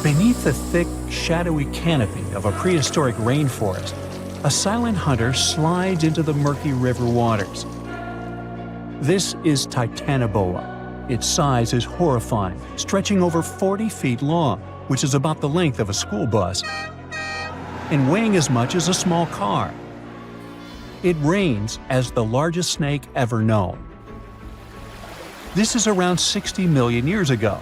Beneath the thick, shadowy canopy of a prehistoric rainforest, a silent hunter slides into the murky river waters. This is TITANOBOA. Its size is horrifying, stretching over 40 feet long, which is about the length of a school bus, and weighing as much as a small car. It reigns as the largest snake ever known. This is around 60 million years ago.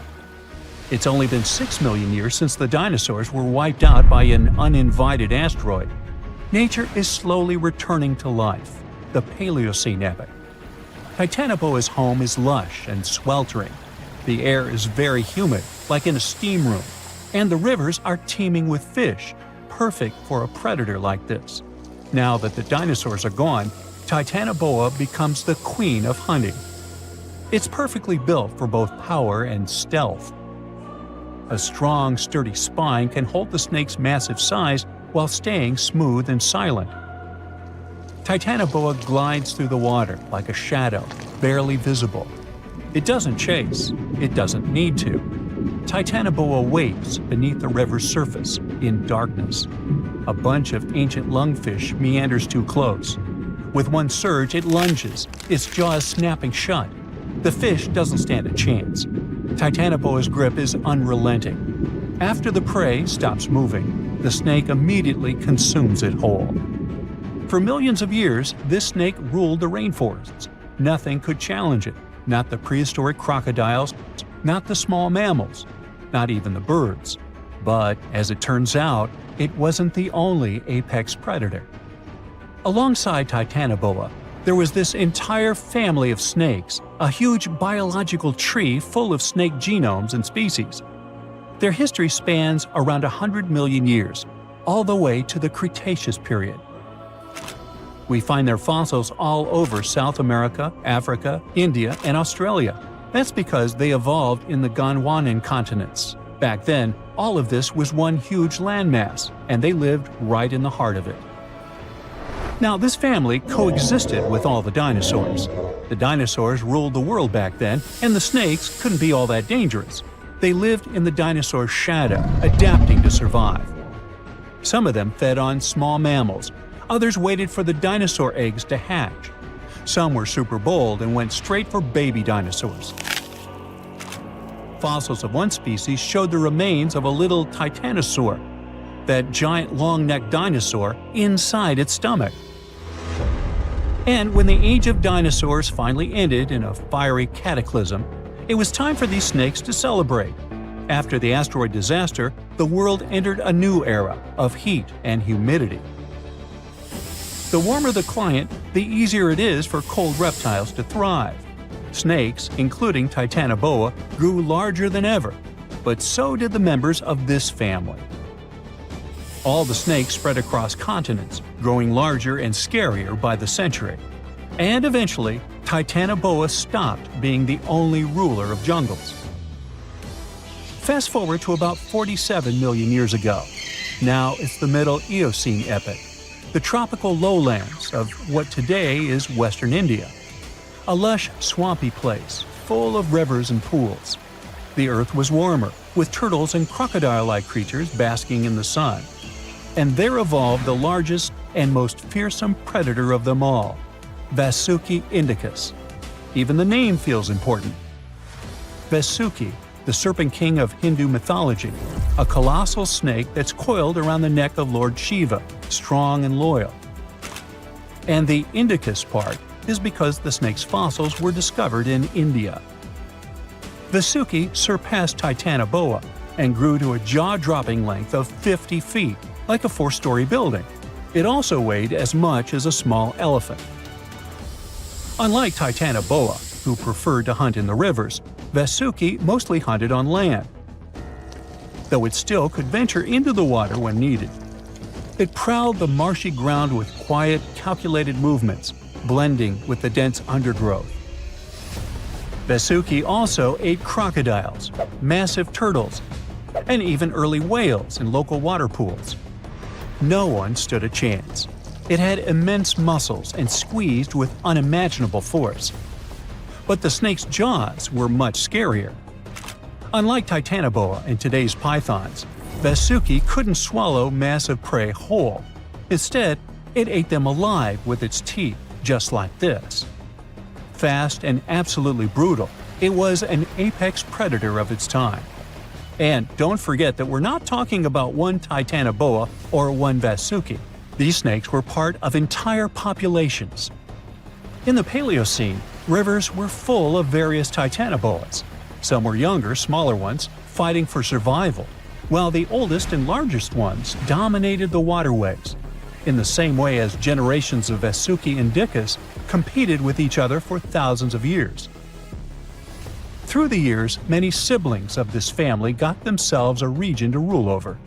It's only been 6 million years since the dinosaurs were wiped out by an uninvited asteroid. Nature is slowly returning to life, the Paleocene epoch. TITANOBOA's home is lush and sweltering. The air is very humid, like in a steam room, and the rivers are teeming with fish, perfect for a predator like this. Now that the dinosaurs are gone, TITANOBOA becomes the queen of hunting. It's perfectly built for both power and stealth. A strong, sturdy spine can hold the snake's massive size while staying smooth and silent. TITANOBOA glides through the water like a shadow, barely visible. It doesn't chase. It doesn't need to. TITANOBOA waits beneath the river's surface, in darkness. A bunch of ancient lungfish meanders too close. With one surge, it lunges, its jaws snapping shut. The fish doesn't stand a chance. TITANOBOA's grip is unrelenting. After the prey stops moving, the snake immediately consumes it whole. For millions of years, this snake ruled the rainforests. Nothing could challenge it, not the prehistoric crocodiles, not the small mammals, not even the birds. But, as it turns out, it wasn't the only apex predator. Alongside TITANOBOA, there was this entire family of snakes, a huge biological tree full of snake genomes and species. Their history spans around 100 million years, all the way to the Cretaceous period. We find their fossils all over South America, Africa, India, and Australia. That's because they evolved in the Gondwanan continents. Back then, all of this was one huge landmass, and they lived right in the heart of it. Now, this family coexisted with all the dinosaurs. The dinosaurs ruled the world back then, and the snakes couldn't be all that dangerous. They lived in the dinosaur's shadow, adapting to survive. Some of them fed on small mammals. Others waited for the dinosaur eggs to hatch. Some were super bold and went straight for baby dinosaurs. Fossils of one species showed the remains of a little titanosaur, that giant long-necked dinosaur, inside its stomach. And when the age of dinosaurs finally ended in a fiery cataclysm, it was time for these snakes to celebrate. After the asteroid disaster, the world entered a new era of heat and humidity. The warmer the climate, the easier it is for cold reptiles to thrive. Snakes, including TITANOBOA, grew larger than ever, but so did the members of this family. All the snakes spread across continents, growing larger and scarier by the century. And eventually, TITANOBOA stopped being the only ruler of jungles. Fast forward to about 47 million years ago. Now it's the Middle Eocene epoch, the tropical lowlands of what today is Western India. A lush, swampy place, full of rivers and pools. The earth was warmer, with turtles and crocodile-like creatures basking in the sun. And there evolved the largest and most fearsome predator of them all, Vasuki indicus. Even the name feels important. Vasuki, the serpent king of Hindu mythology, a colossal snake that's coiled around the neck of Lord Shiva, strong and loyal. And the indicus part is because the snake's fossils were discovered in India. Vasuki surpassed TITANOBOA and grew to a jaw-dropping length of 50 feet, like a 4-story building. It also weighed as much as a small elephant. Unlike TITANOBOA, who preferred to hunt in the rivers, Vasuki mostly hunted on land, though it still could venture into the water when needed. It prowled the marshy ground with quiet, calculated movements, blending with the dense undergrowth. Vasuki also ate crocodiles, massive turtles, and even early whales in local water pools. No one stood a chance. It had immense muscles and squeezed with unimaginable force. But the snake's jaws were much scarier. Unlike Titanoboa and today's pythons, Vasuki couldn't swallow massive prey whole. Instead, it ate them alive with its teeth, just like this. Fast and absolutely brutal, it was an apex predator of its time. And don't forget that we're not talking about one Titanoboa or one Vasuki. These snakes were part of entire populations. In the Paleocene, rivers were full of various Titanoboas. Some were younger, smaller ones, fighting for survival, while the oldest and largest ones dominated the waterways, in the same way as generations of Vasuki indicus competed with each other for thousands of years. Through the years, many siblings of this family got themselves a region to rule over.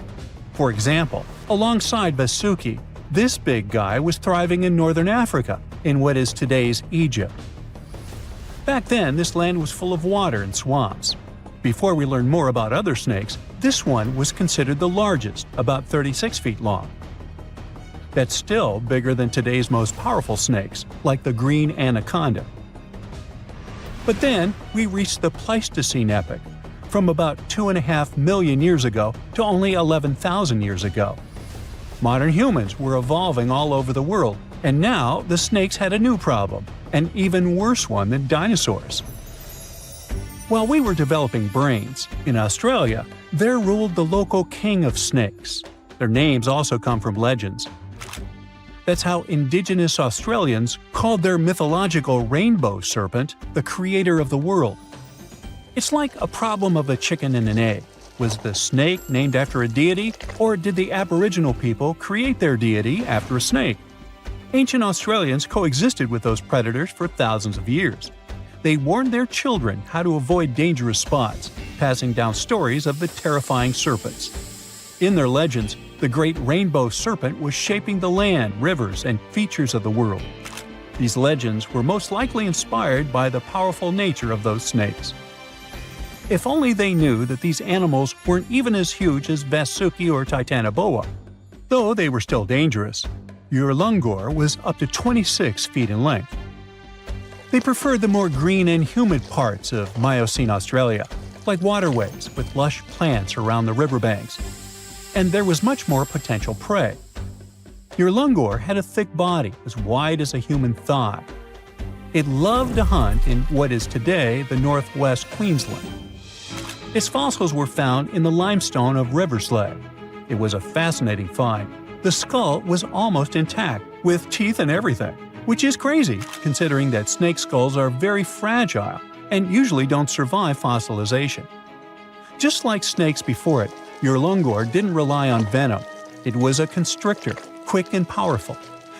For example, alongside Vasuki, this big guy was thriving in northern Africa, in what is today's Egypt. Back then, this land was full of water and swamps. Before we learn more about other snakes, this one was considered the largest, about 36 feet long. That's still bigger than today's most powerful snakes, like the green anaconda. But then, we reached the Pleistocene epoch, from about 2.5 million years ago to only 11,000 years ago. Modern humans were evolving all over the world, and now the snakes had a new problem, an even worse one than dinosaurs. While we were developing brains, in Australia, there ruled the local king of snakes. Their names also come from legends. That's how Indigenous Australians called their mythological rainbow serpent the creator of the world. It's like a problem of a chicken and an egg. Was the snake named after a deity, or did the Aboriginal people create their deity after a snake? Ancient Australians coexisted with those predators for thousands of years. They warned their children how to avoid dangerous spots, passing down stories of the terrifying serpents. In their legends, the great rainbow serpent was shaping the land, rivers, and features of the world. These legends were most likely inspired by the powerful nature of those snakes. If only they knew that these animals weren't even as huge as Vasuki or Titanoboa. Though they were still dangerous, Urlungor was up to 26 feet in length. They preferred the more green and humid parts of Miocene Australia, like waterways with lush plants around the riverbanks. And there was much more potential prey. Urlungor had a thick body as wide as a human thigh. It loved to hunt in what is today the northwest Queensland. Its fossils were found in the limestone of Riverslade. It was a fascinating find. The skull was almost intact, with teeth and everything, which is crazy considering that snake skulls are very fragile and usually don't survive fossilization. Just like snakes before it, Urlungor didn't rely on venom. It was a constrictor, quick and powerful.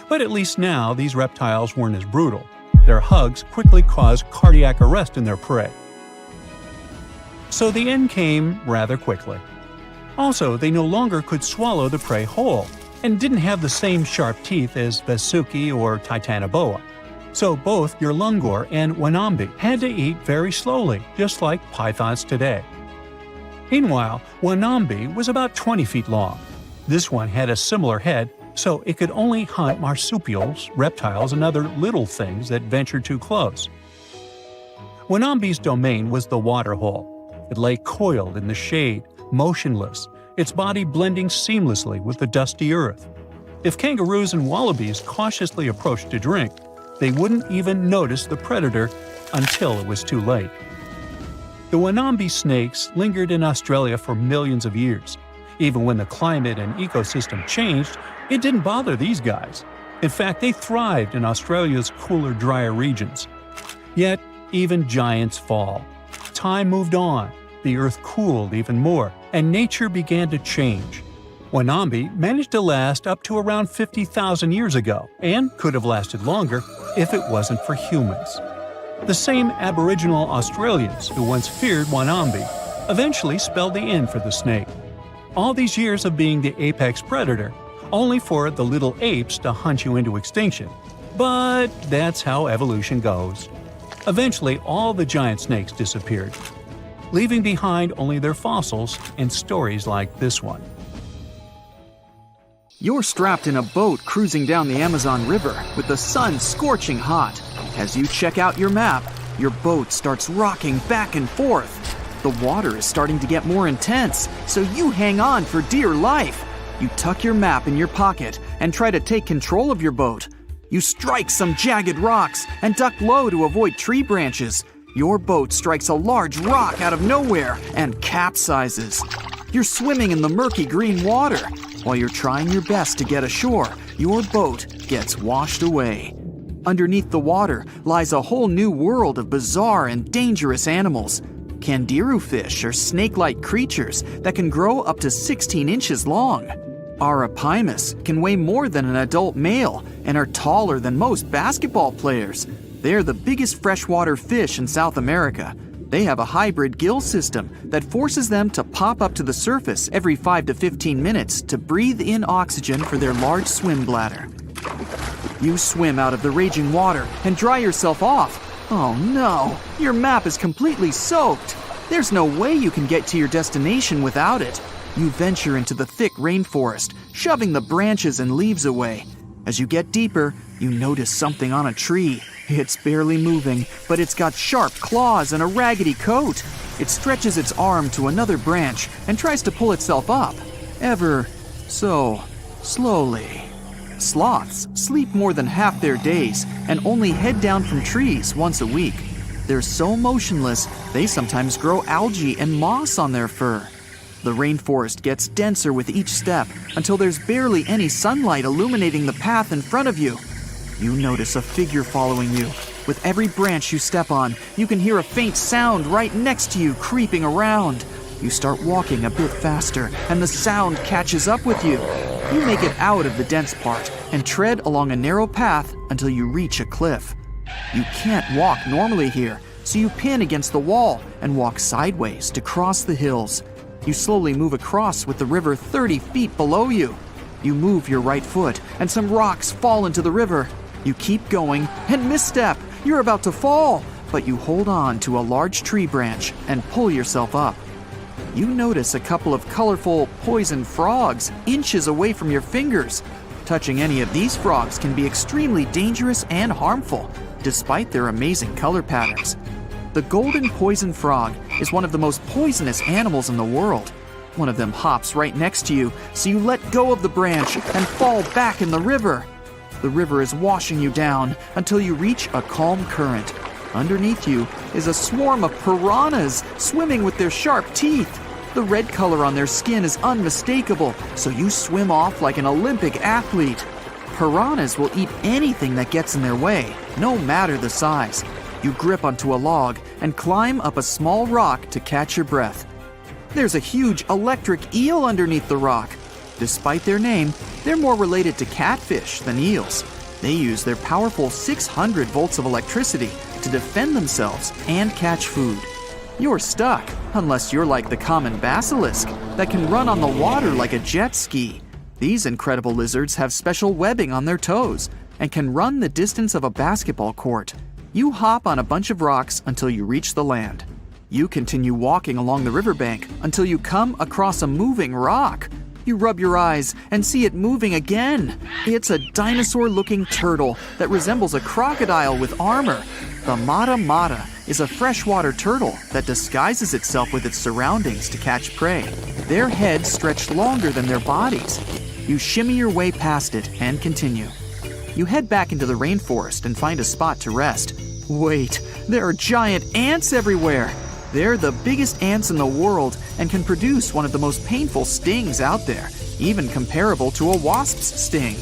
But at least now these reptiles weren't as brutal. Their hugs quickly caused cardiac arrest in their prey. So the end came rather quickly. Also, they no longer could swallow the prey whole, and didn't have the same sharp teeth as Vasuki or Titanoboa. So both Urlungor and Wanambi had to eat very slowly, just like pythons today. Meanwhile, Wanambi was about 20 feet long. This one had a similar head, so it could only hunt marsupials, reptiles, and other little things that ventured too close. Wanambi's domain was the waterhole. It lay coiled in the shade, motionless, its body blending seamlessly with the dusty earth. If kangaroos and wallabies cautiously approached to drink, they wouldn't even notice the predator until it was too late. The Wanambi snakes lingered in Australia for millions of years. Even when the climate and ecosystem changed, it didn't bother these guys. In fact, they thrived in Australia's cooler, drier regions. Yet, even giants fall. Time moved on, the earth cooled even more, and nature began to change. Wanambi managed to last up to around 50,000 years ago, and could have lasted longer if it wasn't for humans. The same Aboriginal Australians who once feared Wanambi eventually spelled the end for the snake. All these years of being the apex predator, only for the little apes to hunt you into extinction. But that's how evolution goes. Eventually, all the giant snakes disappeared, leaving behind only their fossils and stories like this one. You're strapped in a boat cruising down the Amazon River with the sun scorching hot. As you check out your map, your boat starts rocking back and forth. The water is starting to get more intense, so you hang on for dear life. You tuck your map in your pocket and try to take control of your boat. You strike some jagged rocks and duck low to avoid tree branches. Your boat strikes a large rock out of nowhere and capsizes. You're swimming in the murky green water. While you're trying your best to get ashore, your boat gets washed away. Underneath the water lies a whole new world of bizarre and dangerous animals. Candiru fish are snake-like creatures that can grow up to 16 inches long. Arapimus can weigh more than an adult male and are taller than most basketball players. They're the biggest freshwater fish in South America. They have a hybrid gill system that forces them to pop up to the surface every 5 to 15 minutes to breathe in oxygen for their large swim bladder. You swim out of the raging water and dry yourself off. Oh no, your map is completely soaked. There's no way you can get to your destination without it. You venture into the thick rainforest, shoving the branches and leaves away. As you get deeper, you notice something on a tree. It's barely moving, but it's got sharp claws and a raggedy coat. It stretches its arm to another branch and tries to pull itself up, ever so slowly. Sloths sleep more than half their days and only head down from trees once a week. They're so motionless, they sometimes grow algae and moss on their fur. The rainforest gets denser with each step until there's barely any sunlight illuminating the path in front of you. You notice a figure following you. With every branch you step on, you can hear a faint sound right next to you creeping around. You start walking a bit faster, and the sound catches up with you. You make it out of the dense part and tread along a narrow path until you reach a cliff. You can't walk normally here, so you pin against the wall and walk sideways to cross the hills. You slowly move across with the river 30 feet below you. You move your right foot, and some rocks fall into the river. You keep going and misstep. You're about to fall, but you hold on to a large tree branch and pull yourself up. You notice a couple of colorful poison frogs inches away from your fingers. Touching any of these frogs can be extremely dangerous and harmful, despite their amazing color patterns. The golden poison frog is one of the most poisonous animals in the world. One of them hops right next to you, so you let go of the branch and fall back in the river. The river is washing you down until you reach a calm current. Underneath you is a swarm of piranhas swimming with their sharp teeth. The red color on their skin is unmistakable, so you swim off like an Olympic athlete. Piranhas will eat anything that gets in their way, no matter the size. You grip onto a log and climb up a small rock to catch your breath. There's a huge electric eel underneath the rock. Despite their name, they're more related to catfish than eels. They use their powerful 600 volts of electricity to defend themselves and catch food. You're stuck, unless you're like the common basilisk that can run on the water like a jet ski. These incredible lizards have special webbing on their toes and can run the distance of a basketball court. You hop on a bunch of rocks until you reach the land. You continue walking along the riverbank until you come across a moving rock. You rub your eyes and see it moving again. It's a dinosaur-looking turtle that resembles a crocodile with armor. The mata mata is a freshwater turtle that disguises itself with its surroundings to catch prey. Their heads stretch longer than their bodies. You shimmy your way past it and continue. You head back into the rainforest and find a spot to rest. Wait, there are giant ants everywhere. They're the biggest ants in the world and can produce one of the most painful stings out there, even comparable to a wasp's sting.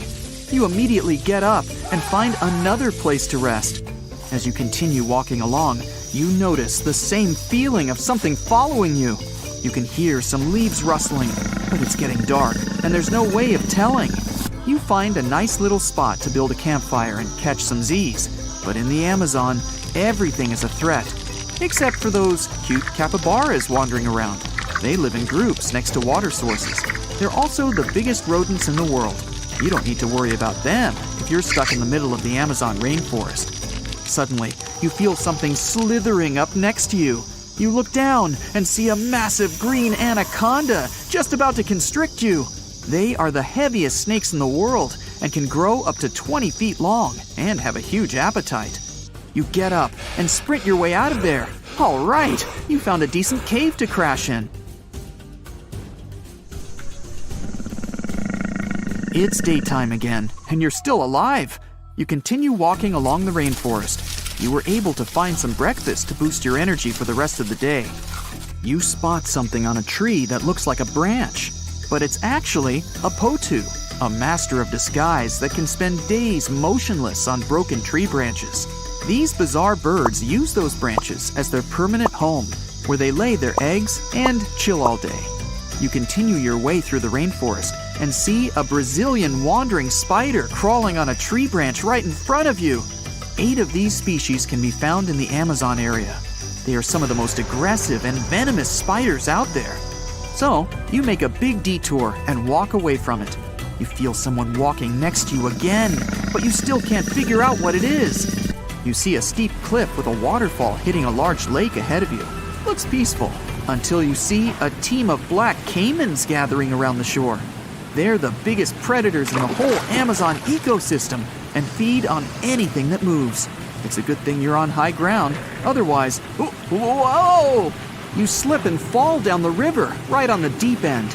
You immediately get up and find another place to rest. As you continue walking along, you notice the same feeling of something following you. You can hear some leaves rustling, but it's getting dark and there's no way of telling. You find a nice little spot to build a campfire and catch some Z's. But in the Amazon, everything is a threat. Except for those cute capybaras wandering around. They live in groups next to water sources. They're also the biggest rodents in the world. You don't need to worry about them if you're stuck in the middle of the Amazon rainforest. Suddenly, you feel something slithering up next to you. You look down and see a massive green anaconda just about to constrict you. They are the heaviest snakes in the world and can grow up to 20 feet long and have a huge appetite. You get up and sprint your way out of there. All right, you found a decent cave to crash in. It's daytime again, and you're still alive. You continue walking along the rainforest. You were able to find some breakfast to boost your energy for the rest of the day. You spot something on a tree that looks like a branch, but it's actually a potu, a master of disguise that can spend days motionless on broken tree branches. These bizarre birds use those branches as their permanent home, where they lay their eggs and chill all day. You continue your way through the rainforest and see a Brazilian wandering spider crawling on a tree branch right in front of you. 8 of these species can be found in the Amazon area. They are some of the most aggressive and venomous spiders out there. So, you make a big detour and walk away from it. You feel someone walking next to you again, but you still can't figure out what it is. You see a steep cliff with a waterfall hitting a large lake ahead of you. Looks peaceful, until you see a team of black caimans gathering around the shore. They're the biggest predators in the whole Amazon ecosystem and feed on anything that moves. It's a good thing you're on high ground, otherwise, whoa! You slip and fall down the river, right on the deep end.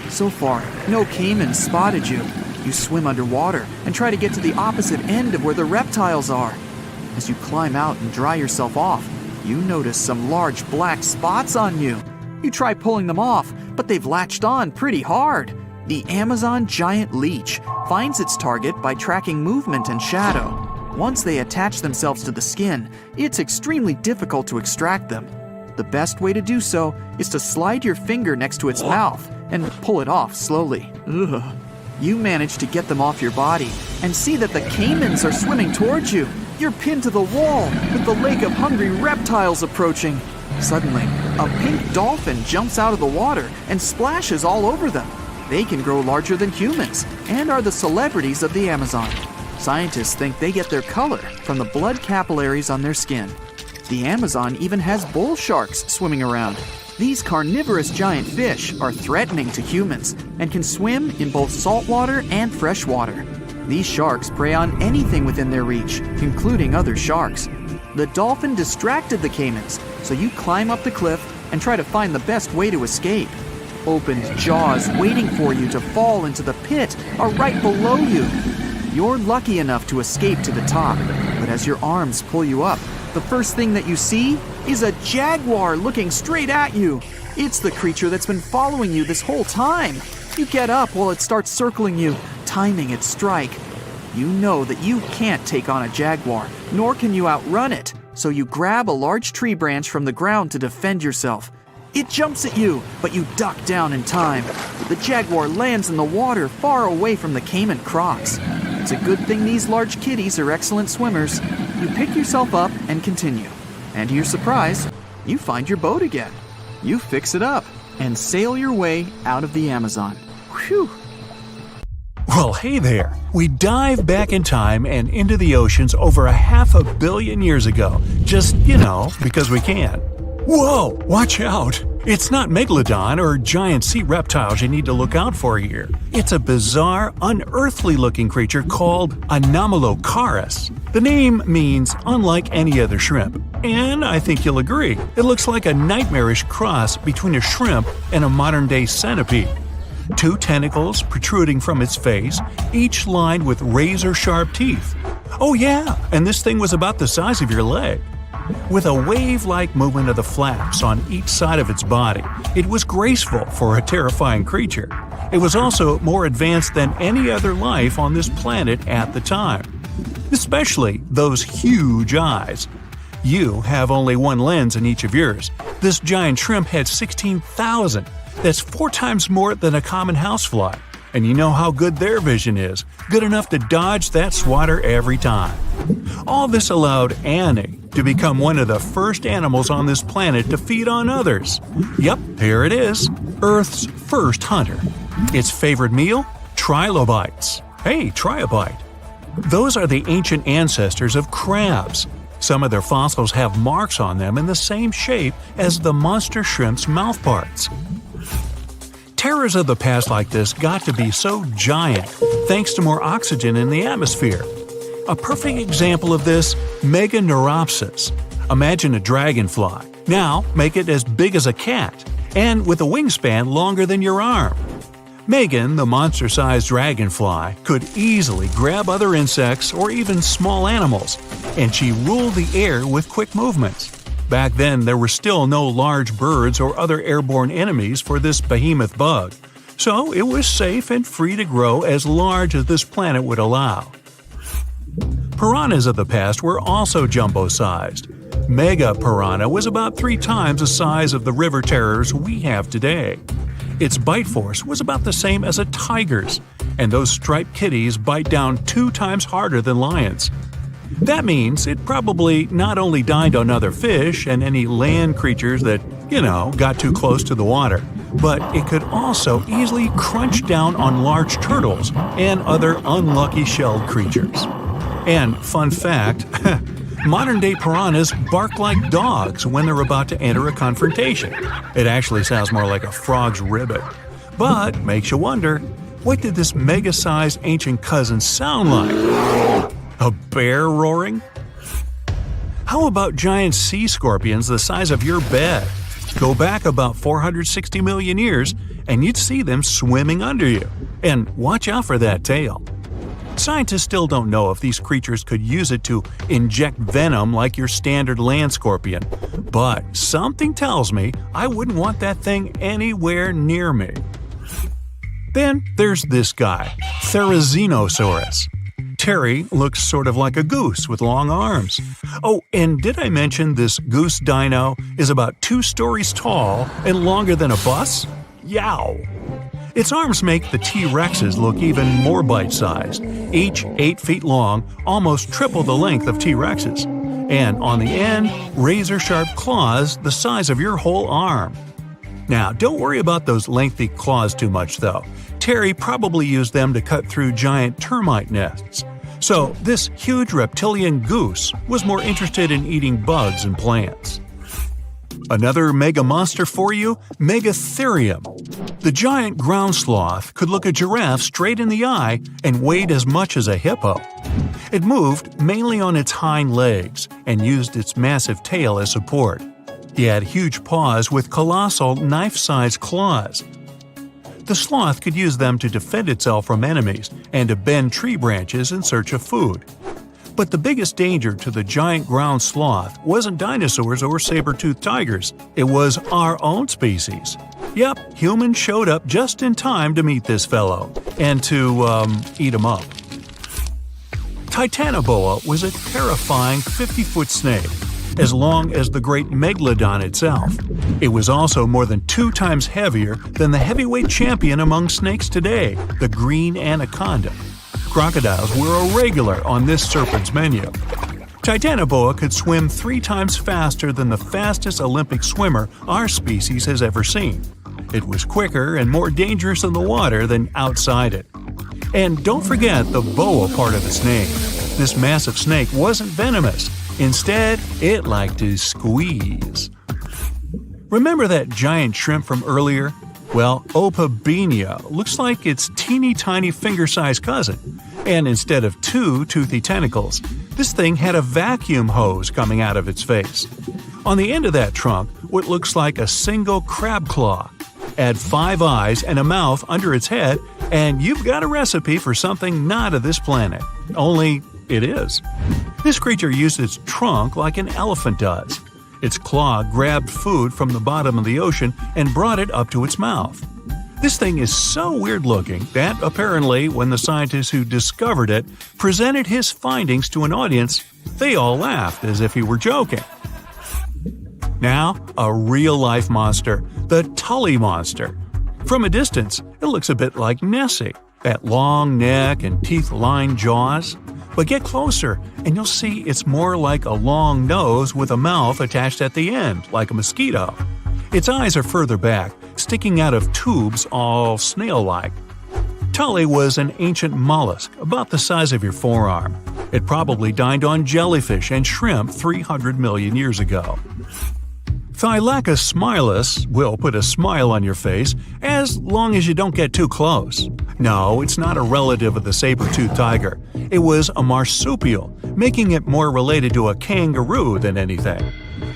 So far, no caiman spotted you. You swim underwater and try to get to the opposite end of where the reptiles are. As you climb out and dry yourself off, you notice some large black spots on you. You try pulling them off, but they've latched on pretty hard. The Amazon giant leech finds its target by tracking movement and shadow. Once they attach themselves to the skin, it's extremely difficult to extract them. The best way to do so is to slide your finger next to its mouth and pull it off slowly. Ugh. You manage to get them off your body and see that the caimans are swimming towards you. You're pinned to the wall with the lake of hungry reptiles approaching. Suddenly, a pink dolphin jumps out of the water and splashes all over them. They can grow larger than humans and are the celebrities of the Amazon. Scientists think they get their color from the blood capillaries on their skin. The Amazon even has bull sharks swimming around. These carnivorous giant fish are threatening to humans and can swim in both saltwater and freshwater. These sharks prey on anything within their reach, including other sharks. The dolphin distracted the caimans, so you climb up the cliff and try to find the best way to escape. Opened jaws waiting for you to fall into the pit are right below you. You're lucky enough to escape to the top, but as your arms pull you up, the first thing that you see is a jaguar looking straight at you. It's the creature that's been following you this whole time. You get up while it starts circling you, timing its strike. You know that you can't take on a jaguar, nor can you outrun it, so you grab a large tree branch from the ground to defend yourself. It jumps at you, but you duck down in time. The jaguar lands in the water far away from the caiman crocs. It's a good thing these large kitties are excellent swimmers. You pick yourself up and continue. And to your surprise, you find your boat again. You fix it up and sail your way out of the Amazon. Whew! Well, hey there! We dive back in time and into the oceans over 500 million years ago. Just, because we can. Whoa! Watch out! It's not megalodon or giant sea reptiles you need to look out for here. It's a bizarre, unearthly-looking creature called Anomalocaris. The name means unlike any other shrimp, and I think you'll agree, it looks like a nightmarish cross between a shrimp and a modern-day centipede. 2 tentacles protruding from its face, each lined with razor-sharp teeth. Oh yeah, and this thing was about the size of your leg. With a wave-like movement of the flaps on each side of its body, it was graceful for a terrifying creature. It was also more advanced than any other life on this planet at the time. Especially those huge eyes. You have only one lens in each of yours. This giant shrimp had 16,000. That's 4 times more than a common housefly. And you know how good their vision is. Good enough to dodge that swatter every time. All this allowed Annie to become one of the first animals on this planet to feed on others. Yep, here it is. Earth's first hunter. Its favorite meal? Trilobites. Hey, try a bite. Those are the ancient ancestors of crabs. Some of their fossils have marks on them in the same shape as the monster shrimp's mouthparts. Terrors of the past like this got to be so giant thanks to more oxygen in the atmosphere. A perfect example of this, Meganeuropsis. Imagine a dragonfly. Now make it as big as a cat, and with a wingspan longer than your arm. Megan, the monster-sized dragonfly, could easily grab other insects or even small animals, and she ruled the air with quick movements. Back then, there were still no large birds or other airborne enemies for this behemoth bug, so it was safe and free to grow as large as this planet would allow. Piranhas of the past were also jumbo-sized. Mega piranha was about 3 times the size of the river terrors we have today. Its bite force was about the same as a tiger's, and those striped kitties bite down 2 times harder than lions. That means it probably not only dined on other fish and any land creatures that, got too close to the water, but it could also easily crunch down on large turtles and other unlucky shelled creatures. And fun fact, modern-day piranhas bark like dogs when they're about to enter a confrontation. It actually sounds more like a frog's ribbit. But makes you wonder, what did this mega-sized ancient cousin sound like? A bear roaring? How about giant sea scorpions the size of your bed? Go back about 460 million years, and you'd see them swimming under you. And watch out for that tail. Scientists still don't know if these creatures could use it to inject venom like your standard land scorpion, but something tells me I wouldn't want that thing anywhere near me. Then there's this guy, Therizinosaurus. Terry looks sort of like a goose with long arms. Oh, and did I mention this goose dino is about 2 stories tall and longer than a bus? Yow! Its arms make the T-Rexes look even more bite-sized, each 8 feet long, almost triple the length of T-Rexes. And on the end, razor-sharp claws the size of your whole arm. Now, don't worry about those lengthy claws too much, though. Terry probably used them to cut through giant termite nests. So, this huge reptilian goose was more interested in eating bugs and plants. Another mega monster for you, Megatherium. The giant ground sloth could look a giraffe straight in the eye and weighed as much as a hippo. It moved mainly on its hind legs and used its massive tail as support. He had huge paws with colossal knife-sized claws. The sloth could use them to defend itself from enemies and to bend tree branches in search of food. But the biggest danger to the giant ground sloth wasn't dinosaurs or saber-toothed tigers, it was our own species. Yep, humans showed up just in time to meet this fellow, and to, eat him up. TITANOBOA was a terrifying 50-foot snake, as long as the great megalodon itself. It was also more than 2 times heavier than the heavyweight champion among snakes today, the green anaconda. Crocodiles were a regular on this serpent's menu. TITANOBOA could swim 3 times faster than the fastest Olympic swimmer our species has ever seen. It was quicker and more dangerous in the water than outside it. And don't forget the boa part of the snake. This massive snake wasn't venomous. Instead, it liked to squeeze. Remember that giant shrimp from earlier? Well, Opabenia looks like its teeny-tiny finger-sized cousin. And instead of 2 toothy tentacles, this thing had a vacuum hose coming out of its face. On the end of that trunk, what looks like a single crab claw. Add 5 eyes and a mouth under its head, and you've got a recipe for something not of this planet. Only it is. This creature used its trunk like an elephant does. Its claw grabbed food from the bottom of the ocean and brought it up to its mouth. This thing is so weird-looking that, apparently, when the scientist who discovered it presented his findings to an audience, they all laughed as if he were joking. Now, a real-life monster, the Tully monster. From a distance, it looks a bit like Nessie, that long neck and teeth-lined jaws. But get closer, and you'll see it's more like a long nose with a mouth attached at the end, like a mosquito. Its eyes are further back, sticking out of tubes all snail-like. Tully was an ancient mollusk, about the size of your forearm. It probably dined on jellyfish and shrimp 300 million years ago. Thylacus smilus will put a smile on your face as long as you don't get too close. No, it's not a relative of the saber-toothed tiger. It was a marsupial, making it more related to a kangaroo than anything.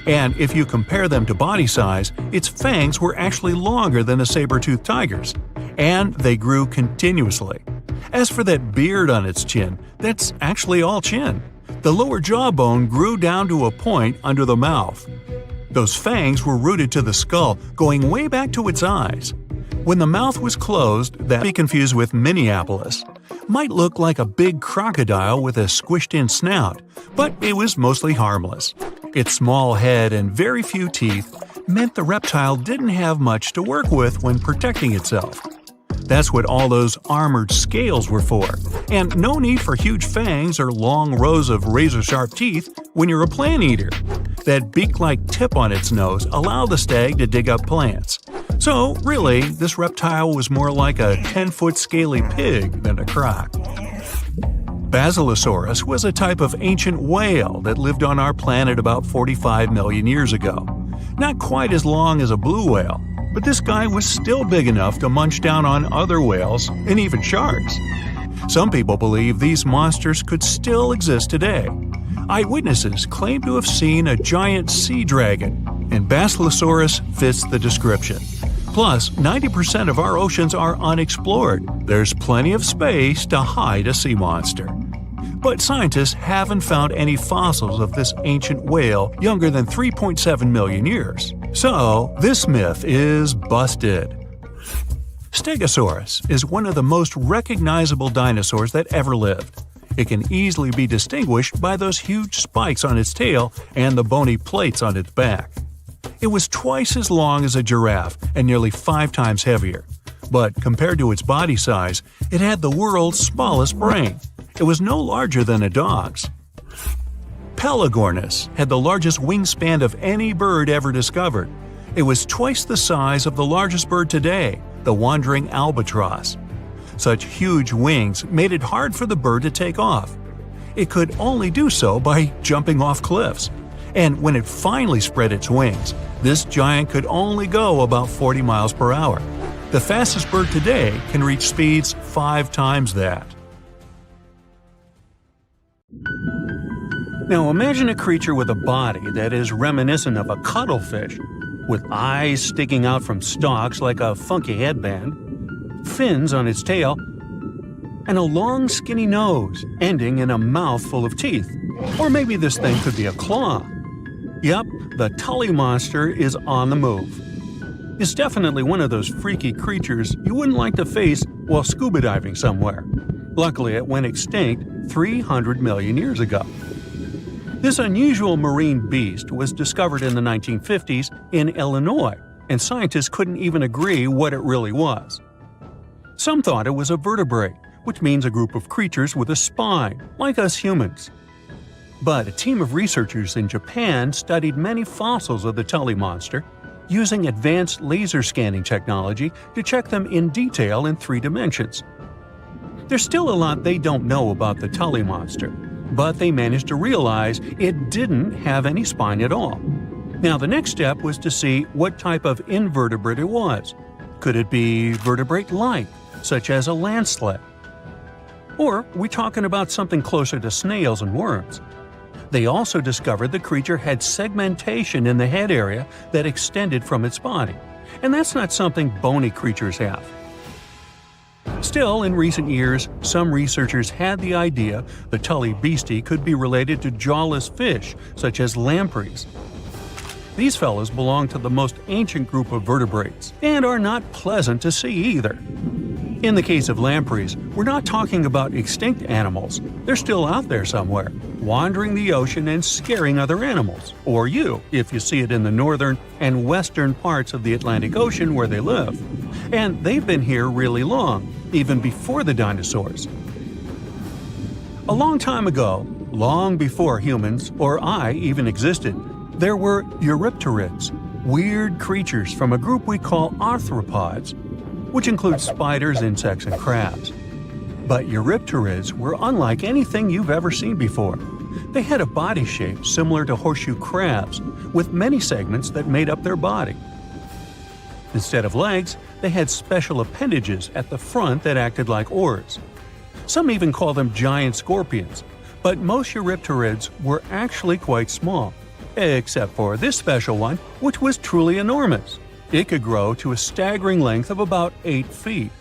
And if you compare them to body size, its fangs were actually longer than a saber-toothed tiger's, and they grew continuously. As for that beard on its chin, that's actually all chin. The lower jawbone grew down to a point under the mouth. Those fangs were rooted to the skull, going way back to its eyes. When the mouth was closed, that be confused with Minneapolis. Might look like a big crocodile with a squished-in snout, but it was mostly harmless. Its small head and very few teeth meant the reptile didn't have much to work with when protecting itself. That's what all those armored scales were for, and no need for huge fangs or long rows of razor-sharp teeth when you're a plant eater. That beak-like tip on its nose allowed the stag to dig up plants. So, really, this reptile was more like a 10-foot scaly pig than a croc. Basilosaurus was a type of ancient whale that lived on our planet about 45 million years ago. Not quite as long as a blue whale, but this guy was still big enough to munch down on other whales and even sharks. Some people believe these monsters could still exist today. Eyewitnesses claim to have seen a giant sea dragon, and Basilosaurus fits the description. Plus, 90% of our oceans are unexplored. There's plenty of space to hide a sea monster. But scientists haven't found any fossils of this ancient whale younger than 3.7 million years. So, this myth is busted. Stegosaurus is one of the most recognizable dinosaurs that ever lived. It can easily be distinguished by those huge spikes on its tail and the bony plates on its back. It was twice as long as a giraffe and nearly 5 times heavier. But compared to its body size, it had the world's smallest brain. It was no larger than a dog's. Pelagornis had the largest wingspan of any bird ever discovered. It was twice the size of the largest bird today, the wandering albatross. Such huge wings made it hard for the bird to take off. It could only do so by jumping off cliffs. And when it finally spread its wings, this giant could only go about 40 miles per hour. The fastest bird today can reach speeds 5 times that. Now imagine a creature with a body that is reminiscent of a cuttlefish, with eyes sticking out from stalks like a funky headband, fins on its tail, and a long skinny nose ending in a mouth full of teeth. Or maybe this thing could be a claw. Yep, the Tully monster is on the move. It's definitely one of those freaky creatures you wouldn't like to face while scuba diving somewhere. Luckily, it went extinct 300 million years ago. This unusual marine beast was discovered in the 1950s in Illinois, and scientists couldn't even agree what it really was. Some thought it was a vertebrate, which means a group of creatures with a spine, like us humans. But a team of researchers in Japan studied many fossils of the Tully monster, using advanced laser scanning technology to check them in detail in 3 dimensions. There's still a lot they don't know about the Tully monster, but they managed to realize it didn't have any spine at all. Now the next step was to see what type of invertebrate it was. Could it be vertebrate-like, such as a land sled? Or are we talking about something closer to snails and worms? They also discovered the creature had segmentation in the head area that extended from its body, and that's not something bony creatures have. Still, in recent years, some researchers had the idea the Tully beastie could be related to jawless fish, such as lampreys. These fellows belong to the most ancient group of vertebrates, and are not pleasant to see either. In the case of lampreys, we're not talking about extinct animals. They're still out there somewhere, wandering the ocean and scaring other animals, or you, if you see it in the northern and western parts of the Atlantic Ocean where they live. And they've been here really long, even before the dinosaurs. A long time ago, long before humans or I even existed, there were eurypterids, weird creatures from a group we call arthropods, which includes spiders, insects, and crabs. But eurypterids were unlike anything you've ever seen before. They had a body shape similar to horseshoe crabs, with many segments that made up their body. Instead of legs, they had special appendages at the front that acted like oars. Some even call them giant scorpions, but most eurypterids were actually quite small. Except for this special one, which was truly enormous. It could grow to a staggering length of about 8 feet.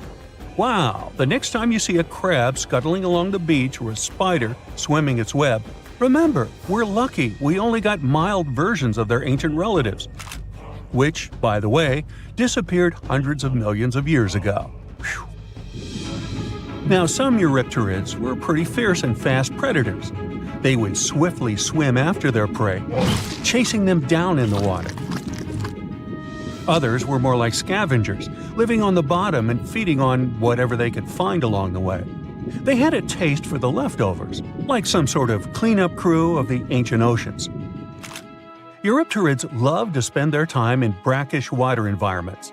Wow! The next time you see a crab scuttling along the beach or a spider swimming its web, remember, we're lucky we only got mild versions of their ancient relatives, which, by the way, disappeared hundreds of millions of years ago. Whew. Now, some Eurypterids were pretty fierce and fast predators. They would swiftly swim after their prey, chasing them down in the water. Others were more like scavengers, living on the bottom and feeding on whatever they could find along the way. They had a taste for the leftovers, like some sort of cleanup crew of the ancient oceans. Eurypterids love to spend their time in brackish water environments.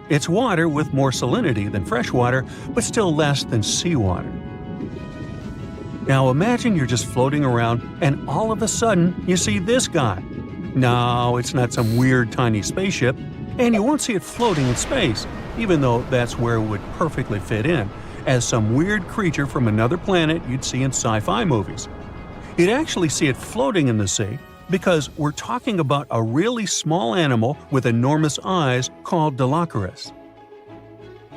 It's water with more salinity than freshwater, but still less than seawater. Now imagine you're just floating around and all of a sudden you see this guy. No, it's not some weird tiny spaceship, and you won't see it floating in space, even though that's where it would perfectly fit in, as some weird creature from another planet you'd see in sci-fi movies. You'd actually see it floating in the sea because we're talking about a really small animal with enormous eyes called Dilophosaurus.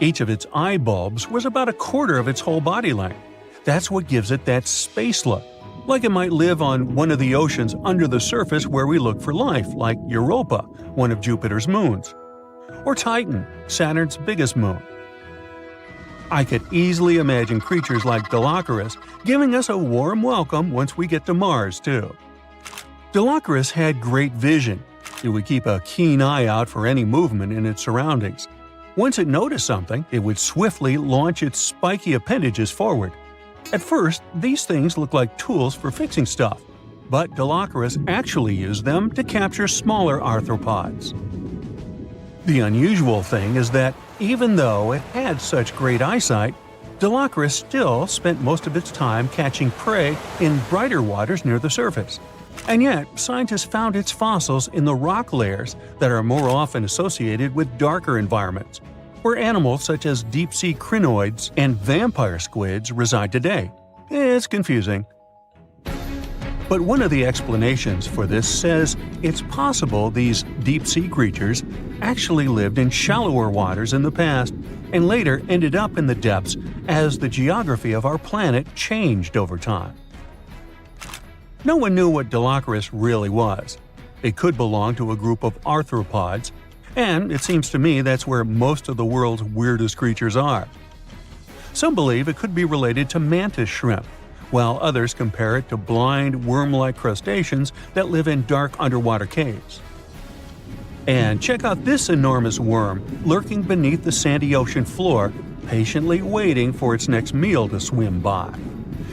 Each of its eye bulbs was about a quarter of its whole body length. That's what gives it that space look, like it might live on one of the oceans under the surface where we look for life, like Europa, one of Jupiter's moons, or Titan, Saturn's biggest moon. I could easily imagine creatures like Dilophosaurus giving us a warm welcome once we get to Mars, too. Dilophosaurus had great vision. It would keep a keen eye out for any movement in its surroundings. Once it noticed something, it would swiftly launch its spiky appendages forward. At first, these things looked like tools for fixing stuff, but Dilophosaurus actually used them to capture smaller arthropods. The unusual thing is that even though it had such great eyesight, Dilophosaurus still spent most of its time catching prey in brighter waters near the surface. And yet, scientists found its fossils in the rock layers that are more often associated with darker environments, where animals such as deep-sea crinoids and vampire squids reside today. It's confusing. But one of the explanations for this says it's possible these deep-sea creatures actually lived in shallower waters in the past and later ended up in the depths as the geography of our planet changed over time. No one knew what Dilophosaurus really was. It could belong to a group of arthropods, and it seems to me that's where most of the world's weirdest creatures are. Some believe it could be related to mantis shrimp, while others compare it to blind, worm-like crustaceans that live in dark underwater caves. And check out this enormous worm lurking beneath the sandy ocean floor, patiently waiting for its next meal to swim by.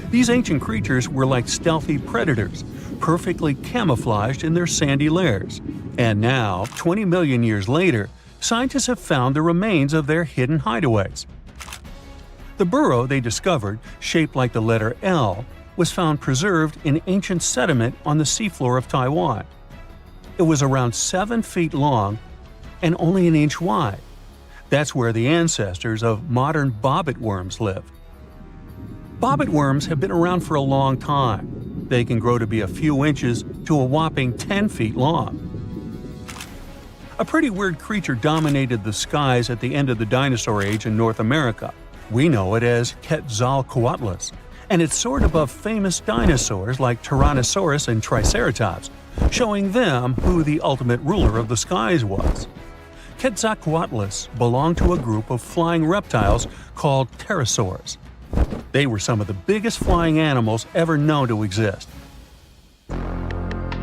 These ancient creatures were like stealthy predators, perfectly camouflaged in their sandy lairs. And now, 20 million years later, scientists have found the remains of their hidden hideaways. The burrow they discovered, shaped like the letter L, was found preserved in ancient sediment on the seafloor of Taiwan. It was around 7 feet long and only an inch wide. That's where the ancestors of modern bobbit worms lived. Bobbit worms have been around for a long time. They can grow to be a few inches to a whopping 10 feet long. A pretty weird creature dominated the skies at the end of the dinosaur age in North America. We know it as Quetzalcoatlus, and it soared above famous dinosaurs like Tyrannosaurus and Triceratops, showing them who the ultimate ruler of the skies was. Quetzalcoatlus belonged to a group of flying reptiles called pterosaurs. They were some of the biggest flying animals ever known to exist.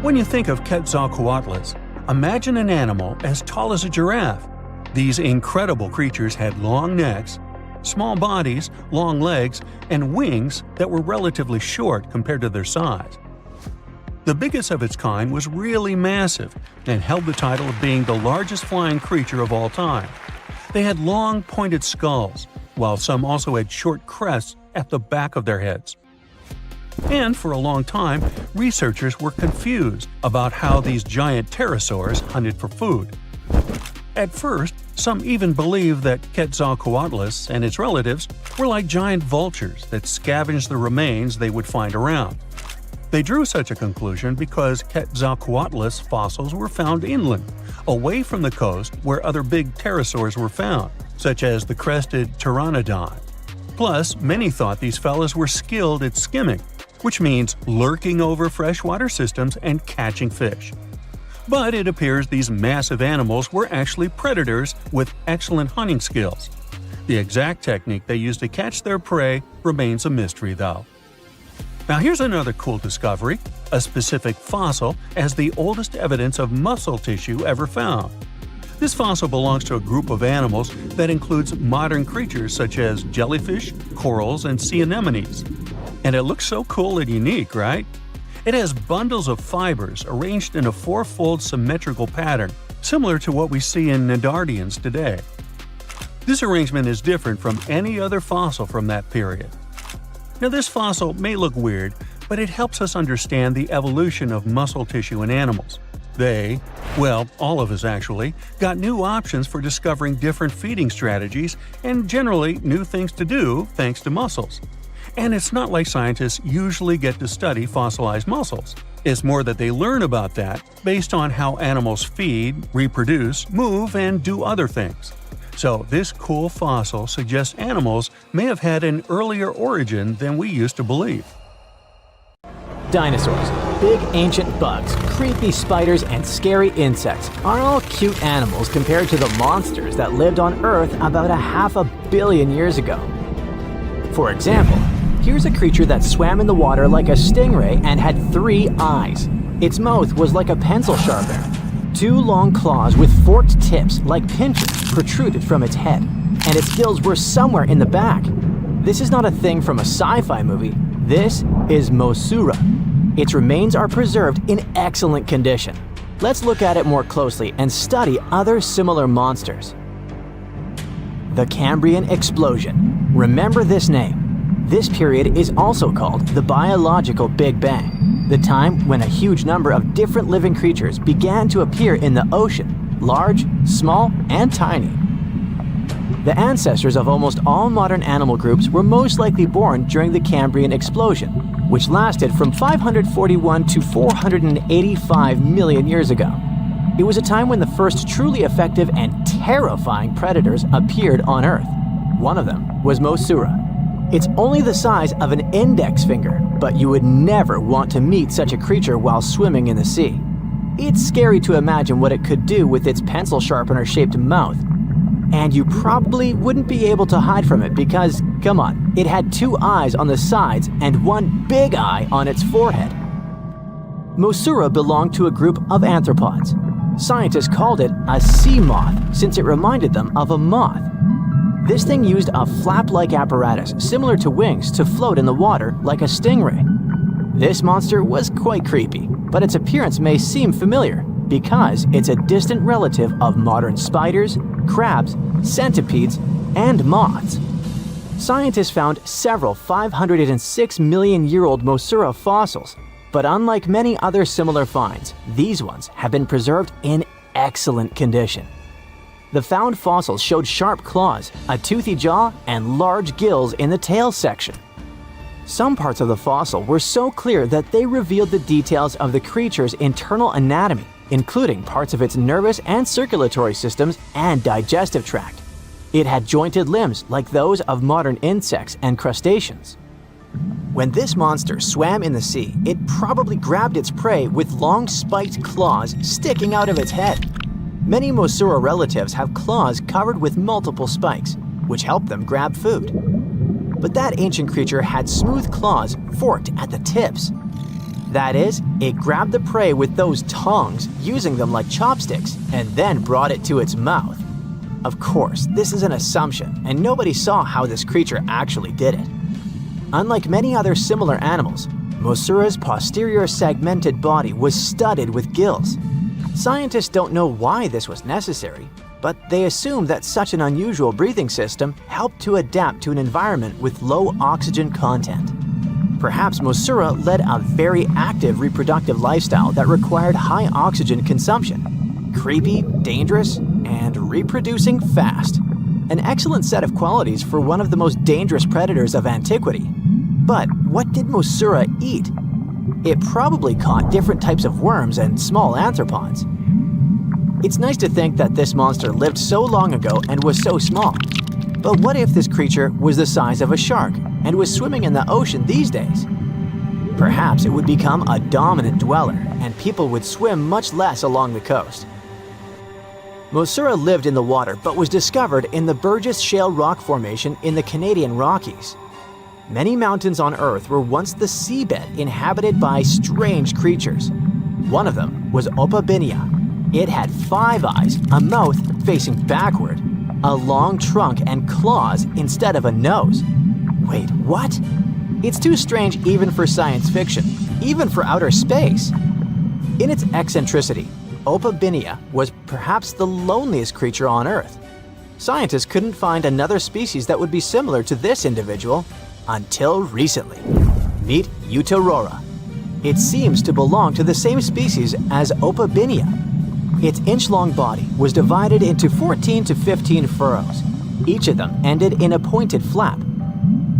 When you think of Quetzalcoatlus, imagine an animal as tall as a giraffe. These incredible creatures had long necks, small bodies, long legs, and wings that were relatively short compared to their size. The biggest of its kind was really massive and held the title of being the largest flying creature of all time. They had long, pointed skulls, while some also had short crests at the back of their heads. And for a long time, researchers were confused about how these giant pterosaurs hunted for food. At first, some even believed that Quetzalcoatlus and its relatives were like giant vultures that scavenged the remains they would find around. They drew such a conclusion because Quetzalcoatlus fossils were found inland, away from the coast where other big pterosaurs were found, such as the crested pteranodon. Plus, many thought these fellas were skilled at skimming, which means lurking over freshwater systems and catching fish. But it appears these massive animals were actually predators with excellent hunting skills. The exact technique they used to catch their prey remains a mystery, though. Now here's another cool discovery, a specific fossil as the oldest evidence of muscle tissue ever found. This fossil belongs to a group of animals that includes modern creatures such as jellyfish, corals, and sea anemones. And it looks so cool and unique, right? It has bundles of fibers arranged in a four-fold symmetrical pattern, similar to what we see in cnidardians today. This arrangement is different from any other fossil from that period. Now this fossil may look weird, but it helps us understand the evolution of muscle tissue in animals. They, well, all of us actually, got new options for discovering different feeding strategies and generally new things to do thanks to muscles. And it's not like scientists usually get to study fossilized muscles. It's more that they learn about that based on how animals feed, reproduce, move, and do other things. So this cool fossil suggests animals may have had an earlier origin than we used to believe. Dinosaurs, big ancient bugs, creepy spiders, and scary insects are all cute animals compared to the monsters that lived on Earth about 500 million years ago. For example, here's a creature that swam in the water like a stingray and had 3 eyes. Its mouth was like a pencil sharpener. 2 long claws with forked tips like pincers protruded from its head, and its gills were somewhere in the back. This is not a thing from a sci-fi movie. This is Mosaura. Its remains are preserved in excellent condition. Let's look at it more closely and study other similar monsters. The Cambrian Explosion. Remember this name. This period is also called the biological Big Bang, the time when a huge number of different living creatures began to appear in the ocean, large, small, and tiny. The ancestors of almost all modern animal groups were most likely born during the Cambrian Explosion, which lasted from 541 to 485 million years ago. It was a time when the first truly effective and terrifying predators appeared on Earth. One of them was Mosaura. It's only the size of an index finger, but you would never want to meet such a creature while swimming in the sea. It's scary to imagine what it could do with its pencil sharpener-shaped mouth. And you probably wouldn't be able to hide from it because, come on, it had 2 eyes on the sides and 1 big eye on its forehead. Mosaura belonged to a group of arthropods. Scientists called it a sea moth since it reminded them of a moth. This thing used a flap-like apparatus similar to wings to float in the water like a stingray. This monster was quite creepy, but its appearance may seem familiar because it's a distant relative of modern spiders, crabs, centipedes, and moths. Scientists found several 506-million-year-old Mosaura fossils, but unlike many other similar finds, these ones have been preserved in excellent condition. The found fossils showed sharp claws, a toothy jaw, and large gills in the tail section. Some parts of the fossil were so clear that they revealed the details of the creature's internal anatomy, including parts of its nervous and circulatory systems and digestive tract. It had jointed limbs like those of modern insects and crustaceans. When this monster swam in the sea, it probably grabbed its prey with long spiked claws sticking out of its head. Many Mosaura relatives have claws covered with multiple spikes, which help them grab food. But that ancient creature had smooth claws forked at the tips. That is, it grabbed the prey with those tongs, using them like chopsticks, and then brought it to its mouth. Of course, this is an assumption, and nobody saw how this creature actually did it. Unlike many other similar animals, Mosaura's posterior segmented body was studded with gills. Scientists don't know why this was necessary, but they assume that such an unusual breathing system helped to adapt to an environment with low oxygen content. Perhaps Mosaura led a very active reproductive lifestyle that required high oxygen consumption. Creepy, dangerous, and reproducing fast. An excellent set of qualities for one of the most dangerous predators of antiquity. But what did Mosaura eat? It probably caught different types of worms and small arthropods. It's nice to think that this monster lived so long ago and was so small. But what if this creature was the size of a shark and was swimming in the ocean these days? Perhaps it would become a dominant dweller and people would swim much less along the coast. Mosura lived in the water but was discovered in the Burgess Shale Rock Formation in the Canadian Rockies. Many mountains on Earth were once the seabed inhabited by strange creatures. One of them was Opabinia. It had 5 eyes, a mouth facing backward, a long trunk and claws instead of a nose. Wait, what? It's too strange even for science fiction, even for outer space. In its eccentricity, Opabinia was perhaps the loneliest creature on Earth. Scientists couldn't find another species that would be similar to this individual until recently. Meet Utaurora. It seems to belong to the same species as Opabinia. Its inch-long body was divided into 14 to 15 furrows. Each of them ended in a pointed flap.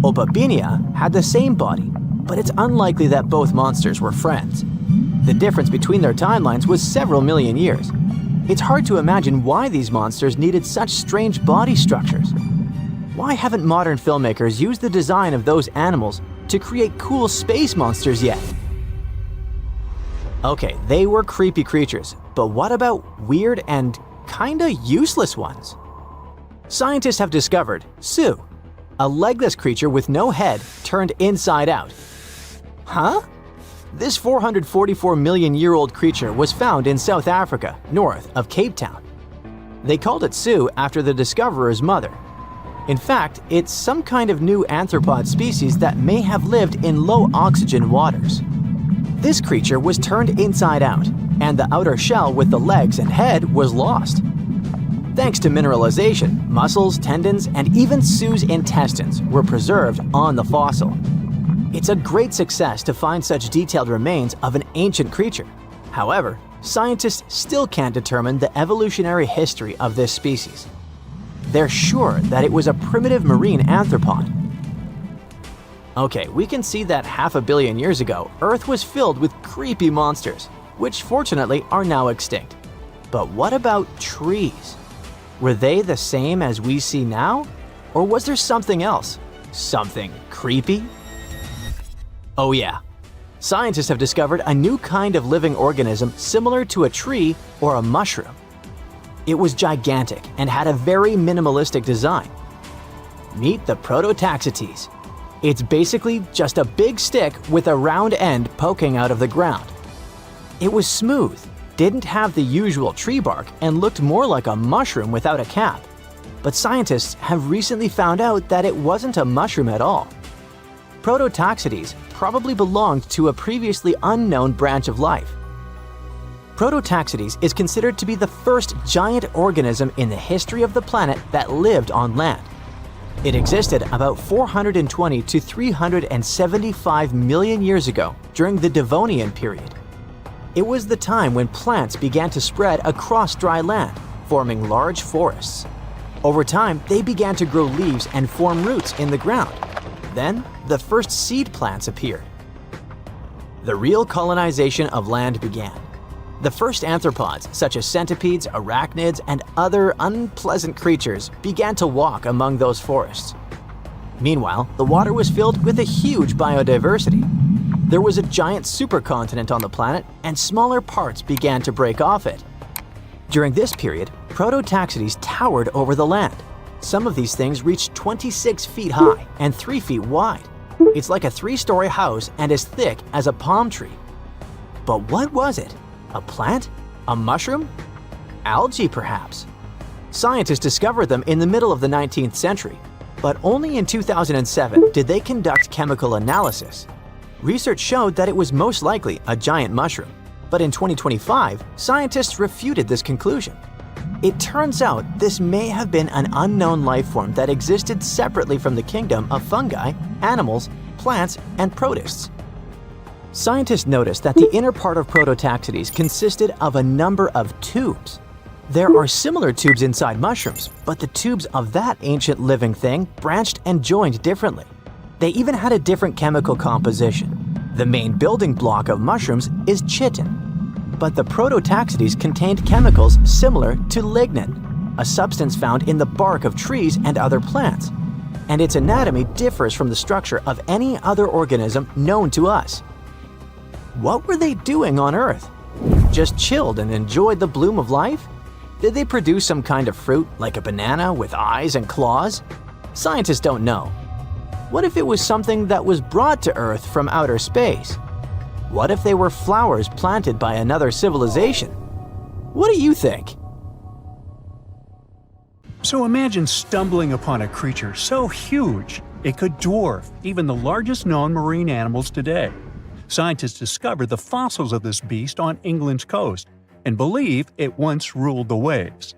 Opabinia had the same body, but it's unlikely that both monsters were friends. The difference between their timelines was several million years. It's hard to imagine why these monsters needed such strange body structures. Why haven't modern filmmakers used the design of those animals to create cool space monsters yet? Okay, they were creepy creatures, but what about weird and kinda useless ones? Scientists have discovered Sue, a legless creature with no head turned inside out. Huh? This 444 million year old creature was found in South Africa, north of Cape Town. They called it Sue after the discoverer's mother. In fact, it's some kind of new arthropod species that may have lived in low oxygen waters. This creature was turned inside out, and the outer shell with the legs and head was lost. Thanks to mineralization, muscles, tendons, and even Sue's intestines were preserved on the fossil. It's a great success to find such detailed remains of an ancient creature. However, scientists still can't determine the evolutionary history of this species. They're sure that it was a primitive marine arthropod. Okay, we can see that 500 million years ago, Earth was filled with creepy monsters, which fortunately are now extinct. But what about trees? Were they the same as we see now? Or was there something else? Something creepy? Oh yeah. Scientists have discovered a new kind of living organism similar to a tree or a mushroom. It was gigantic and had a very minimalistic design. Meet the Prototaxites. It's basically just a big stick with a round end poking out of the ground. It was smooth, didn't have the usual tree bark, and looked more like a mushroom without a cap. But scientists have recently found out that it wasn't a mushroom at all. Prototaxites probably belonged to a previously unknown branch of life. Prototaxites is considered to be the first giant organism in the history of the planet that lived on land. It existed about 420 to 375 million years ago during the Devonian period. It was the time when plants began to spread across dry land, forming large forests. Over time, they began to grow leaves and form roots in the ground. Then, the first seed plants appeared. The real colonization of land began. The first arthropods, such as centipedes, arachnids, and other unpleasant creatures, began to walk among those forests. Meanwhile, the water was filled with a huge biodiversity. There was a giant supercontinent on the planet, and smaller parts began to break off it. During this period, Prototaxites towered over the land. Some of these things reached 26 feet high and 3 feet wide. It's like a 3-story house and as thick as a palm tree. But what was it? A plant? A mushroom? Algae, perhaps? Scientists discovered them in the middle of the 19th century, but only in 2007 did they conduct chemical analysis. Research showed that it was most likely a giant mushroom, but in 2025, scientists refuted this conclusion. It turns out this may have been an unknown life form that existed separately from the kingdom of fungi, animals, plants, and protists. Scientists noticed that the inner part of Prototaxites consisted of a number of tubes. There are similar tubes inside mushrooms, but the tubes of that ancient living thing branched and joined differently. They even had a different chemical composition. The main building block of mushrooms is chitin, but the prototaxides contained chemicals similar to lignin, a substance found in the bark of trees and other plants, and its anatomy differs from the structure of any other organism known to us. What were they doing on Earth? Just chilled and enjoyed the bloom of life? Did they produce some kind of fruit like a banana with eyes and claws? Scientists don't know. What if it was something that was brought to Earth from outer space? What if they were flowers planted by another civilization? What do you think? So imagine stumbling upon a creature so huge it could dwarf even the largest known marine animals today. Scientists discovered the fossils of this beast on England's coast and believe it once ruled the waves.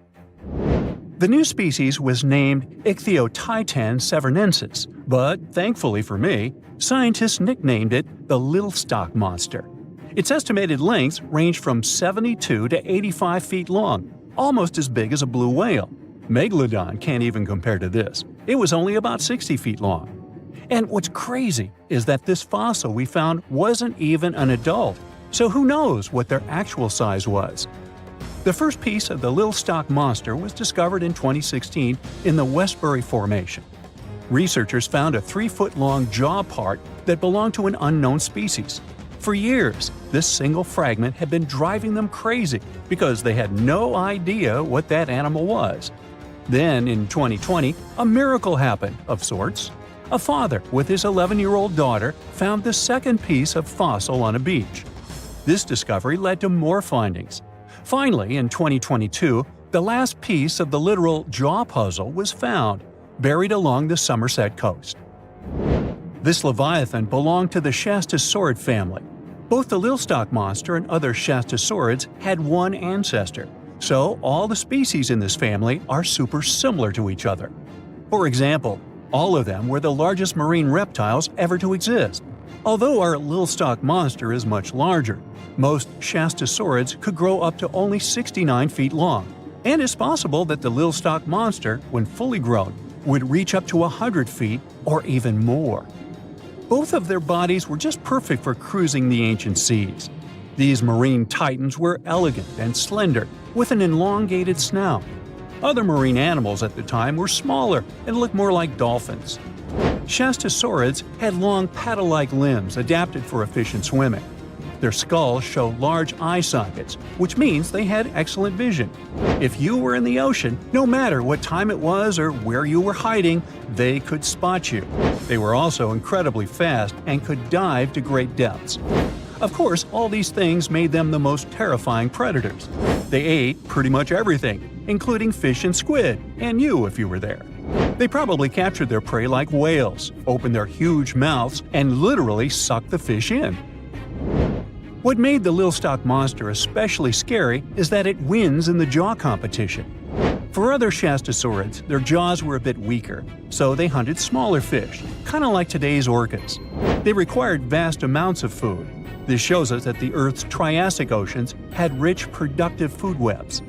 The new species was named Ichthyotitan severnensis, but thankfully for me, scientists nicknamed it the Little Stock Monster. Its estimated lengths range from 72 to 85 feet long, almost as big as a blue whale. Megalodon can't even compare to this. It was only about 60 feet long. And what's crazy is that this fossil we found wasn't even an adult, so who knows what their actual size was. The first piece of the Little Stock Monster was discovered in 2016 in the Westbury Formation. Researchers found a 3-foot-long jaw part that belonged to an unknown species. For years, this single fragment had been driving them crazy because they had no idea what that animal was. Then, in 2020, a miracle happened, of sorts. A father with his 11-year-old daughter found the second piece of fossil on a beach. This discovery led to more findings. Finally, in 2022, the last piece of the literal jaw puzzle was found, buried along the Somerset coast. This leviathan belonged to the Shastasaurid family. Both the Little Stock Monster and other Shastasaurids had one ancestor, so all the species in this family are super similar to each other. For example, all of them were the largest marine reptiles ever to exist. Although our Little Stock Monster is much larger, most Shastasaurids could grow up to only 69 feet long, and it's possible that the Little Stock Monster, when fully grown, would reach up to 100 feet or even more. Both of their bodies were just perfect for cruising the ancient seas. These marine titans were elegant and slender, with an elongated snout. Other marine animals at the time were smaller and looked more like dolphins. Shastasaurids had long paddle-like limbs adapted for efficient swimming. Their skulls show large eye sockets, which means they had excellent vision. If you were in the ocean, no matter what time it was or where you were hiding, they could spot you. They were also incredibly fast and could dive to great depths. Of course, all these things made them the most terrifying predators. They ate pretty much everything, including fish and squid, and you if you were there. They probably captured their prey like whales, opened their huge mouths, and literally sucked the fish in. What made the Little Stock Monster especially scary is that it wins in the jaw competition. For other Shastasaurids, their jaws were a bit weaker, so they hunted smaller fish, kind of like today's orcas. They required vast amounts of food. This shows us that the Earth's Triassic oceans had rich, productive food webs.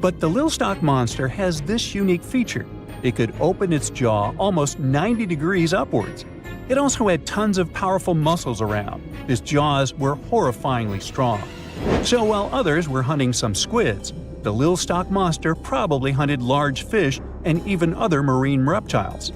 But the Little Stock Monster has this unique feature. It could open its jaw almost 90 degrees upwards. It also had tons of powerful muscles around. Its jaws were horrifyingly strong. So while others were hunting some squids, the Little Stock Monster probably hunted large fish and even other marine reptiles.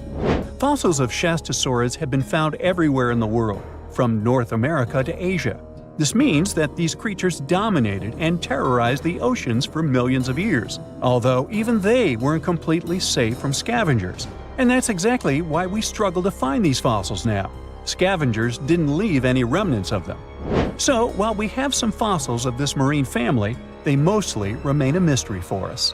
Fossils of Shastasaurids have been found everywhere in the world, from North America to Asia. This means that these creatures dominated and terrorized the oceans for millions of years, although even they weren't completely safe from scavengers. And that's exactly why we struggle to find these fossils now. Scavengers didn't leave any remnants of them. So, while we have some fossils of this marine family, they mostly remain a mystery for us.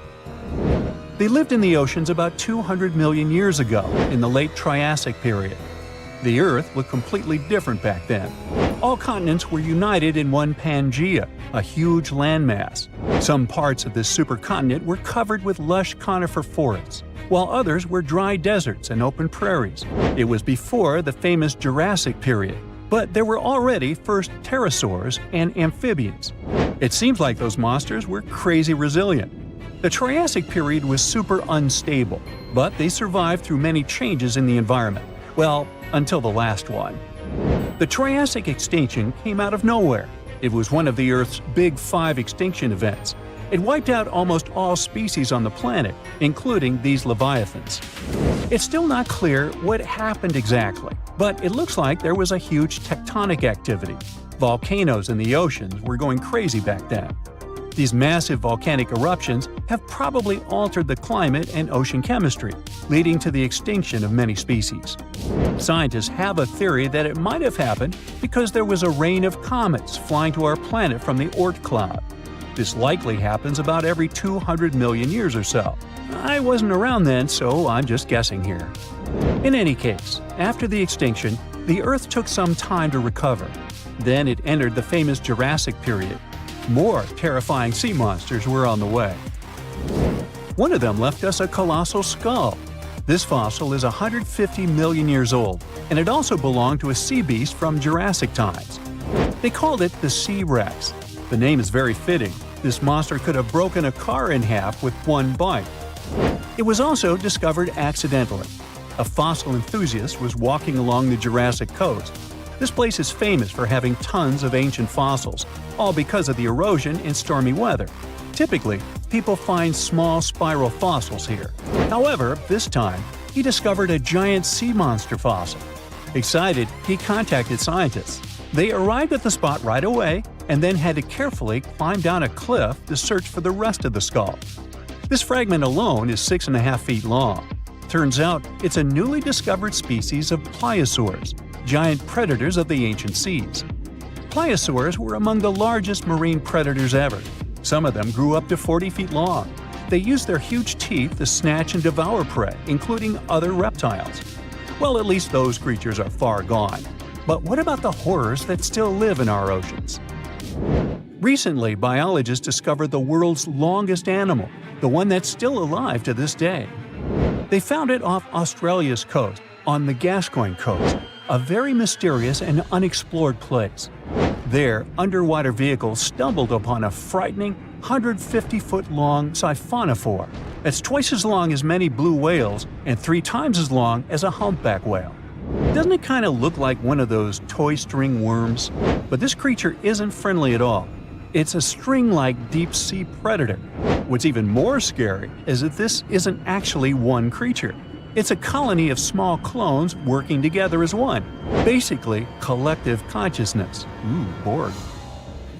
They lived in the oceans about 200 million years ago, in the late Triassic period. The Earth looked completely different back then. All continents were united in one Pangaea, a huge landmass. Some parts of this supercontinent were covered with lush conifer forests, while others were dry deserts and open prairies. It was before the famous Jurassic period, but there were already first pterosaurs and amphibians. It seems like those monsters were crazy resilient. The Triassic period was super unstable, but they survived through many changes in the environment. Well, until the last one. The Triassic extinction came out of nowhere. It was one of the Earth's big 5 extinction events. It wiped out almost all species on the planet, including these leviathans. It's still not clear what happened exactly, but it looks like there was a huge tectonic activity. Volcanoes in the oceans were going crazy back then. These massive volcanic eruptions have probably altered the climate and ocean chemistry, leading to the extinction of many species. Scientists have a theory that it might have happened because there was a rain of comets flying to our planet from the Oort cloud. This likely happens about every 200 million years or so. I wasn't around then, so I'm just guessing here. In any case, after the extinction, the Earth took some time to recover. Then it entered the famous Jurassic period. More terrifying sea monsters were on the way. One of them left us a colossal skull. This fossil is 150 million years old, and it also belonged to a sea beast from Jurassic times. They called it the Sea Rex. The name is very fitting. This monster could have broken a car in half with one bite. It was also discovered accidentally. A fossil enthusiast was walking along the Jurassic coast. This place is famous for having tons of ancient fossils, all because of the erosion and stormy weather. Typically, people find small spiral fossils here. However, this time, he discovered a giant sea monster fossil. Excited, he contacted scientists. They arrived at the spot right away and then had to carefully climb down a cliff to search for the rest of the skull. This fragment alone is 6.5 feet long. Turns out it's a newly discovered species of pliosaurs, giant predators of the ancient seas. Pliosaurs were among the largest marine predators ever. Some of them grew up to 40 feet long. They used their huge teeth to snatch and devour prey, including other reptiles. Well, at least those creatures are far gone. But what about the horrors that still live in our oceans? Recently, biologists discovered the world's longest animal, the one that's still alive to this day. They found it off Australia's coast, on the Gascoyne coast, a very mysterious and unexplored place. There, underwater vehicles stumbled upon a frightening 150-foot-long siphonophore that's twice as long as many blue whales and 3 times as long as a humpback whale. Doesn't it kind of look like one of those toy string worms? But this creature isn't friendly at all. It's a string-like deep-sea predator. What's even more scary is that this isn't actually one creature. It's a colony of small clones working together as one. Basically, collective consciousness. Ooh, Borg.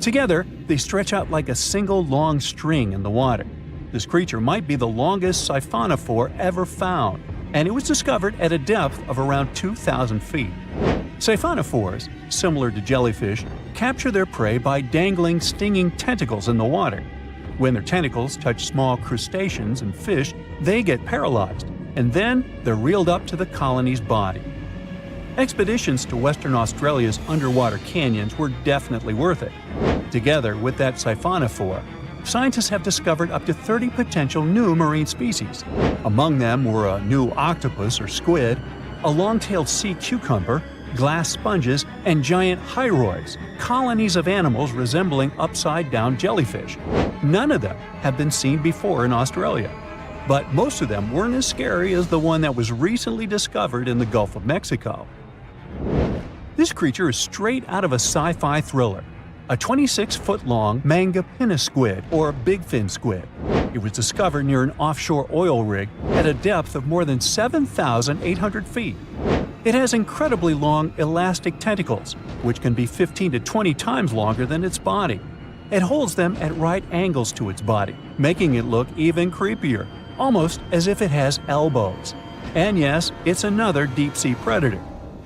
Together, they stretch out like a single long string in the water. This creature might be the longest siphonophore ever found, and it was discovered at a depth of around 2,000 feet. Siphonophores, similar to jellyfish, capture their prey by dangling stinging tentacles in the water. When their tentacles touch small crustaceans and fish, they get paralyzed, and then they're reeled up to the colony's body. Expeditions to Western Australia's underwater canyons were definitely worth it. Together with that siphonophore, scientists have discovered up to 30 potential new marine species. Among them were a new octopus or squid, a long-tailed sea cucumber, glass sponges, and giant hyroids, colonies of animals resembling upside-down jellyfish. None of them have been seen before in Australia. But most of them weren't as scary as the one that was recently discovered in the Gulf of Mexico. This creature is straight out of a sci-fi thriller, a 26-foot-long mangapinna squid or bigfin squid. It was discovered near an offshore oil rig at a depth of more than 7,800 feet. It has incredibly long elastic tentacles, which can be 15 to 20 times longer than its body. It holds them at right angles to its body, making it look even creepier, almost as if it has elbows. And yes, it's another deep-sea predator.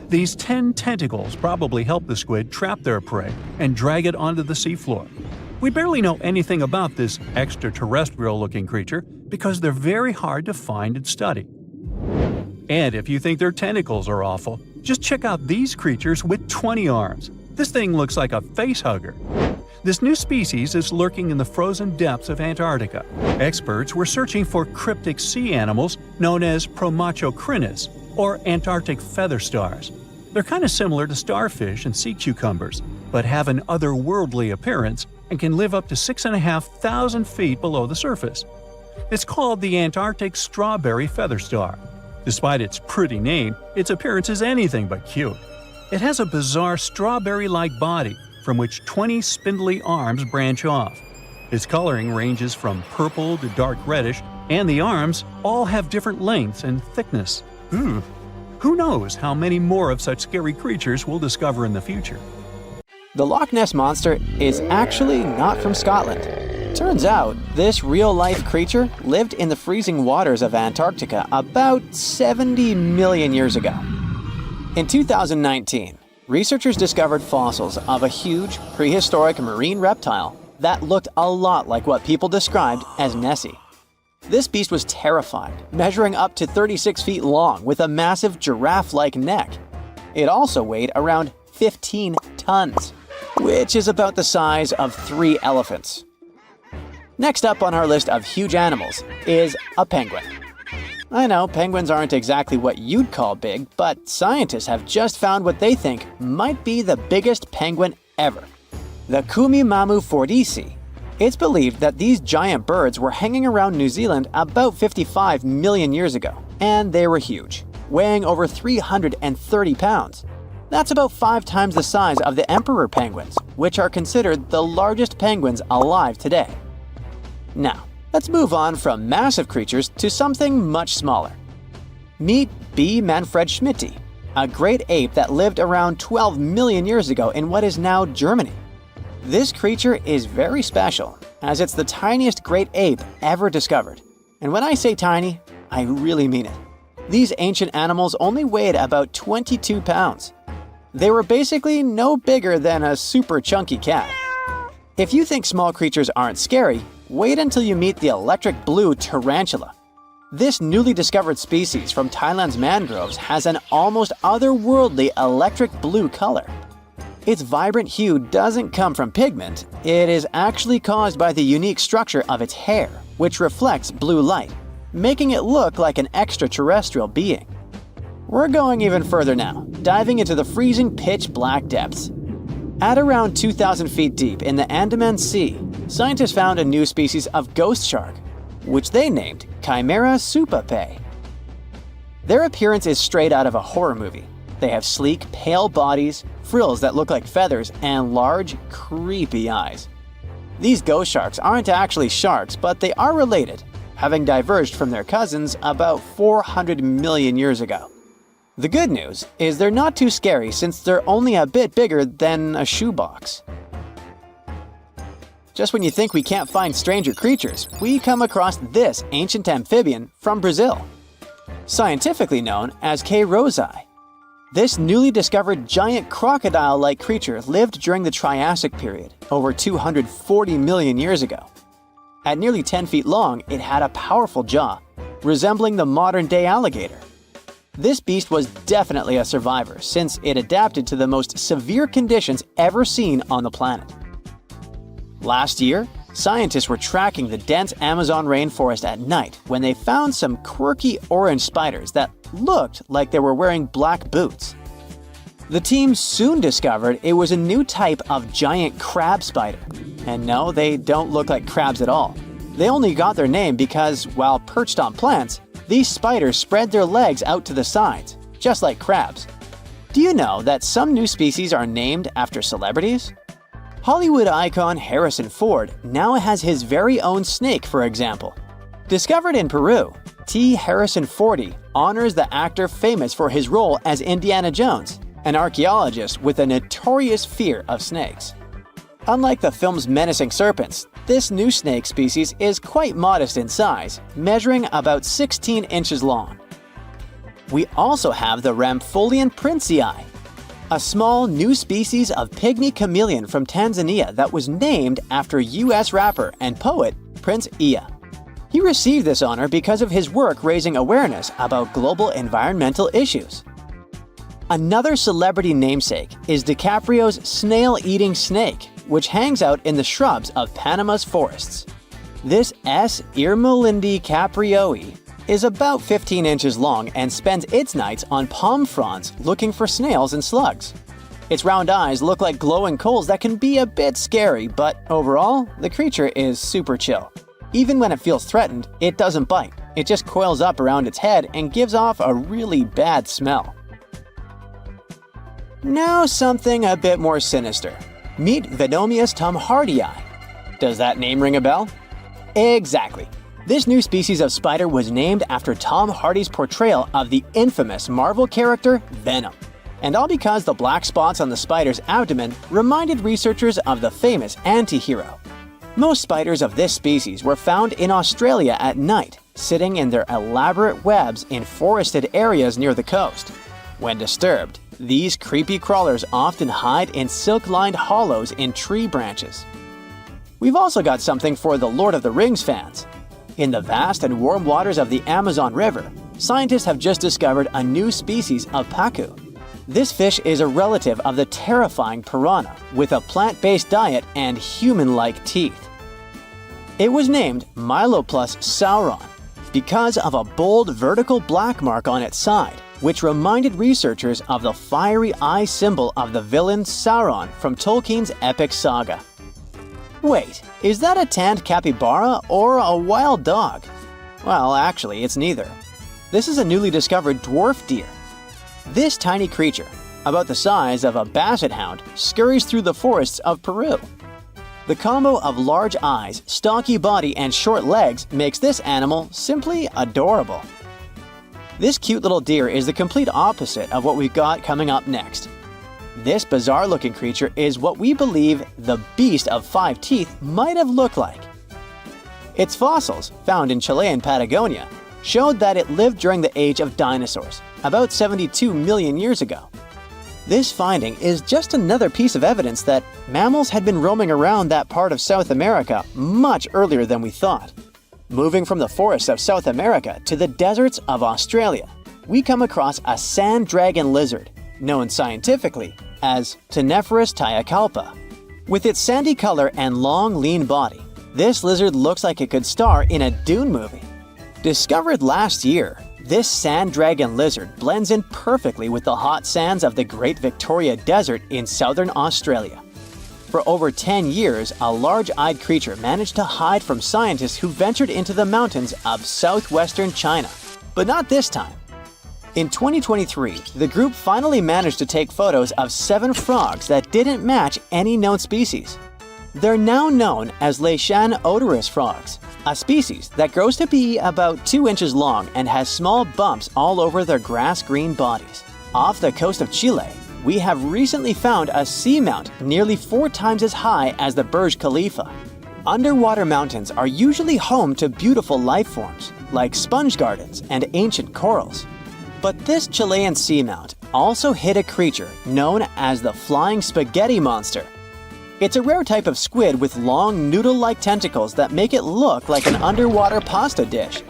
These 10 tentacles probably help the squid trap their prey and drag it onto the seafloor. We barely know anything about this extraterrestrial-looking creature because they're very hard to find and study. And if you think their tentacles are awful, just check out these creatures with 20 arms. This thing looks like a facehugger. This new species is lurking in the frozen depths of Antarctica. Experts were searching for cryptic sea animals known as Promachocrinus, or Antarctic feather stars. They're kind of similar to starfish and sea cucumbers, but have an otherworldly appearance and can live up to 6,500 feet below the surface. It's called the Antarctic strawberry feather star. Despite its pretty name, its appearance is anything but cute. It has a bizarre strawberry-like body from which 20 spindly arms branch off. Its coloring ranges from purple to dark reddish, and the arms all have different lengths and thickness. Who knows how many more of such scary creatures we'll discover in the future? The Loch Ness Monster is actually not from Scotland. Turns out, this real-life creature lived in the freezing waters of Antarctica about 70 million years ago. In 2019, researchers discovered fossils of a huge, prehistoric marine reptile that looked a lot like what people described as Nessie. This beast was terrifying, measuring up to 36 feet long with a massive giraffe-like neck. It also weighed around 15 tons, which is about the size of 3 elephants. Next up on our list of huge animals is a penguin. I know penguins aren't exactly what you'd call big, but scientists have just found what they think might be the biggest penguin ever, the Kumimamu fordyce. It's believed that these giant birds were hanging around New Zealand about 55 million years ago, and they were huge, weighing over 330 pounds. That's about 5 times the size of the emperor penguins, which are considered the largest penguins alive today. Now, let's move on from massive creatures to something much smaller. Meet B. manfredschmidti, a great ape that lived around 12 million years ago in what is now Germany. This creature is very special, as it's the tiniest great ape ever discovered. And when I say tiny, I really mean it. These ancient animals only weighed about 22 pounds. They were basically no bigger than a super chunky cat. If you think small creatures aren't scary, wait until you meet the electric blue tarantula. This newly discovered species from Thailand's mangroves has an almost otherworldly electric blue color. Its vibrant hue doesn't come from pigment, it is actually caused by the unique structure of its hair, which reflects blue light, making it look like an extraterrestrial being. We're going even further now, diving into the freezing pitch-black depths. At around 2,000 feet deep in the Andaman Sea, scientists found a new species of ghost shark, which they named Chimera supape. Their appearance is straight out of a horror movie. They have sleek, pale bodies, frills that look like feathers, and large, creepy eyes. These ghost sharks aren't actually sharks, but they are related, having diverged from their cousins about 400 million years ago. The good news is they're not too scary since they're only a bit bigger than a shoebox. Just when you think we can't find stranger creatures, we come across this ancient amphibian from Brazil. Scientifically known as K. rosei. This newly discovered giant crocodile-like creature lived during the Triassic period, over 240 million years ago. At nearly 10 feet long, it had a powerful jaw, resembling the modern-day alligator. This beast was definitely a survivor since it adapted to the most severe conditions ever seen on the planet. Last year, scientists were tracking the dense Amazon rainforest at night when they found some quirky orange spiders that looked like they were wearing black boots. The team soon discovered it was a new type of giant crab spider. And no, they don't look like crabs at all. They only got their name because, while perched on plants, these spiders spread their legs out to the sides, just like crabs. Do you know that some new species are named after celebrities? Hollywood icon Harrison Ford now has his very own snake, for example. Discovered in Peru, T. Harrison Fordy honors the actor famous for his role as Indiana Jones, an archaeologist with a notorious fear of snakes. Unlike the film's menacing serpents, this new snake species is quite modest in size, measuring about 16 inches long. We also have the Rampholion princei, a small new species of pygmy chameleon from Tanzania that was named after US rapper and poet Prince Iya. He received this honor because of his work raising awareness about global environmental issues. Another celebrity namesake is DiCaprio's snail-eating snake, which hangs out in the shrubs of Panama's forests. This S. irmelindi caprioi is about 15 inches long and spends its nights on palm fronds looking for snails and slugs. Its round eyes look like glowing coals that can be a bit scary, but overall, the creature is super chill. Even when it feels threatened, it doesn't bite. It just coils up around its head and gives off a really bad smell. Now something a bit more sinister. Meet Venomius tomhardii. Does that name ring a bell? Exactly. This new species of spider was named after Tom Hardy's portrayal of the infamous Marvel character Venom. And all because the black spots on the spider's abdomen reminded researchers of the famous anti-hero. Most spiders of this species were found in Australia at night, sitting in their elaborate webs in forested areas near the coast. When disturbed, these creepy crawlers often hide in silk-lined hollows in tree branches. We've also got something for the Lord of the Rings fans. In the vast and warm waters of the Amazon River, scientists have just discovered a new species of pacu. This fish is a relative of the terrifying piranha, with a plant-based diet and human-like teeth. It was named Myloplus sauron because of a bold vertical black mark on its side, which reminded researchers of the fiery eye symbol of the villain Sauron from Tolkien's epic saga. Wait, is that a tanned capybara or a wild dog? Well, actually, it's neither. This is a newly discovered dwarf deer. This tiny creature, about the size of a basset hound, scurries through the forests of Peru. The combo of large eyes, stocky body, and short legs makes this animal simply adorable. This cute little deer is the complete opposite of what we've got coming up next. This bizarre-looking creature is what we believe the beast of 5 teeth might have looked like. Its fossils, found in Chilean Patagonia, showed that it lived during the age of dinosaurs, about 72 million years ago. This finding is just another piece of evidence that mammals had been roaming around that part of South America much earlier than we thought. Moving from the forests of South America to the deserts of Australia, we come across a sand dragon lizard, known scientifically as Cteniferus taiacalpa. With its sandy color and long, lean body, this lizard looks like it could star in a Dune movie. Discovered last year, this sand dragon lizard blends in perfectly with the hot sands of the Great Victoria Desert in southern Australia. For over 10 years, a large-eyed creature managed to hide from scientists who ventured into the mountains of southwestern China. But not this time. In 2023, the group finally managed to take photos of 7 frogs that didn't match any known species. They're now known as Leishan odorous frogs, a species that grows to be about 2 inches long and has small bumps all over their grass-green bodies. Off the coast of Chile, we have recently found a seamount nearly 4 times as high as the Burj Khalifa. Underwater mountains are usually home to beautiful life forms, like sponge gardens and ancient corals. But this Chilean seamount also hid a creature known as the flying spaghetti monster. It's a rare type of squid with long noodle-like tentacles that make it look like an underwater pasta dish.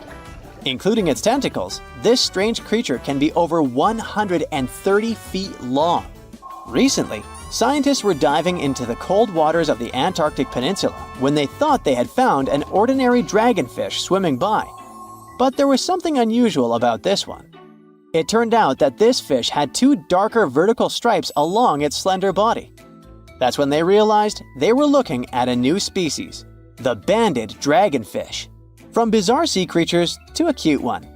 Including its tentacles, this strange creature can be over 130 feet long. Recently, scientists were diving into the cold waters of the Antarctic Peninsula when they thought they had found an ordinary dragonfish swimming by. But there was something unusual about this one. It turned out that this fish had 2 darker vertical stripes along its slender body. That's when they realized they were looking at a new species, the banded dragonfish. From bizarre sea creatures to a cute one.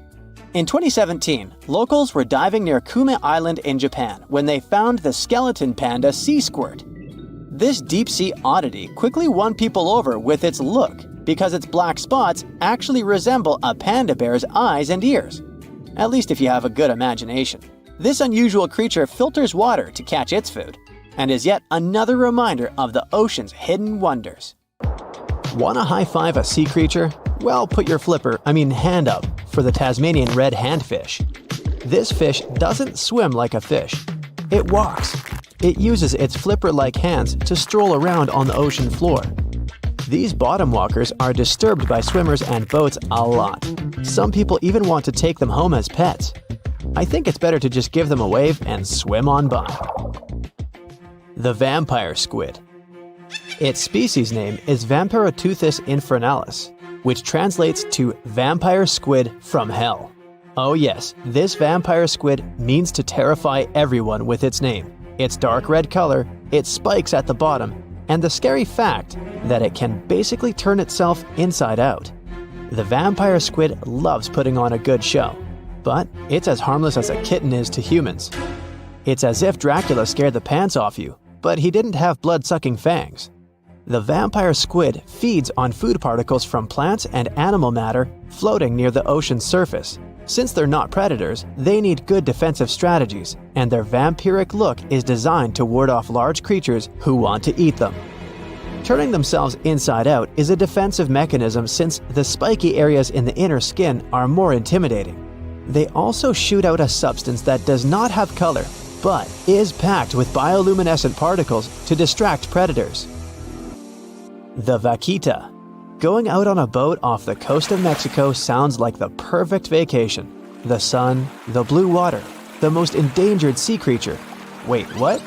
In 2017, locals were diving near Kume Island in Japan when they found the skeleton panda sea squirt. This deep-sea oddity quickly won people over with its look because its black spots actually resemble a panda bear's eyes and ears. At least if you have a good imagination. This unusual creature filters water to catch its food, and is yet another reminder of the ocean's hidden wonders. Want to high-five a sea creature? Well, put your hand up for the Tasmanian red handfish. This fish doesn't swim like a fish. It walks. It uses its flipper-like hands to stroll around on the ocean floor. These bottom walkers are disturbed by swimmers and boats a lot. Some people even want to take them home as pets. I think it's better to just give them a wave and swim on by. The vampire squid. Its species name is Vampiroteuthis infernalis, which translates to vampire squid from hell. Oh yes, this vampire squid means to terrify everyone with its name, its dark red color, its spikes at the bottom, and the scary fact that it can basically turn itself inside out. The vampire squid loves putting on a good show, but it's as harmless as a kitten is to humans. It's as if Dracula scared the pants off you, but he didn't have blood-sucking fangs. The vampire squid feeds on food particles from plants and animal matter floating near the ocean's surface. Since they're not predators, they need good defensive strategies, and their vampiric look is designed to ward off large creatures who want to eat them. Turning themselves inside out is a defensive mechanism since the spiky areas in the inner skin are more intimidating. They also shoot out a substance that does not have color, but is packed with bioluminescent particles to distract predators. The vaquita. Going out on a boat off the coast of Mexico sounds like the perfect vacation. The sun, the blue water, the most endangered sea creature. Wait, what?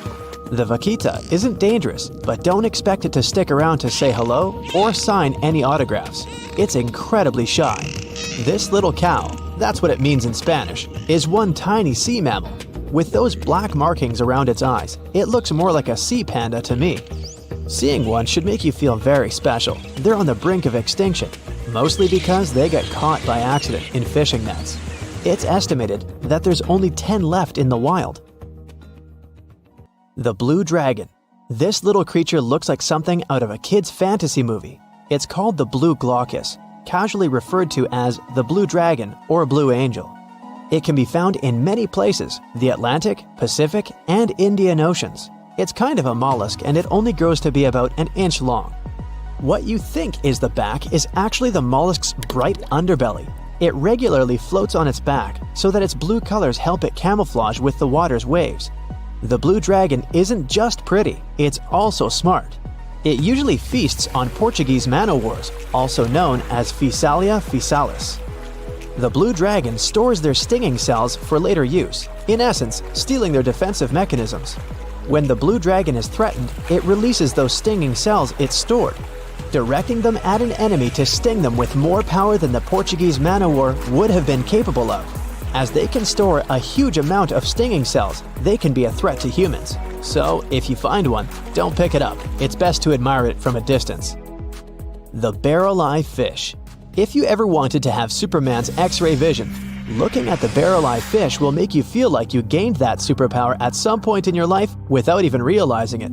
The vaquita isn't dangerous, but don't expect it to stick around to say hello or sign any autographs. It's incredibly shy. This little cow, that's what it means in Spanish, is one tiny sea mammal. With those black markings around its eyes, it looks more like a sea panda to me. Seeing one should make you feel very special. They're on the brink of extinction, mostly because they got caught by accident in fishing nets. It's estimated that there's only 10 left in the wild. The blue dragon. This little creature looks like something out of a kid's fantasy movie. It's called the blue glaucus, casually referred to as the blue dragon or blue angel. It can be found in many places, the Atlantic, Pacific, and Indian Oceans. It's kind of a mollusk and it only grows to be about an inch long. What you think is the back is actually the mollusk's bright underbelly. It regularly floats on its back so that its blue colors help it camouflage with the water's waves. The blue dragon isn't just pretty, it's also smart. It usually feasts on Portuguese man-o'-wars, also known as Physalia physalis. The blue dragon stores their stinging cells for later use, in essence, stealing their defensive mechanisms. When the blue dragon is threatened, it releases those stinging cells it stored, directing them at an enemy to sting them with more power than the Portuguese man-o'-war would have been capable of. As they can store a huge amount of stinging cells, they can be a threat to humans. So, if you find one, don't pick it up. It's best to admire it from a distance. The barrel-eye fish. If you ever wanted to have Superman's X-ray vision, looking at the barrel-eye fish will make you feel like you gained that superpower at some point in your life without even realizing it.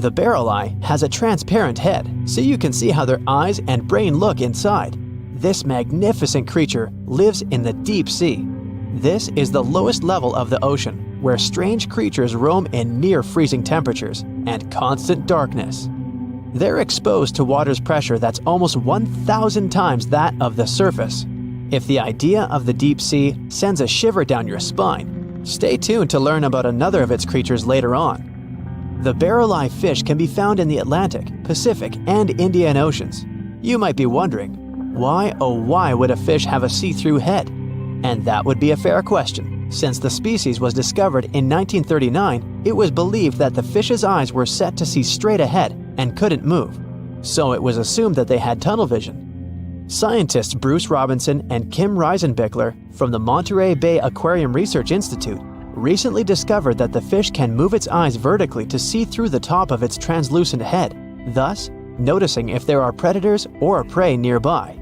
The barrel eye has a transparent head, so you can see how their eyes and brain look inside. This magnificent creature lives in the deep sea. This is the lowest level of the ocean, where strange creatures roam in near-freezing temperatures and constant darkness. They're exposed to water's pressure that's almost 1,000 times that of the surface. If the idea of the deep sea sends a shiver down your spine, stay tuned to learn about another of its creatures later on. The barrel-eye fish can be found in the Atlantic, Pacific, and Indian Oceans. You might be wondering, why oh why would a fish have a see-through head? And that would be a fair question. Since the species was discovered in 1939, it was believed that the fish's eyes were set to see straight ahead and couldn't move. So it was assumed that they had tunnel vision. Scientists Bruce Robinson and Kim Reisenbichler from the Monterey Bay Aquarium Research Institute recently discovered that the fish can move its eyes vertically to see through the top of its translucent head, thus noticing if there are predators or prey nearby.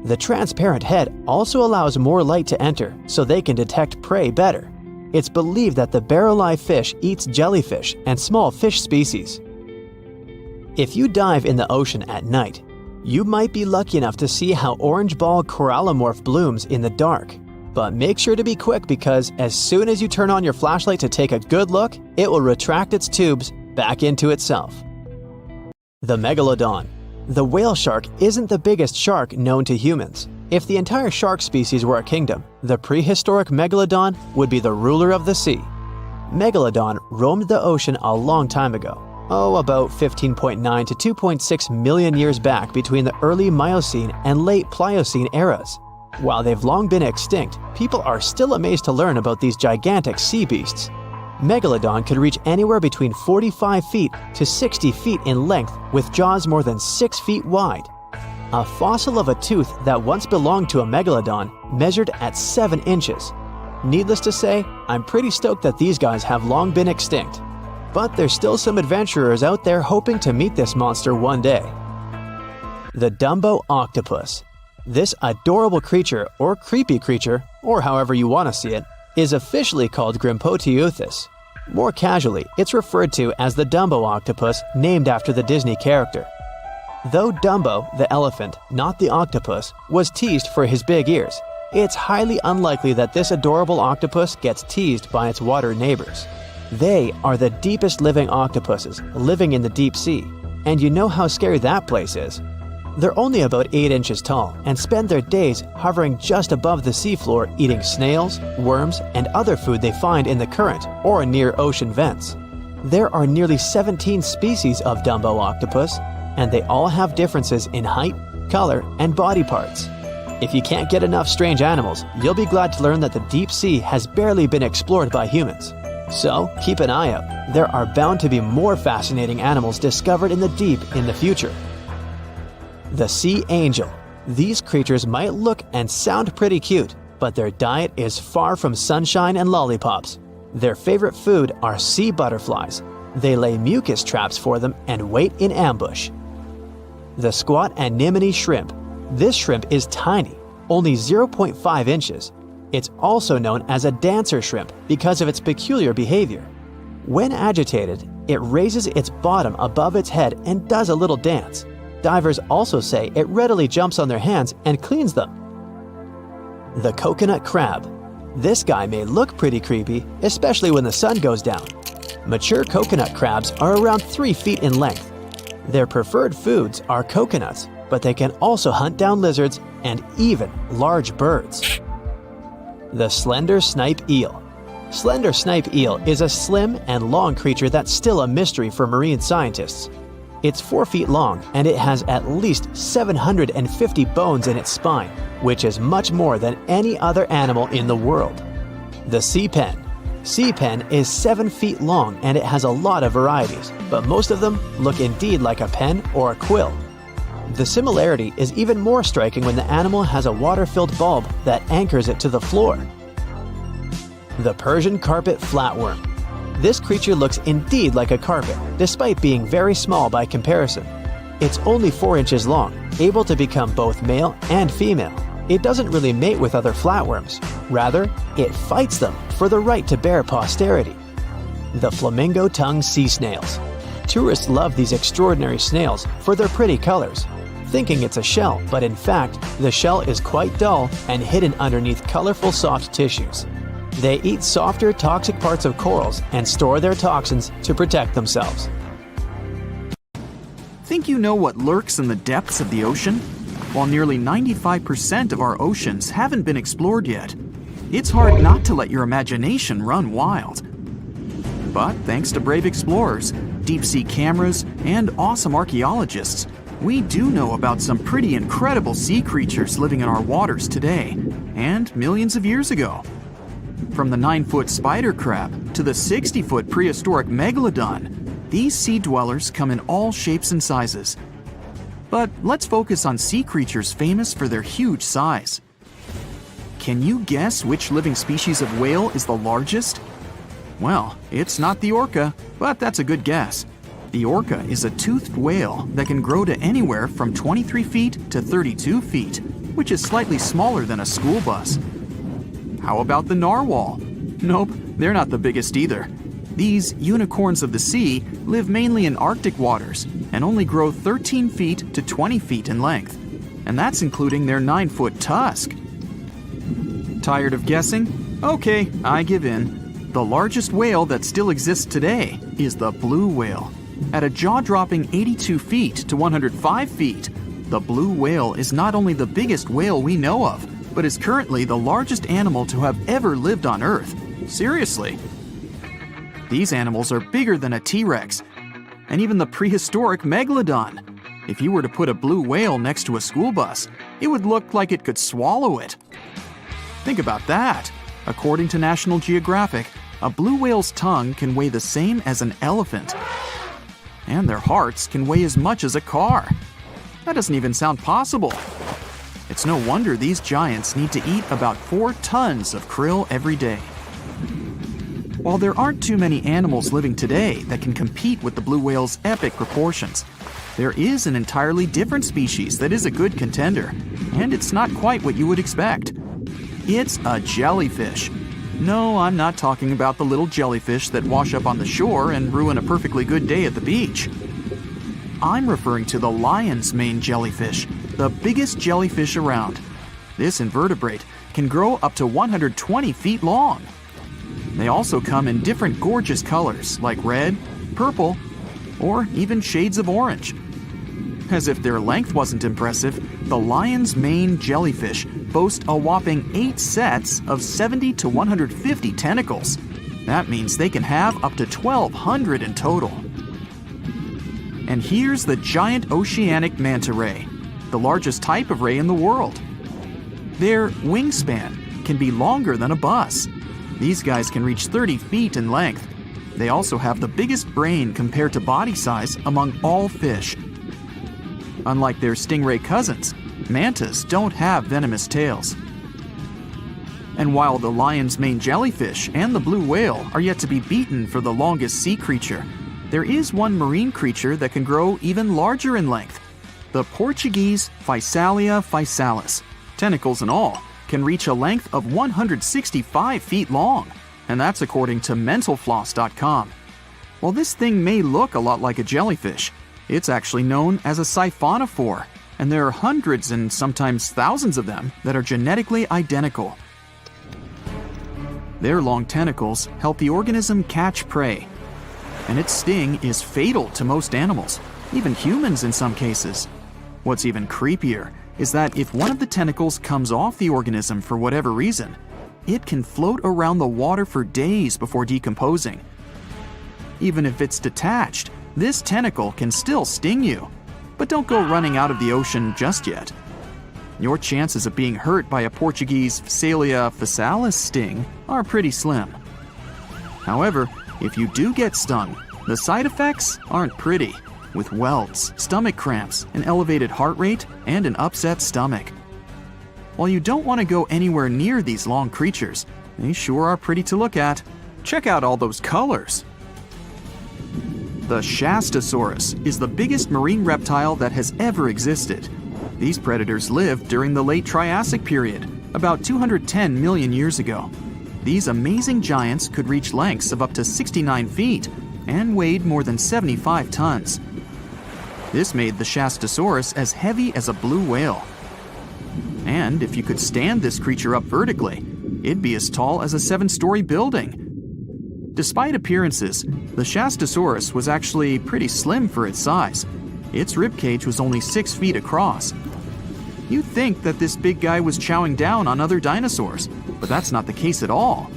The transparent head also allows more light to enter so they can detect prey better. It's believed that the barrel-eye fish eats jellyfish and small fish species. If you dive in the ocean at night, you might be lucky enough to see how orange ball corallimorph blooms in the dark. But make sure to be quick because as soon as you turn on your flashlight to take a good look, it will retract its tubes back into itself. The megalodon. The whale shark isn't the biggest shark known to humans. If the entire shark species were a kingdom, the prehistoric megalodon would be the ruler of the sea. Megalodon roamed the ocean a long time ago. About 15.9 to 2.6 million years back between the early Miocene and late Pliocene eras. While they've long been extinct, people are still amazed to learn about these gigantic sea beasts. Megalodon could reach anywhere between 45 feet to 60 feet in length with jaws more than 6 feet wide. A fossil of a tooth that once belonged to a megalodon measured at 7 inches. Needless to say, I'm pretty stoked that these guys have long been extinct. But there's still some adventurers out there hoping to meet this monster one day. The Dumbo octopus. This adorable creature, or creepy creature, or however you want to see it, is officially called Grimpoteuthis. More casually, it's referred to as the Dumbo octopus, named after the Disney character. Though Dumbo, the elephant, not the octopus, was teased for his big ears, it's highly unlikely that this adorable octopus gets teased by its water neighbors. They are the deepest living octopuses, living in the deep sea, and you know how scary that place is. They're only about 8 inches tall and spend their days hovering just above the seafloor, eating snails, worms, and other food they find in the current or near ocean vents. There are nearly 17 species of Dumbo octopus, and they all have differences in height, color, and body parts. If you can't get enough strange animals, you'll be glad to learn that the deep sea has barely been explored by humans. So, keep an eye out. There are bound to be more fascinating animals discovered in the deep in the future. The sea angel. These creatures might look and sound pretty cute, but their diet is far from sunshine and lollipops. Their favorite food are sea butterflies. They lay mucus traps for them and wait in ambush. The squat anemone shrimp. This shrimp is tiny, only 0.5 inches. It's also known as a dancer shrimp because of its peculiar behavior. When agitated, it raises its bottom above its head and does a little dance. Divers also say it readily jumps on their hands and cleans them. The coconut crab. This guy may look pretty creepy, especially when the sun goes down. Mature coconut crabs are around 3 feet in length. Their preferred foods are coconuts, but they can also hunt down lizards and even large birds. The slender snipe eel. Slender snipe eel is a slim and long creature that's still a mystery for marine scientists. It's 4 feet long and it has at least 750 bones in its spine, which is much more than any other animal in the world. The sea pen. Sea pen is 7 feet long and it has a lot of varieties, but most of them look indeed like a pen or a quill. The similarity is even more striking when the animal has a water-filled bulb that anchors it to the floor. The Persian carpet flatworm. This creature looks indeed like a carpet, despite being very small by comparison. It's only 4 inches long, able to become both male and female. It doesn't really mate with other flatworms. Rather, it fights them for the right to bear posterity. The flamingo-tongued sea snails. Tourists love these extraordinary snails for their pretty colors, thinking it's a shell, but in fact, the shell is quite dull and hidden underneath colorful soft tissues. They eat softer, toxic parts of corals and store their toxins to protect themselves. Think you know what lurks in the depths of the ocean? While nearly 95% of our oceans haven't been explored yet, it's hard not to let your imagination run wild. But thanks to brave explorers, deep-sea cameras, and awesome archaeologists, we do know about some pretty incredible sea creatures living in our waters today, and millions of years ago. From the 9-foot spider crab to the 60-foot prehistoric megalodon, these sea dwellers come in all shapes and sizes. But let's focus on sea creatures famous for their huge size. Can you guess which living species of whale is the largest? Well, it's not the orca, but that's a good guess. The orca is a toothed whale that can grow to anywhere from 23 feet to 32 feet, which is slightly smaller than a school bus. How about the narwhal? Nope, they're not the biggest either. These unicorns of the sea live mainly in Arctic waters and only grow 13 feet to 20 feet in length, and that's including their 9-foot tusk. Tired of guessing? Okay, I give in. The largest whale that still exists today is the blue whale. At a jaw-dropping 82 feet to 105 feet, the blue whale is not only the biggest whale we know of, but is currently the largest animal to have ever lived on Earth. Seriously. These animals are bigger than a T-Rex, and even the prehistoric megalodon. If you were to put a blue whale next to a school bus, it would look like it could swallow it. Think about that. According to National Geographic, a blue whale's tongue can weigh the same as an elephant. And their hearts can weigh as much as a car. That doesn't even sound possible. It's no wonder these giants need to eat about 4 tons of krill every day. While there aren't too many animals living today that can compete with the blue whale's epic proportions, there is an entirely different species that is a good contender, and it's not quite what you would expect. It's a jellyfish. No, I'm not talking about the little jellyfish that wash up on the shore and ruin a perfectly good day at the beach. I'm referring to the lion's mane jellyfish, the biggest jellyfish around. This invertebrate can grow up to 120 feet long. They also come in different gorgeous colors like red, purple, or even shades of orange. As if their length wasn't impressive, the lion's mane jellyfish boast a whopping 8 sets of 70 to 150 tentacles. That means they can have up to 1,200 in total. And here's the giant oceanic manta ray, the largest type of ray in the world. Their wingspan can be longer than a bus. These guys can reach 30 feet in length. They also have the biggest brain compared to body size among all fish. Unlike their stingray cousins, mantas don't have venomous tails. And while the lion's mane jellyfish and the blue whale are yet to be beaten for the longest sea creature, there is one marine creature that can grow even larger in length. The Portuguese Physalia physalis, tentacles and all, can reach a length of 165 feet long, and that's according to mentalfloss.com. While this thing may look a lot like a jellyfish, it's actually known as a siphonophore, and there are hundreds and sometimes thousands of them that are genetically identical. Their long tentacles help the organism catch prey, and its sting is fatal to most animals, even humans in some cases. What's even creepier is that if one of the tentacles comes off the organism for whatever reason, it can float around the water for days before decomposing. Even if it's detached, this tentacle can still sting you. But don't go running out of the ocean just yet. Your chances of being hurt by a Portuguese Physalia physalis sting are pretty slim. However, if you do get stung, the side effects aren't pretty, with welts, stomach cramps, an elevated heart rate, and an upset stomach. While you don't want to go anywhere near these long creatures, they sure are pretty to look at. Check out all those colors. The Shastosaurus is the biggest marine reptile that has ever existed. These predators lived during the late Triassic period, about 210 million years ago. These amazing giants could reach lengths of up to 69 feet and weighed more than 75 tons. This made the Shastosaurus as heavy as a blue whale. And if you could stand this creature up vertically, it'd be as tall as a 7-story building. Despite appearances, the Shastosaurus was actually pretty slim for its size. Its ribcage was only 6 feet across. You'd think that this big guy was chowing down on other dinosaurs, but that's not the case at all.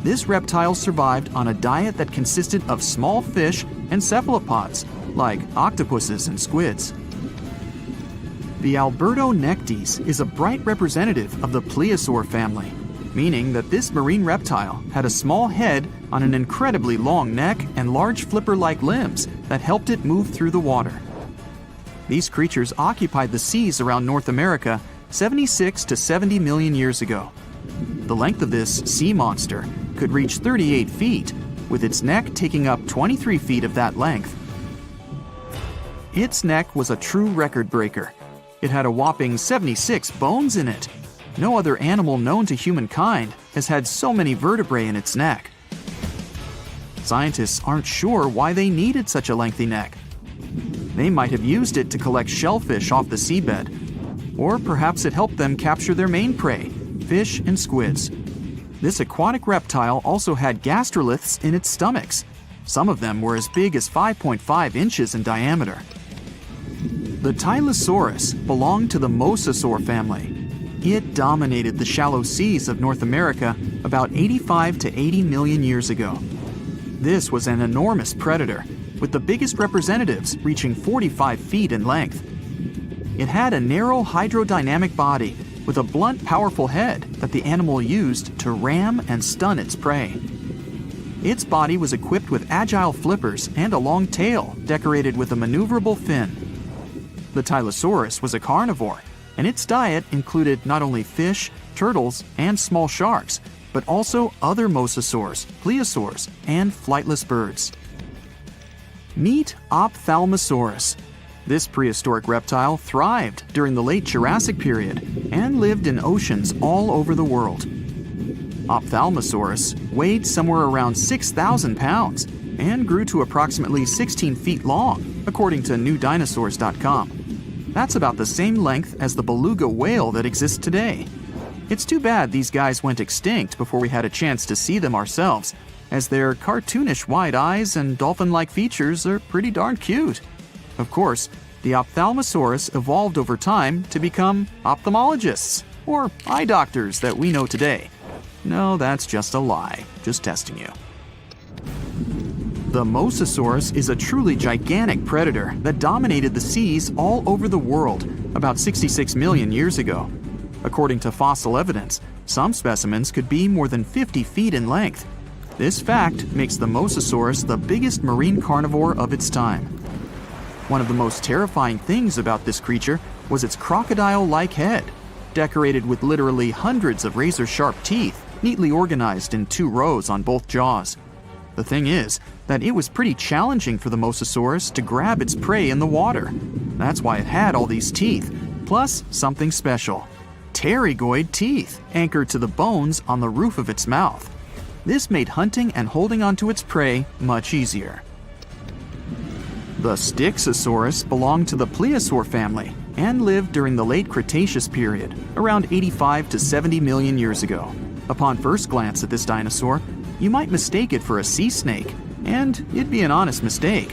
This reptile survived on a diet that consisted of small fish and cephalopods, like octopuses and squids. The Albertonectes is a bright representative of the plesiosaur family, meaning that this marine reptile had a small head on an incredibly long neck and large flipper-like limbs that helped it move through the water. These creatures occupied the seas around North America 76 to 70 million years ago. The length of this sea monster could reach 38 feet, with its neck taking up 23 feet of that length. Its neck was a true record breaker. It had a whopping 76 bones in it. No other animal known to humankind has had so many vertebrae in its neck. Scientists aren't sure why they needed such a lengthy neck. They might have used it to collect shellfish off the seabed, or perhaps it helped them capture their main prey, fish and squids. This aquatic reptile also had gastroliths in its stomachs. Some of them were as big as 5.5 inches in diameter. The Tylosaurus belonged to the Mosasaur family. It dominated the shallow seas of North America about 85 to 80 million years ago. This was an enormous predator, with the biggest representatives reaching 45 feet in length. It had a narrow hydrodynamic body with a blunt, powerful head that the animal used to ram and stun its prey. Its body was equipped with agile flippers and a long tail decorated with a maneuverable fin. The Tylosaurus was a carnivore, and its diet included not only fish, turtles, and small sharks, but also other mosasaurs, plesiosaurs, and flightless birds. Meet Ophthalmosaurus. This prehistoric reptile thrived during the late Jurassic period and lived in oceans all over the world. Ophthalmosaurus weighed somewhere around 6,000 pounds and grew to approximately 16 feet long, according to newdinosaurs.com. That's about the same length as the beluga whale that exists today. It's too bad these guys went extinct before we had a chance to see them ourselves, as their cartoonish wide eyes and dolphin-like features are pretty darn cute. Of course, the Ophthalmosaurus evolved over time to become ophthalmologists, or eye doctors that we know today. No, that's just a lie. Just testing you. The Mosasaurus is a truly gigantic predator that dominated the seas all over the world about 66 million years ago. According to fossil evidence, some specimens could be more than 50 feet in length. This fact makes the Mosasaurus the biggest marine carnivore of its time. One of the most terrifying things about this creature was its crocodile-like head, decorated with literally hundreds of razor-sharp teeth, neatly organized in 2 rows on both jaws. The thing is that it was pretty challenging for the Mosasaurus to grab its prey in the water. That's why it had all these teeth, plus something special: pterygoid teeth anchored to the bones on the roof of its mouth. This made hunting and holding onto its prey much easier. The Styxosaurus belonged to the plesiosaur family and lived during the late Cretaceous period, around 85 to 70 million years ago. Upon first glance at this dinosaur, you might mistake it for a sea snake, and it'd be an honest mistake.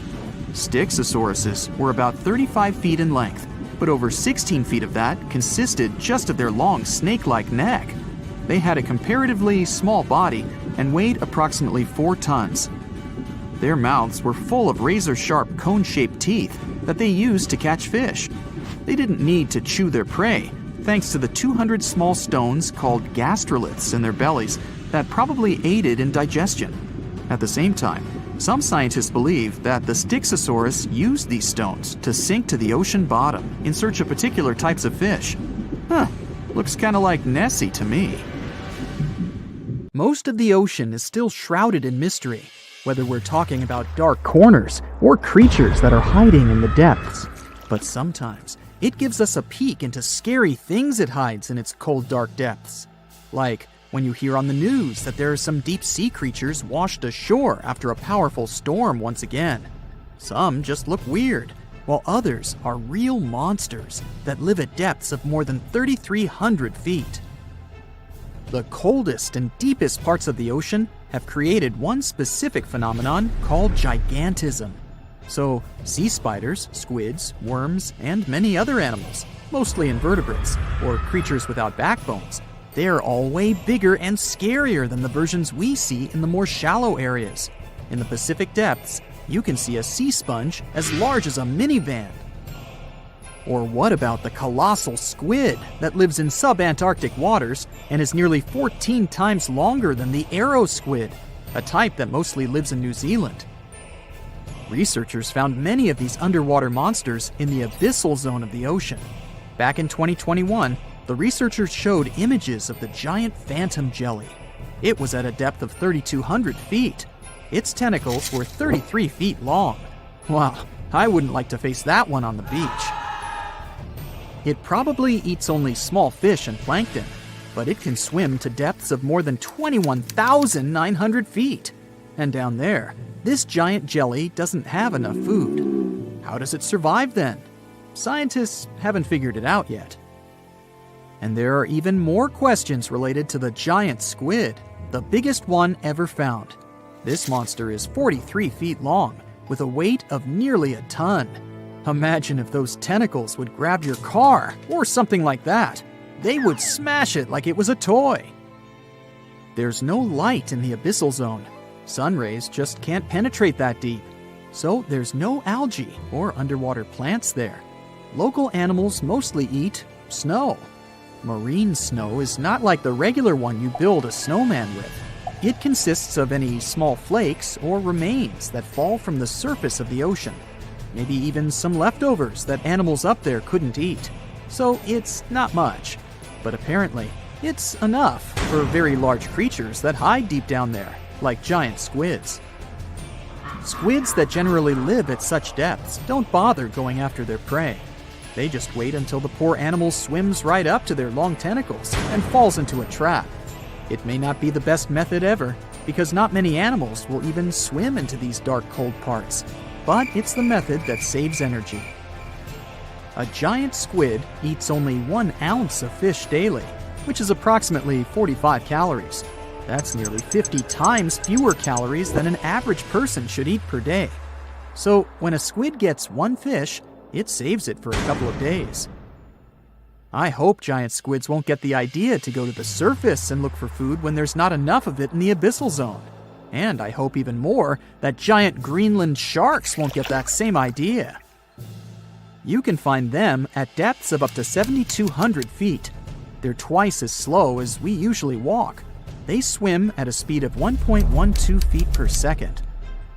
Styxosauruses were about 35 feet in length, but over 16 feet of that consisted just of their long snake-like neck. They had a comparatively small body and weighed approximately 4 tons. Their mouths were full of razor-sharp cone-shaped teeth that they used to catch fish. They didn't need to chew their prey, thanks to the 200 small stones called gastroliths in their bellies that probably aided in digestion. At the same time, some scientists believe that the Styxosaurus used these stones to sink to the ocean bottom in search of particular types of fish. Looks kinda like Nessie to me. Most of the ocean is still shrouded in mystery, whether we're talking about dark corners or creatures that are hiding in the depths. But sometimes it gives us a peek into scary things it hides in its cold, dark depths. Like when you hear on the news that there are some deep sea creatures washed ashore after a powerful storm once again. Some just look weird, while others are real monsters that live at depths of more than 3,300 feet. The coldest and deepest parts of the ocean have created one specific phenomenon called gigantism. So, sea spiders, squids, worms, and many other animals, mostly invertebrates, or creatures without backbones, they're all way bigger and scarier than the versions we see in the more shallow areas. In the Pacific depths, you can see a sea sponge as large as a minivan. Or what about the colossal squid that lives in subantarctic waters and is nearly 14 times longer than the arrow squid, a type that mostly lives in New Zealand? Researchers found many of these underwater monsters in the abyssal zone of the ocean. Back in 2021, the researchers showed images of the giant phantom jelly. It was at a depth of 3,200 feet. Its tentacles were 33 feet long. Wow, I wouldn't like to face that one on the beach. It probably eats only small fish and plankton, but it can swim to depths of more than 21,900 feet. And down there, this giant jelly doesn't have enough food. How does it survive then? Scientists haven't figured it out yet. And there are even more questions related to the giant squid, the biggest one ever found. This monster is 43 feet long, with a weight of nearly a ton. Imagine if those tentacles would grab your car, or something like that. They would smash it like it was a toy. There's no light in the abyssal zone. Sun rays just can't penetrate that deep. So there's no algae or underwater plants there. Local animals mostly eat snow. Marine snow is not like the regular one you build a snowman with. It consists of any small flakes or remains that fall from the surface of the ocean. Maybe even some leftovers that animals up there couldn't eat. So it's not much. But apparently, it's enough for very large creatures that hide deep down there, like giant squids. Squids that generally live at such depths don't bother going after their prey. They just wait until the poor animal swims right up to their long tentacles and falls into a trap. It may not be the best method ever, because not many animals will even swim into these dark, cold parts, but it's the method that saves energy. A giant squid eats only 1 ounce of fish daily, which is approximately 45 calories. That's nearly 50 times fewer calories than an average person should eat per day. So when a squid gets 1 fish, it saves it for a couple of days. I hope giant squids won't get the idea to go to the surface and look for food when there's not enough of it in the abyssal zone. And I hope even more that giant Greenland sharks won't get that same idea. You can find them at depths of up to 7,200 feet. They're twice as slow as we usually walk. They swim at a speed of 1.12 feet per second.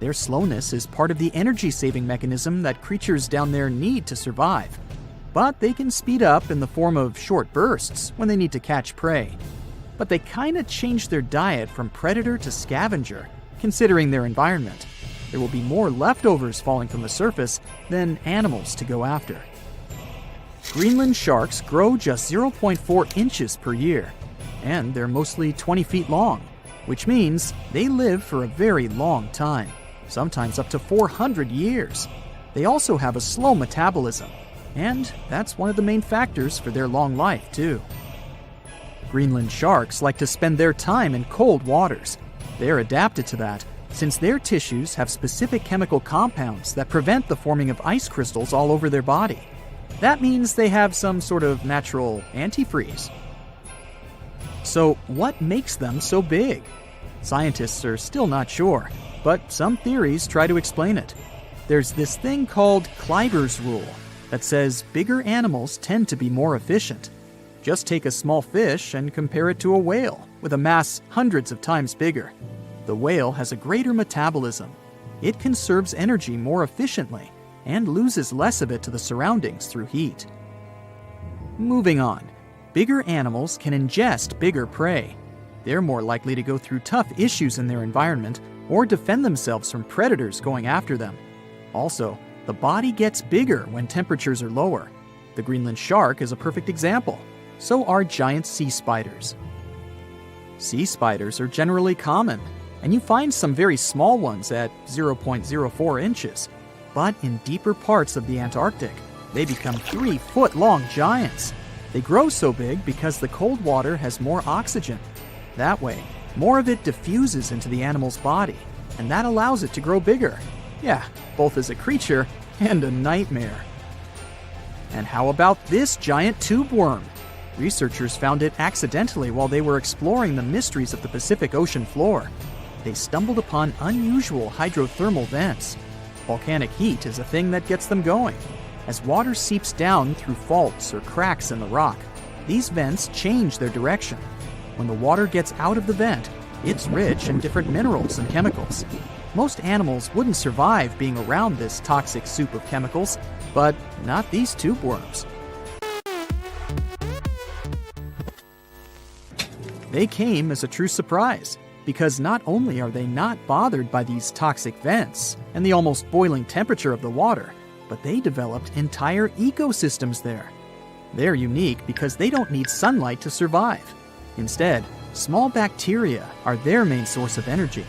Their slowness is part of the energy-saving mechanism that creatures down there need to survive. But they can speed up in the form of short bursts when they need to catch prey. But they kinda change their diet from predator to scavenger, considering their environment. There will be more leftovers falling from the surface than animals to go after. Greenland sharks grow just 0.4 inches per year, and they're mostly 20 feet long, which means they live for a very long time, sometimes up to 400 years. They also have a slow metabolism, and that's one of the main factors for their long life, too. Greenland sharks like to spend their time in cold waters. They're adapted to that, since their tissues have specific chemical compounds that prevent the forming of ice crystals all over their body. That means they have some sort of natural antifreeze. So what makes them so big? Scientists are still not sure, but some theories try to explain it. There's this thing called Kleiber's rule that says bigger animals tend to be more efficient. Just take a small fish and compare it to a whale with a mass hundreds of times bigger. The whale has a greater metabolism. It conserves energy more efficiently and loses less of it to the surroundings through heat. Moving on, bigger animals can ingest bigger prey. They're more likely to go through tough issues in their environment or defend themselves from predators going after them. Also, the body gets bigger when temperatures are lower. The Greenland shark is a perfect example. So are giant sea spiders. Sea spiders are generally common, and you find some very small ones at 0.04 inches. But in deeper parts of the Antarctic, they become 3-foot-long giants. They grow so big because the cold water has more oxygen. That way, more of it diffuses into the animal's body, and that allows it to grow bigger. Yeah, both as a creature and a nightmare. And how about this giant tube worm? Researchers found it accidentally while they were exploring the mysteries of the Pacific Ocean floor. They stumbled upon unusual hydrothermal vents. Volcanic heat is a thing that gets them going. As water seeps down through faults or cracks in the rock, these vents change their direction. When the water gets out of the vent, it's rich in different minerals and chemicals. Most animals wouldn't survive being around this toxic soup of chemicals, but not these tube worms. They came as a true surprise, because not only are they not bothered by these toxic vents and the almost boiling temperature of the water, but they developed entire ecosystems there. They're unique because they don't need sunlight to survive. Instead, small bacteria are their main source of energy.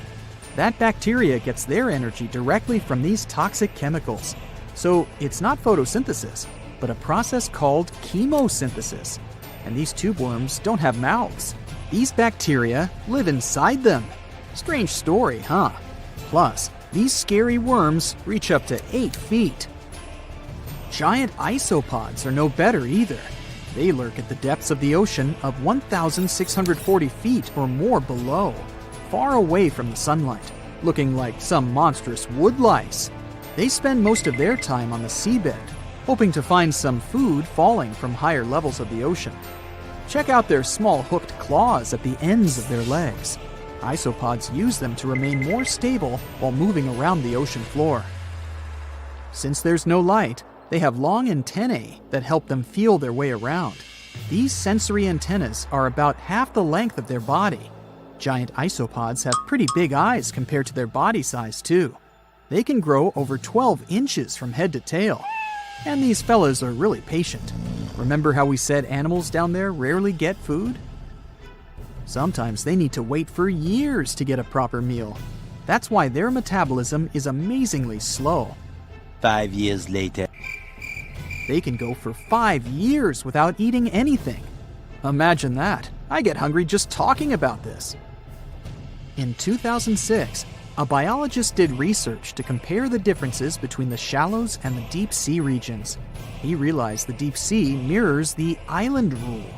That bacteria gets their energy directly from these toxic chemicals. So it's not photosynthesis, but a process called chemosynthesis. And these tube worms don't have mouths. These bacteria live inside them. Strange story, huh? Plus, these scary worms reach up to 8 feet. Giant isopods are no better either. They lurk at the depths of the ocean of 1,640 feet or more below, far away from the sunlight, looking like some monstrous wood lice. They spend most of their time on the seabed, hoping to find some food falling from higher levels of the ocean. Check out their small hooked claws at the ends of their legs. Isopods use them to remain more stable while moving around the ocean floor. Since there's no light, they have long antennae that help them feel their way around. These sensory antennas are about half the length of their body. Giant isopods have pretty big eyes compared to their body size, too. They can grow over 12 inches from head to tail. And these fellas are really patient. Remember how we said animals down there rarely get food? Sometimes they need to wait for years to get a proper meal. That's why their metabolism is amazingly slow. 5 years later. They can go for 5 years without eating anything. Imagine that. I get hungry just talking about this. In 2006, a biologist did research to compare the differences between the shallows and the deep sea regions. He realized the deep sea mirrors the island rule.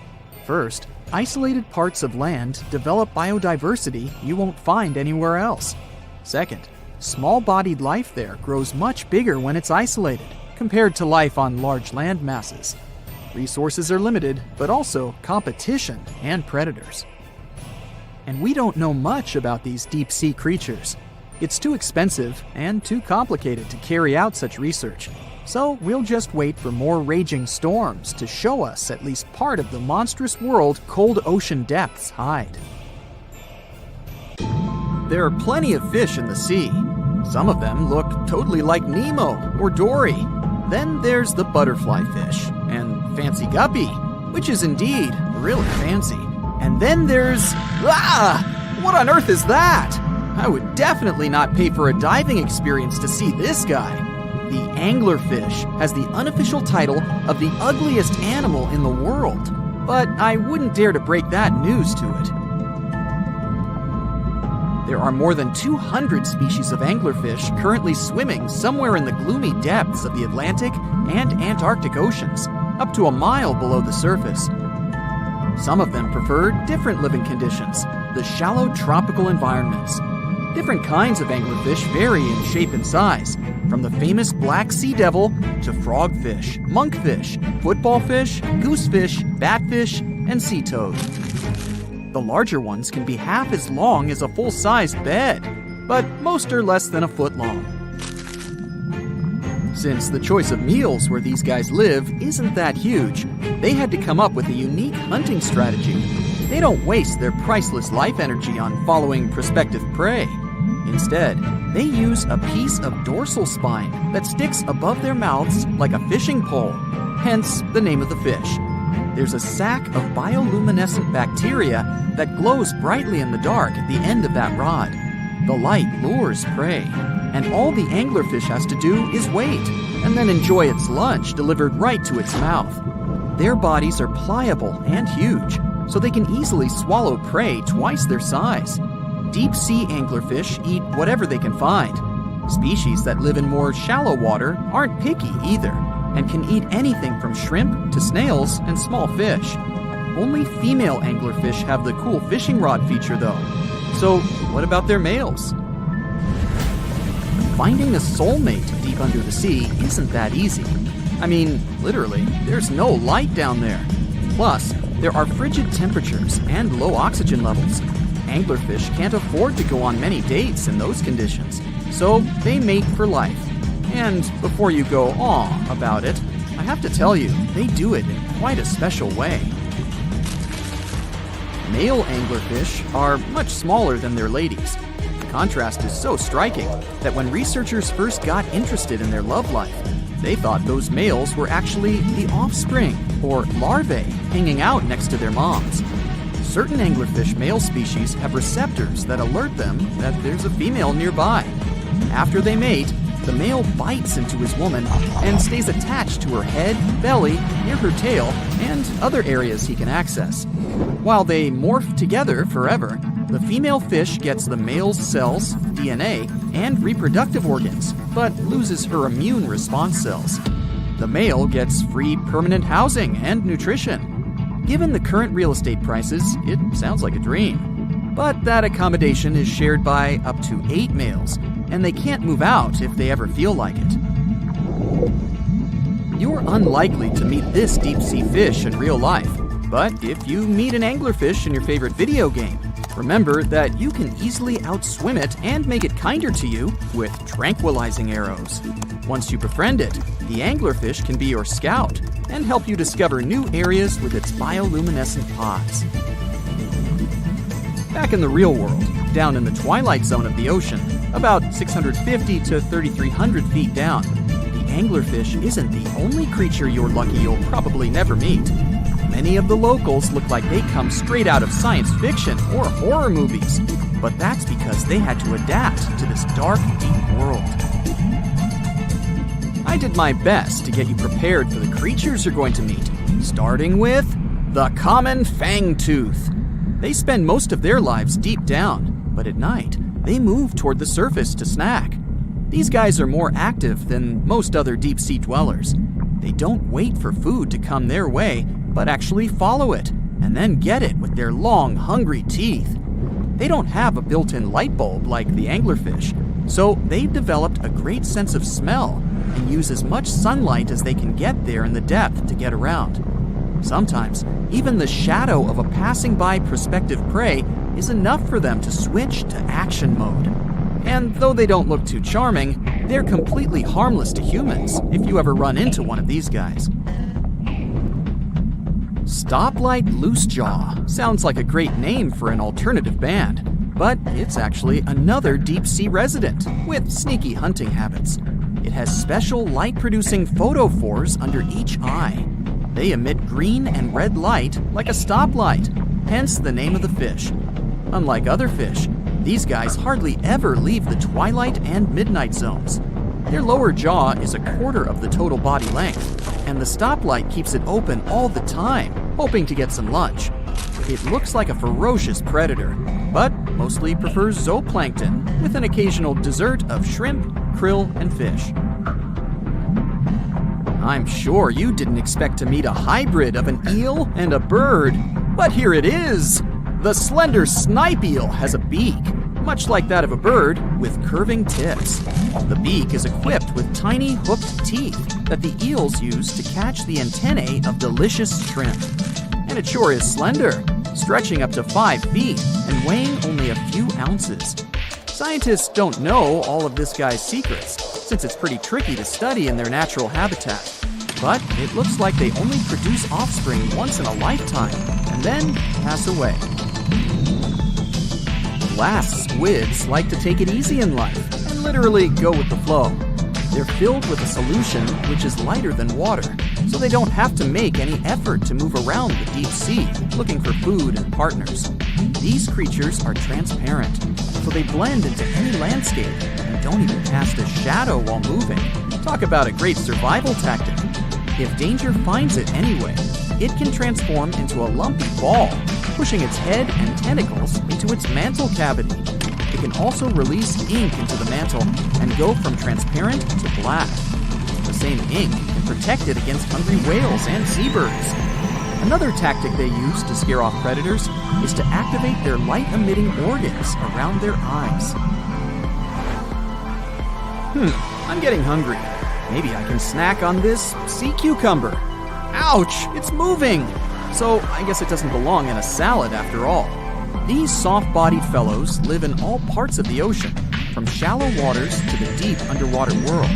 First, isolated parts of land develop biodiversity you won't find anywhere else. Second, small-bodied life there grows much bigger when it's isolated, compared to life on large land masses. Resources are limited, but also competition and predators. And we don't know much about these deep-sea creatures. It's too expensive and too complicated to carry out such research. So we'll just wait for more raging storms to show us at least part of the monstrous world cold ocean depths hide. There are plenty of fish in the sea. Some of them look totally like Nemo or Dory. Then there's the butterfly fish and fancy guppy, which is indeed really fancy. And then there's... what on earth is that? I would definitely not pay for a diving experience to see this guy. The anglerfish has the unofficial title of the ugliest animal in the world, but I wouldn't dare to break that news to it. There are more than 200 species of anglerfish currently swimming somewhere in the gloomy depths of the Atlantic and Antarctic Oceans, up to a mile below the surface. Some of them prefer different living conditions, the shallow tropical environments. Different kinds of anglerfish vary in shape and size, from the famous black sea devil to frogfish, monkfish, footballfish, goosefish, batfish, and sea toad. The larger ones can be half as long as a full-sized bed, but most are less than a foot long. Since the choice of meals where these guys live isn't that huge, they had to come up with a unique hunting strategy. They don't waste their priceless life energy on following prospective prey. Instead, they use a piece of dorsal spine that sticks above their mouths like a fishing pole, hence the name of the fish. There's a sac of bioluminescent bacteria that glows brightly in the dark at the end of that rod. The light lures prey, and all the anglerfish has to do is wait, and then enjoy its lunch delivered right to its mouth. Their bodies are pliable and huge, so they can easily swallow prey twice their size. Deep-sea anglerfish eat whatever they can find. Species that live in more shallow water aren't picky either, and can eat anything from shrimp to snails and small fish. Only female anglerfish have the cool fishing rod feature though. So what about their males? Finding a soulmate deep under the sea isn't that easy. I mean, literally, there's no light down there. Plus, there are frigid temperatures and low oxygen levels. Anglerfish can't afford to go on many dates in those conditions, so they mate for life. And before you go aw about it, I have to tell you, they do it in quite a special way. Male anglerfish are much smaller than their ladies. The contrast is so striking that when researchers first got interested in their love life, they thought those males were actually the offspring, or larvae, hanging out next to their moms. Certain anglerfish male species have receptors that alert them that there's a female nearby. After they mate, the male bites into his woman and stays attached to her head, belly, near her tail, and other areas he can access. While they morph together forever, the female fish gets the male's cells, DNA, and reproductive organs, but loses her immune response cells. The male gets free permanent housing and nutrition. Given the current real estate prices, it sounds like a dream. But that accommodation is shared by up to 8 males, and they can't move out if they ever feel like it. You're unlikely to meet this deep-sea fish in real life, but if you meet an anglerfish in your favorite video game, remember that you can easily outswim it and make it kinder to you with tranquilizing arrows. Once you befriend it, the anglerfish can be your scout and help you discover new areas with its bioluminescent pods. Back in the real world, down in the twilight zone of the ocean, about 650 to 3,300 feet down, the anglerfish isn't the only creature you're lucky you'll probably never meet. Many of the locals look like they come straight out of science fiction or horror movies, but that's because they had to adapt to this dark, deep world. I did my best to get you prepared for the creatures you're going to meet, starting with the common fangtooth. They spend most of their lives deep down, but at night, they move toward the surface to snack. These guys are more active than most other deep-sea dwellers. They don't wait for food to come their way, but actually follow it, and then get it with their long, hungry teeth. They don't have a built-in light bulb like the anglerfish, so they've developed a great sense of smell and use as much sunlight as they can get there in the depth to get around. Sometimes, even the shadow of a passing by prospective prey is enough for them to switch to action mode. And though they don't look too charming, they're completely harmless to humans if you ever run into one of these guys. Stoplight Loosejaw sounds like a great name for an alternative band, but it's actually another deep-sea resident with sneaky hunting habits. It has special light-producing photophores under each eye. They emit green and red light like a stoplight, hence the name of the fish. Unlike other fish, these guys hardly ever leave the twilight and midnight zones. Their lower jaw is a quarter of the total body length, and the stoplight keeps it open all the time, hoping to get some lunch. It looks like a ferocious predator, but mostly prefers zooplankton with an occasional dessert of shrimp, krill, and fish. I'm sure you didn't expect to meet a hybrid of an eel and a bird, but here it is! The slender snipe eel has a beak, much like that of a bird, with curving tips. The beak is equipped with tiny hooked teeth that the eels use to catch the antennae of delicious shrimp. And it sure is slender, stretching up to 5 feet and weighing only a few ounces. Scientists don't know all of this guy's secrets, since it's pretty tricky to study in their natural habitat. But it looks like they only produce offspring once in a lifetime, and then pass away. Glass squids like to take it easy in life and literally go with the flow. They're filled with a solution which is lighter than water, so they don't have to make any effort to move around the deep sea looking for food and partners. These creatures are transparent, so they blend into any landscape and don't even cast a shadow while moving. Talk about a great survival tactic. If danger finds it anyway, it can transform into a lumpy ball, pushing its head and tentacles into its mantle cavity. It can also release ink into the mantle and go from transparent to black. The same ink can protect it against hungry whales and seabirds. Another tactic they use to scare off predators is to activate their light-emitting organs around their eyes. I'm getting hungry. Maybe I can snack on this sea cucumber. Ouch, it's moving! So I guess it doesn't belong in a salad after all. These soft-bodied fellows live in all parts of the ocean, from shallow waters to the deep underwater world.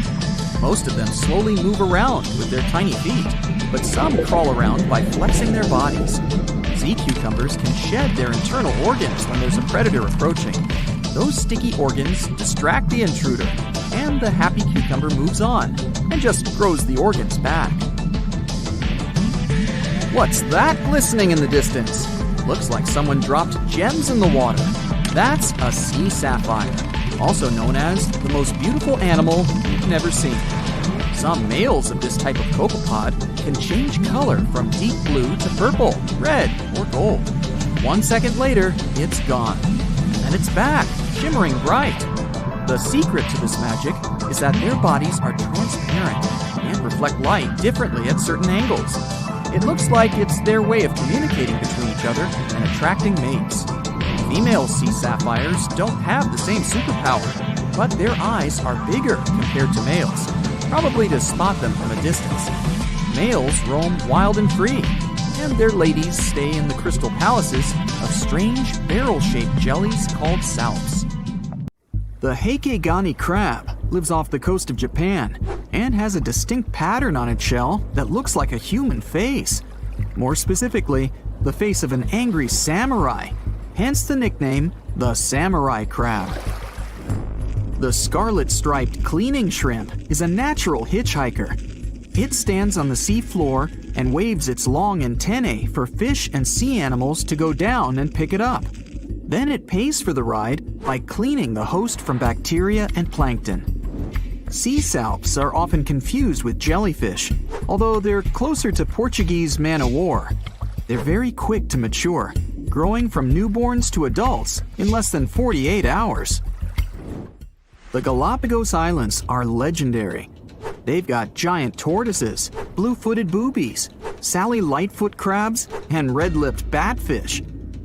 Most of them slowly move around with their tiny feet, but some crawl around by flexing their bodies. Sea cucumbers can shed their internal organs when there's a predator approaching. Those sticky organs distract the intruder, and the happy cucumber moves on and just grows the organs back. What's that glistening in the distance? Looks like someone dropped gems in the water. That's a sea sapphire, also known as the most beautiful animal you've never seen. Some males of this type of copepod can change color from deep blue to purple, red, or gold. 1 second later, it's gone. And it's back, shimmering bright. The secret to this magic is that their bodies are transparent and reflect light differently at certain angles. It looks like it's their way of communicating between each other and attracting mates. Female sea sapphires don't have the same superpower, but their eyes are bigger compared to males, probably to spot them from a distance. Males roam wild and free, and their ladies stay in the crystal palaces of strange barrel-shaped jellies called salps. The Heikegani crab lives off the coast of Japan and has a distinct pattern on its shell that looks like a human face. More specifically, the face of an angry samurai, hence the nickname the samurai crab. The scarlet-striped cleaning shrimp is a natural hitchhiker. It stands on the sea floor and waves its long antennae for fish and sea animals to go down and pick it up. Then it pays for the ride by cleaning the host from bacteria and plankton. Sea salps are often confused with jellyfish, although they're closer to Portuguese man-o'-war. They're very quick to mature, growing from newborns to adults in less than 48 hours. The Galapagos Islands are legendary. They've got giant tortoises, blue-footed boobies, Sally Lightfoot crabs, and red-lipped batfish.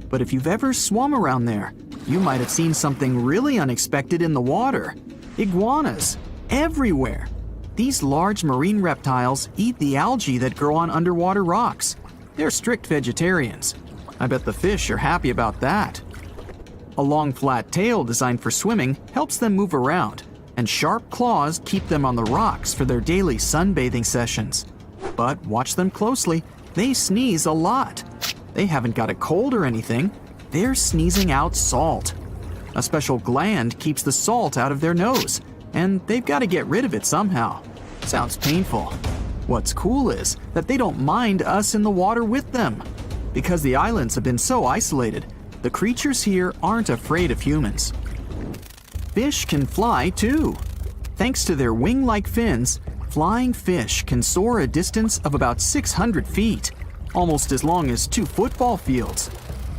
But if you've ever swum around there, you might have seen something really unexpected in the water. Iguanas. Everywhere. These large marine reptiles eat the algae that grow on underwater rocks. They're strict vegetarians. I bet the fish are happy about that. A long flat tail designed for swimming helps them move around, and sharp claws keep them on the rocks for their daily sunbathing sessions. But watch them closely. They sneeze a lot. They haven't got a cold or anything. They're sneezing out salt. A special gland keeps the salt out of their nose, and they've got to get rid of it somehow. Sounds painful. What's cool is that they don't mind us in the water with them. Because the islands have been so isolated, the creatures here aren't afraid of humans. Fish can fly too. Thanks to their wing-like fins, flying fish can soar a distance of about 600 feet, almost as long as 2 football fields.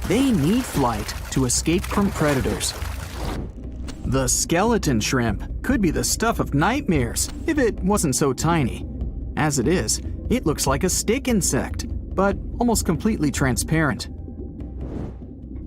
They need flight to escape from predators. The skeleton shrimp could be the stuff of nightmares if it wasn't so tiny. As it is, it looks like a stick insect, but almost completely transparent.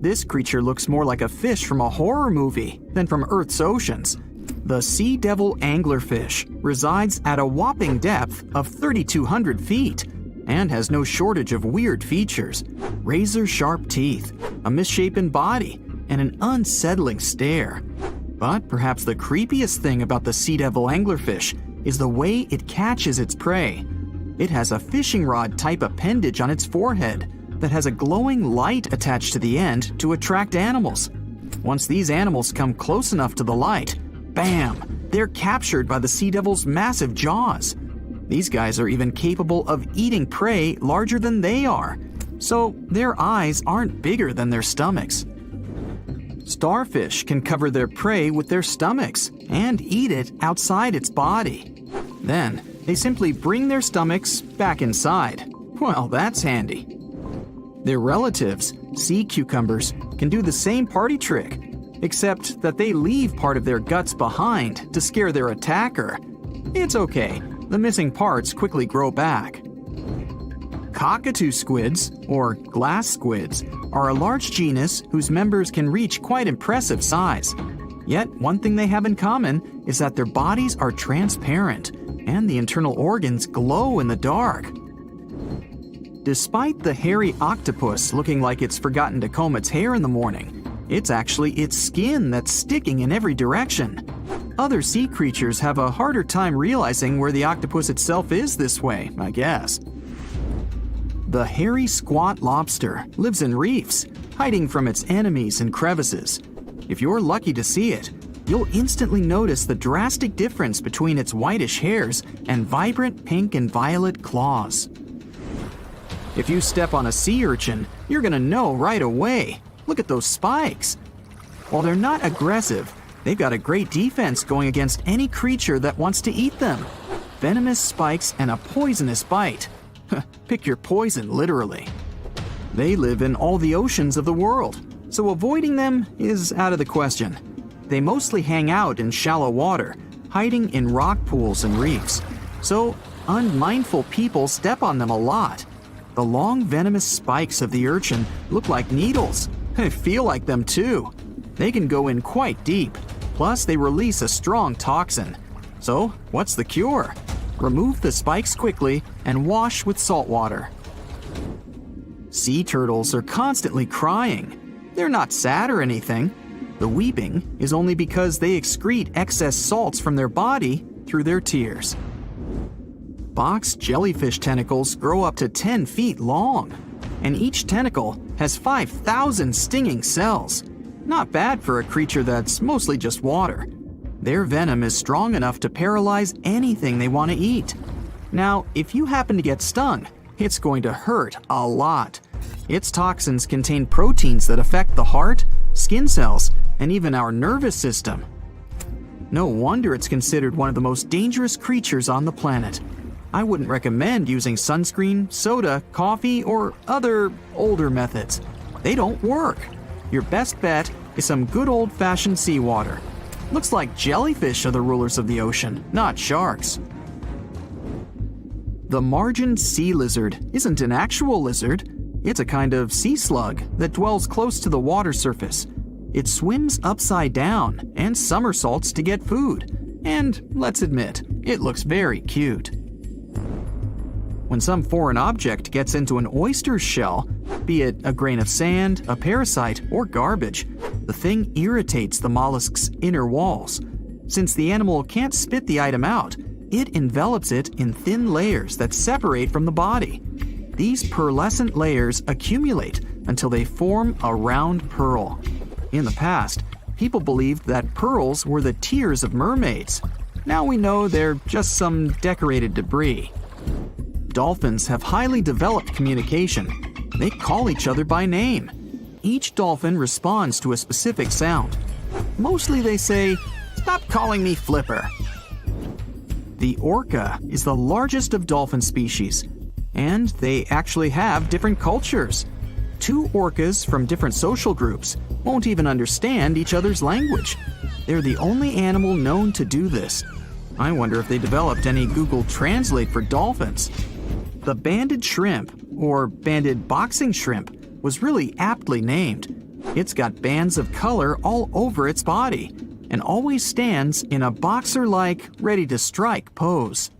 This creature looks more like a fish from a horror movie than from Earth's oceans. The sea devil anglerfish resides at a whopping depth of 3,200 feet and has no shortage of weird features: razor-sharp teeth, a misshapen body, and an unsettling stare. But perhaps the creepiest thing about the sea devil anglerfish is the way it catches its prey. It has a fishing rod type appendage on its forehead that has a glowing light attached to the end to attract animals. Once these animals come close enough to the light, bam, they're captured by the sea devil's massive jaws. These guys are even capable of eating prey larger than they are, so their eyes aren't bigger than their stomachs. Starfish can cover their prey with their stomachs and eat it outside its body. Then, they simply bring their stomachs back inside. Well, that's handy. Their relatives, sea cucumbers, can do the same party trick, except that they leave part of their guts behind to scare their attacker. It's okay, the missing parts quickly grow back. Cockatoo squids, or glass squids, are a large genus whose members can reach quite impressive size. Yet, one thing they have in common is that their bodies are transparent, and the internal organs glow in the dark. Despite the hairy octopus looking like it's forgotten to comb its hair in the morning, it's actually its skin that's sticking in every direction. Other sea creatures have a harder time realizing where the octopus itself is this way, I guess. The hairy squat lobster lives in reefs, hiding from its enemies in crevices. If you're lucky to see it, you'll instantly notice the drastic difference between its whitish hairs and vibrant pink and violet claws. If you step on a sea urchin, you're gonna know right away. Look at those spikes. While they're not aggressive, they've got a great defense going against any creature that wants to eat them. Venomous spikes and a poisonous bite. Pick your poison, literally. They live in all the oceans of the world, so avoiding them is out of the question. They mostly hang out in shallow water, hiding in rock pools and reefs. So unmindful people step on them a lot. The long venomous spikes of the urchin look like needles. They feel like them too. They can go in quite deep. Plus, they release a strong toxin. So, what's the cure? Remove the spikes quickly and wash with salt water. Sea turtles are constantly crying. They're not sad or anything. The weeping is only because they excrete excess salts from their body through their tears. Box jellyfish tentacles grow up to 10 feet long, and each tentacle has 5,000 stinging cells. Not bad for a creature that's mostly just water. Their venom is strong enough to paralyze anything they want to eat. Now, if you happen to get stung, it's going to hurt a lot. Its toxins contain proteins that affect the heart, skin cells, and even our nervous system. No wonder it's considered one of the most dangerous creatures on the planet. I wouldn't recommend using sunscreen, soda, coffee, or other older methods. They don't work. Your best bet is some good old-fashioned seawater. Looks like jellyfish are the rulers of the ocean, not sharks. The margin sea lizard isn't an actual lizard. It's a kind of sea slug that dwells close to the water surface. It swims upside down and somersaults to get food. And let's admit, it looks very cute. When some foreign object gets into an oyster's shell, be it a grain of sand, a parasite, or garbage, the thing irritates the mollusk's inner walls. Since the animal can't spit the item out, it envelops it in thin layers that separate from the body. These pearlescent layers accumulate until they form a round pearl. In the past, people believed that pearls were the tears of mermaids. Now we know they're just some decorated debris. Dolphins have highly developed communication. They call each other by name. Each dolphin responds to a specific sound. Mostly they say, "Stop calling me Flipper." The orca is the largest of dolphin species, and they actually have different cultures. Two orcas from different social groups won't even understand each other's language. They're the only animal known to do this. I wonder if they developed any Google Translate for dolphins. The banded shrimp, or banded boxing shrimp, was really aptly named. It's got bands of color all over its body, and always stands in a boxer-like, ready-to-strike pose.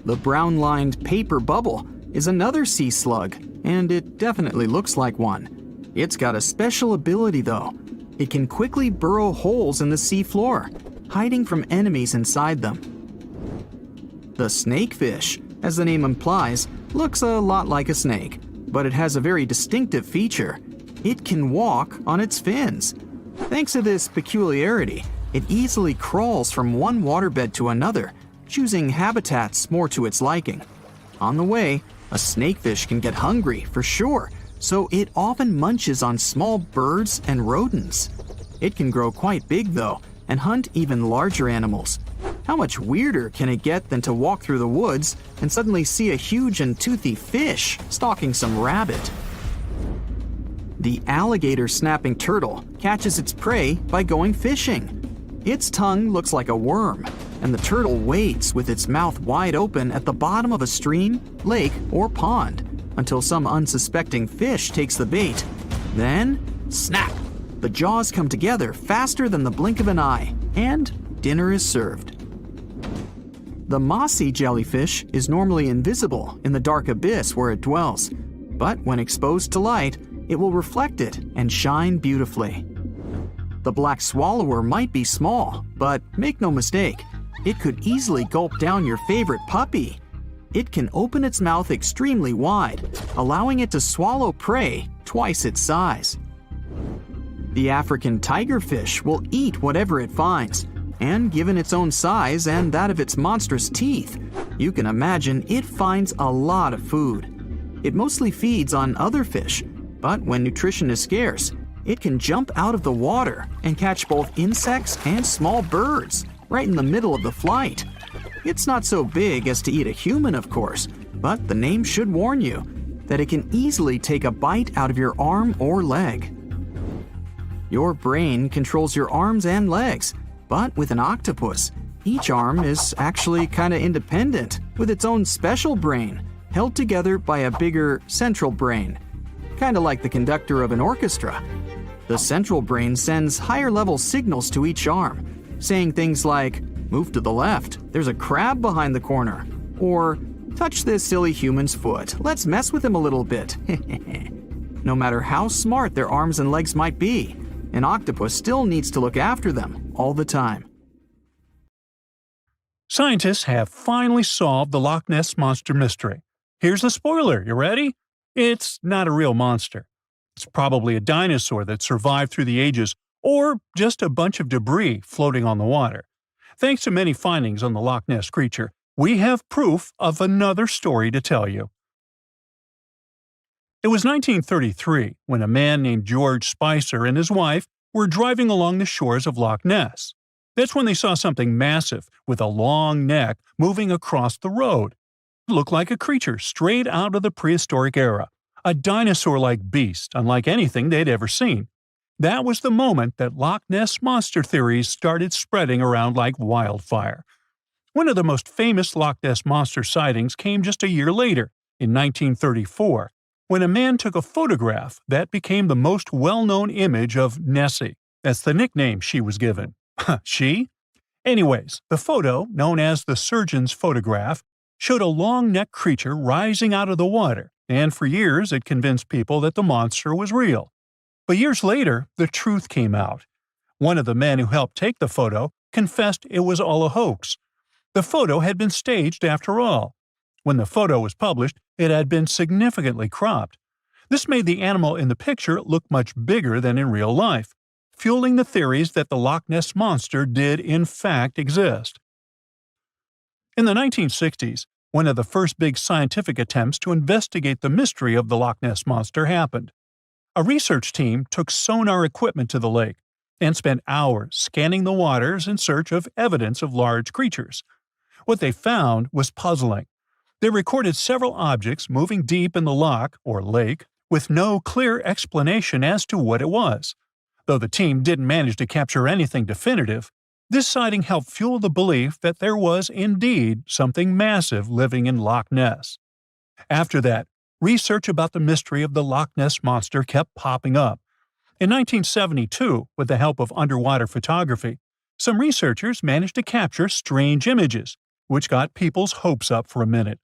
The brown-lined paper bubble is another sea slug, and it definitely looks like one. It's got a special ability though. It can quickly burrow holes in the sea floor, hiding from enemies inside them. The snakefish, as the name implies, looks a lot like a snake, but it has a very distinctive feature. It can walk on its fins. Thanks to this peculiarity, it easily crawls from one waterbed to another, choosing habitats more to its liking. On the way, a snakefish can get hungry for sure, so it often munches on small birds and rodents. It can grow quite big though, and hunt even larger animals. How much weirder can it get than to walk through the woods and suddenly see a huge and toothy fish stalking some rabbit? The alligator snapping turtle catches its prey by going fishing. Its tongue looks like a worm, and the turtle waits with its mouth wide open at the bottom of a stream, lake, or pond until some unsuspecting fish takes the bait. Then, snap! The jaws come together faster than the blink of an eye, and dinner is served. The mossy jellyfish is normally invisible in the dark abyss where it dwells, but when exposed to light, it will reflect it and shine beautifully. The black swallower might be small, but make no mistake, it could easily gulp down your favorite puppy. It can open its mouth extremely wide, allowing it to swallow prey twice its size. The African tigerfish will eat whatever it finds, and given its own size and that of its monstrous teeth, you can imagine it finds a lot of food. It mostly feeds on other fish, but when nutrition is scarce, it can jump out of the water and catch both insects and small birds right in the middle of the flight. It's not so big as to eat a human, of course, but the name should warn you that it can easily take a bite out of your arm or leg. Your brain controls your arms and legs, but with an octopus, each arm is actually kinda independent with its own special brain, held together by a bigger central brain, kinda like the conductor of an orchestra. The central brain sends higher-level signals to each arm, saying things like, "Move to the left, there's a crab behind the corner," or "Touch this silly human's foot, let's mess with him a little bit." No matter how smart their arms and legs might be, an octopus still needs to look after them all the time. Scientists have finally solved the Loch Ness Monster mystery. Here's the spoiler, you ready? It's not a real monster. It's probably a dinosaur that survived through the ages, or just a bunch of debris floating on the water. Thanks to many findings on the Loch Ness creature, we have proof of another story to tell you. It was 1933 when a man named George Spicer and his wife were driving along the shores of Loch Ness. That's when they saw something massive with a long neck moving across the road. It looked like a creature straight out of the prehistoric era, a dinosaur-like beast unlike anything they'd ever seen. That was the moment that Loch Ness monster theories started spreading around like wildfire. One of the most famous Loch Ness monster sightings came just a year later, in 1934, when a man took a photograph that became the most well-known image of Nessie. That's the nickname she was given. She? Anyways, the photo, known as the surgeon's photograph, showed a long-necked creature rising out of the water, and for years it convinced people that the monster was real. But years later, the truth came out. One of the men who helped take the photo confessed it was all a hoax. The photo had been staged after all. When the photo was published, it had been significantly cropped. This made the animal in the picture look much bigger than in real life, fueling the theories that the Loch Ness monster did in fact exist. In the 1960s, one of the first big scientific attempts to investigate the mystery of the Loch Ness monster happened. A research team took sonar equipment to the lake and spent hours scanning the waters in search of evidence of large creatures. What they found was puzzling. They recorded several objects moving deep in the loch, or lake, with no clear explanation as to what it was. Though the team didn't manage to capture anything definitive, this sighting helped fuel the belief that there was indeed something massive living in Loch Ness. After that, research about the mystery of the Loch Ness monster kept popping up. In 1972, with the help of underwater photography, some researchers managed to capture strange images, which got people's hopes up for a minute.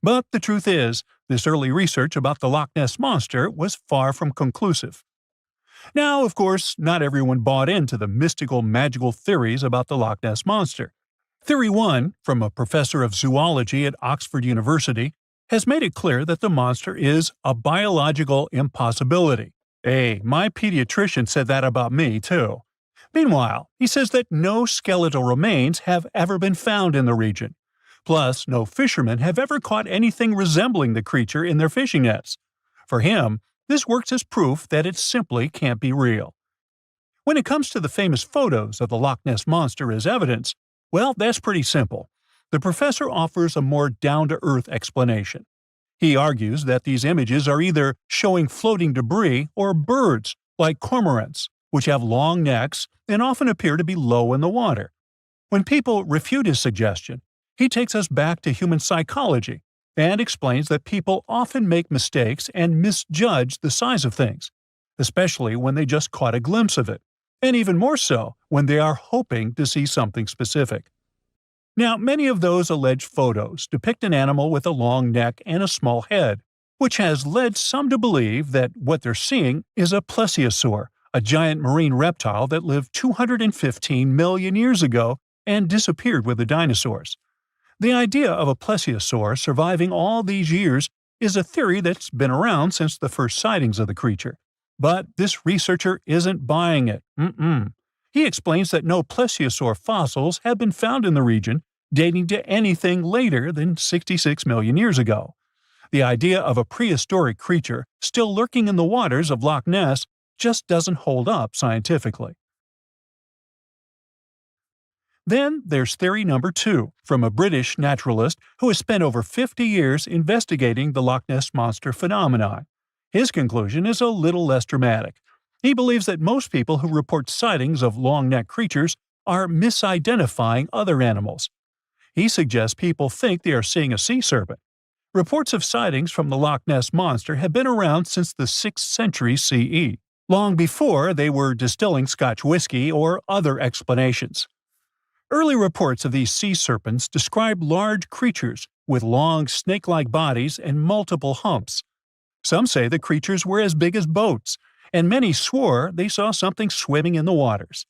But the truth is, this early research about the Loch Ness monster was far from conclusive. Now, of course, not everyone bought into the mystical, magical theories about the Loch Ness monster. Theory 1, from a professor of zoology at Oxford University, has made it clear that the monster is a biological impossibility. Hey, my pediatrician said that about me, too. Meanwhile, he says that no skeletal remains have ever been found in the region. Plus, no fishermen have ever caught anything resembling the creature in their fishing nets. For him, this works as proof that it simply can't be real. When it comes to the famous photos of the Loch Ness monster as evidence, well, that's pretty simple. The professor offers a more down-to-earth explanation. He argues that these images are either showing floating debris or birds, like cormorants, which have long necks and often appear to be low in the water. When people refute his suggestion, he takes us back to human psychology and explains that people often make mistakes and misjudge the size of things, especially when they just caught a glimpse of it, and even more so when they are hoping to see something specific. Now, many of those alleged photos depict an animal with a long neck and a small head, which has led some to believe that what they're seeing is a plesiosaur, a giant marine reptile that lived 215 million years ago and disappeared with the dinosaurs. The idea of a plesiosaur surviving all these years is a theory that's been around since the first sightings of the creature. But this researcher isn't buying it. He explains that no plesiosaur fossils have been found in the region dating to anything later than 66 million years ago. The idea of a prehistoric creature still lurking in the waters of Loch Ness just doesn't hold up scientifically. Then there's theory number 2, from a British naturalist who has spent over 50 years investigating the Loch Ness monster phenomenon. His conclusion is a little less dramatic. He believes that most people who report sightings of long-necked creatures are misidentifying other animals. He suggests people think they are seeing a sea serpent. Reports of sightings from the Loch Ness monster have been around since the 6th century CE, long before they were distilling Scotch whiskey or other explanations. Early reports of these sea serpents describe large creatures with long snake-like bodies and multiple humps. Some say the creatures were as big as boats, and many swore they saw something swimming in the waters.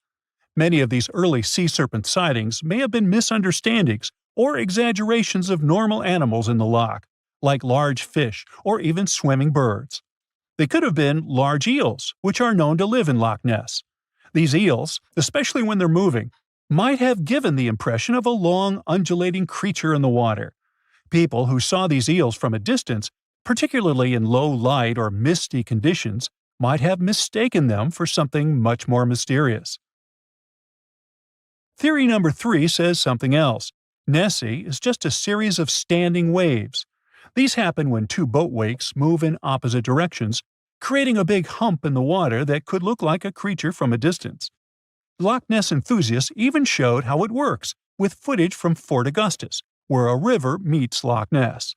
Many of these early sea serpent sightings may have been misunderstandings or exaggerations of normal animals in the loch, like large fish or even swimming birds. They could have been large eels, which are known to live in Loch Ness. These eels, especially when they're moving, might have given the impression of a long, undulating creature in the water. People who saw these eels from a distance, particularly in low light or misty conditions, might have mistaken them for something much more mysterious. Theory number 3 says something else. Nessie is just a series of standing waves. These happen when two boat wakes move in opposite directions, creating a big hump in the water that could look like a creature from a distance. Loch Ness enthusiasts even showed how it works, with footage from Fort Augustus, where a river meets Loch Ness.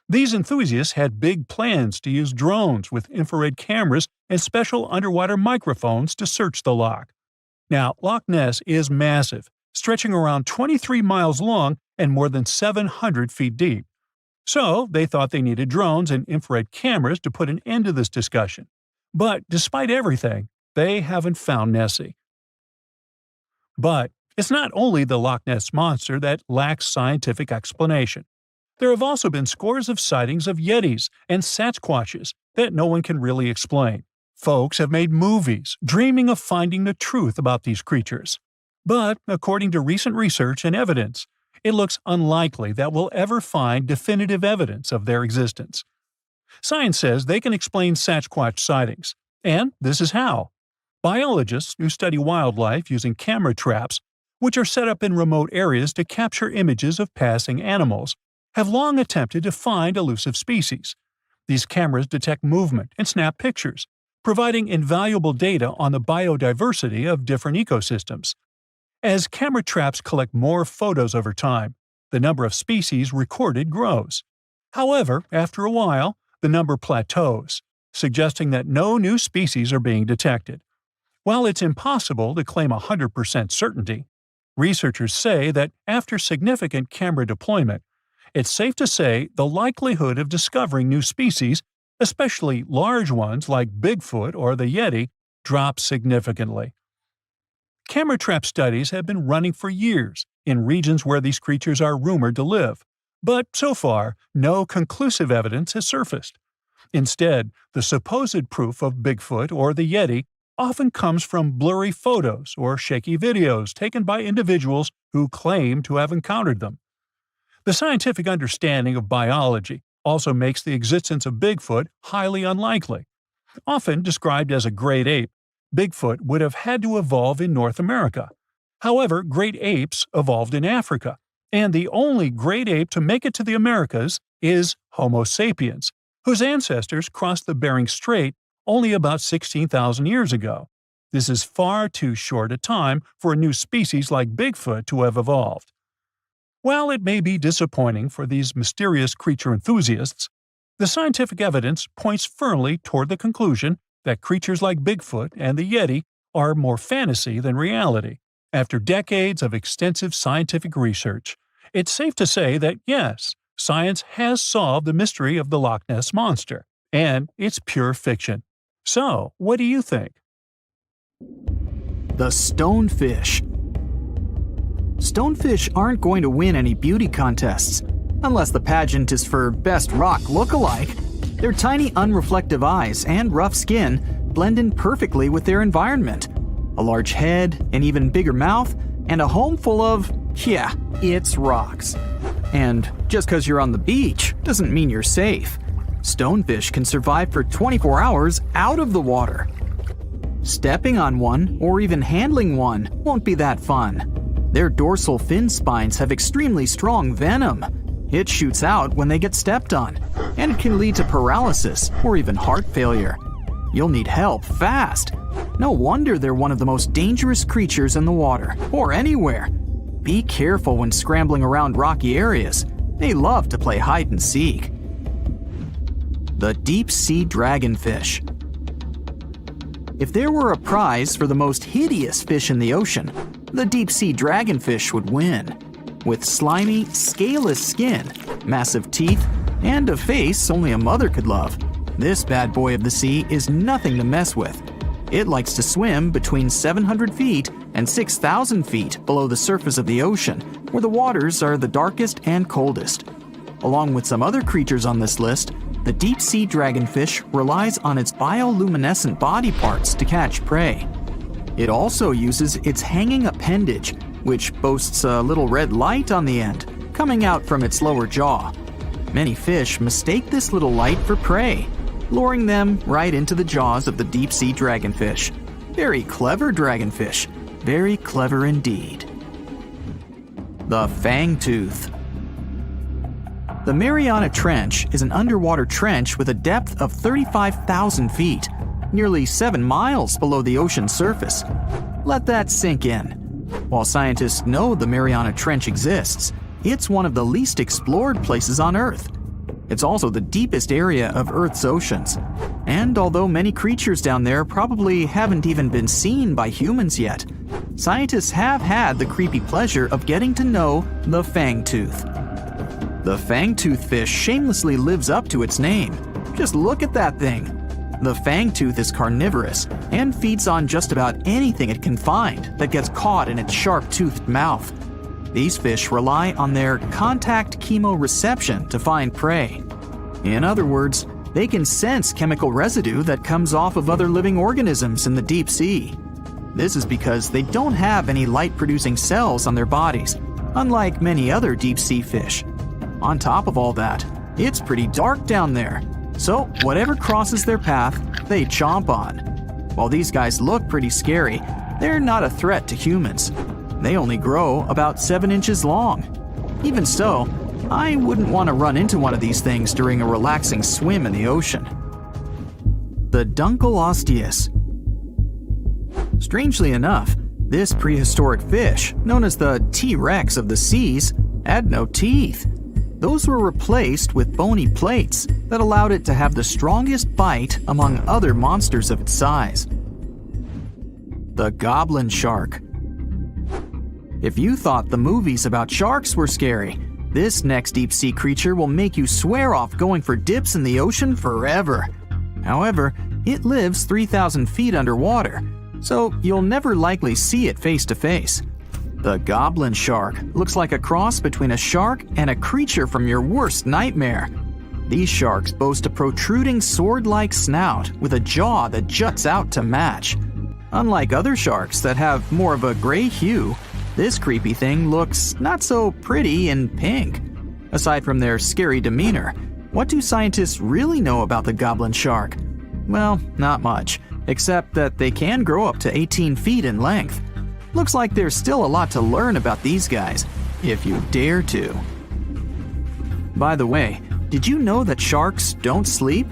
These enthusiasts had big plans to use drones with infrared cameras and special underwater microphones to search the loch. Now, Loch Ness is massive, stretching around 23 miles long and more than 700 feet deep. So, they thought they needed drones and infrared cameras to put an end to this discussion. But despite everything, they haven't found Nessie. But it's not only the Loch Ness Monster that lacks scientific explanation. There have also been scores of sightings of Yetis and Sasquatches that no one can really explain. Folks have made movies, dreaming of finding the truth about these creatures. But, according to recent research and evidence, it looks unlikely that we'll ever find definitive evidence of their existence. Science says they can explain Sasquatch sightings, and this is how. Biologists who study wildlife using camera traps, which are set up in remote areas to capture images of passing animals, have long attempted to find elusive species. These cameras detect movement and snap pictures, providing invaluable data on the biodiversity of different ecosystems. As camera traps collect more photos over time, the number of species recorded grows. However, after a while, the number plateaus, suggesting that no new species are being detected. While it's impossible to claim 100% certainty, researchers say that after significant camera deployment, it's safe to say the likelihood of discovering new species, especially large ones like Bigfoot or the Yeti, drops significantly. Camera trap studies have been running for years in regions where these creatures are rumored to live, but so far, no conclusive evidence has surfaced. Instead, the supposed proof of Bigfoot or the Yeti often comes from blurry photos or shaky videos taken by individuals who claim to have encountered them. The scientific understanding of biology also makes the existence of Bigfoot highly unlikely. Often described as a great ape, Bigfoot would have had to evolve in North America. However, great apes evolved in Africa, and the only great ape to make it to the Americas is Homo sapiens, whose ancestors crossed the Bering Strait only about 16,000 years ago. This is far too short a time for a new species like Bigfoot to have evolved. While it may be disappointing for these mysterious creature enthusiasts, the scientific evidence points firmly toward the conclusion that creatures like Bigfoot and the Yeti are more fantasy than reality. After decades of extensive scientific research, it's safe to say that yes, science has solved the mystery of the Loch Ness Monster, and it's pure fiction. So, what do you think? The stonefish. Stonefish aren't going to win any beauty contests, unless the pageant is for best rock look-alike. Their tiny unreflective eyes and rough skin blend in perfectly with their environment. A large head, an even bigger mouth, and a home full of, it's rocks. And just because you're on the beach doesn't mean you're safe. Stonefish can survive for 24 hours out of the water. Stepping on one or even handling one won't be that fun. Their dorsal fin spines have extremely strong venom. It shoots out when they get stepped on, and it can lead to paralysis or even heart failure. You'll need help fast. No wonder they're one of the most dangerous creatures in the water, or anywhere. Be careful when scrambling around rocky areas. They love to play hide and seek. The deep-sea dragonfish. If there were a prize for the most hideous fish in the ocean, the deep-sea dragonfish would win. With slimy, scaleless skin, massive teeth, and a face only a mother could love, this bad boy of the sea is nothing to mess with. It likes to swim between 700 feet and 6,000 feet below the surface of the ocean, where the waters are the darkest and coldest. Along with some other creatures on this list, the deep-sea dragonfish relies on its bioluminescent body parts to catch prey. It also uses its hanging appendage, which boasts a little red light on the end, coming out from its lower jaw. Many fish mistake this little light for prey, luring them right into the jaws of the deep-sea dragonfish. Very clever dragonfish. Very clever indeed. The fangtooth. The Mariana Trench is an underwater trench with a depth of 35,000 feet, nearly 7 miles below the ocean surface. Let that sink in. While scientists know the Mariana Trench exists, it's one of the least explored places on Earth. It's also the deepest area of Earth's oceans. And although many creatures down there probably haven't even been seen by humans yet, scientists have had the creepy pleasure of getting to know the fangtooth. The fangtooth fish shamelessly lives up to its name. Just look at that thing. The fangtooth is carnivorous and feeds on just about anything it can find that gets caught in its sharp-toothed mouth. These fish rely on their contact chemoreception to find prey. In other words, they can sense chemical residue that comes off of other living organisms in the deep sea. This is because they don't have any light-producing cells on their bodies, unlike many other deep-sea fish. On top of all that, it's pretty dark down there, so whatever crosses their path, they chomp on. While these guys look pretty scary, they're not a threat to humans. They only grow about 7 inches long. Even so, I wouldn't want to run into one of these things during a relaxing swim in the ocean. The Dunkleosteus. Strangely enough, this prehistoric fish, known as the T-Rex of the seas, had no teeth. Those were replaced with bony plates that allowed it to have the strongest bite among other monsters of its size. The goblin shark. If you thought the movies about sharks were scary, this next deep-sea creature will make you swear off going for dips in the ocean forever. However, it lives 3,000 feet underwater, so you'll never likely see it face to face. The goblin shark looks like a cross between a shark and a creature from your worst nightmare. These sharks boast a protruding sword-like snout with a jaw that juts out to match. Unlike other sharks that have more of a gray hue, this creepy thing looks not so pretty and pink. Aside from their scary demeanor, what do scientists really know about the goblin shark? Well, not much, except that they can grow up to 18 feet in length. Looks like there's still a lot to learn about these guys, if you dare to. By the way, did you know that sharks don't sleep?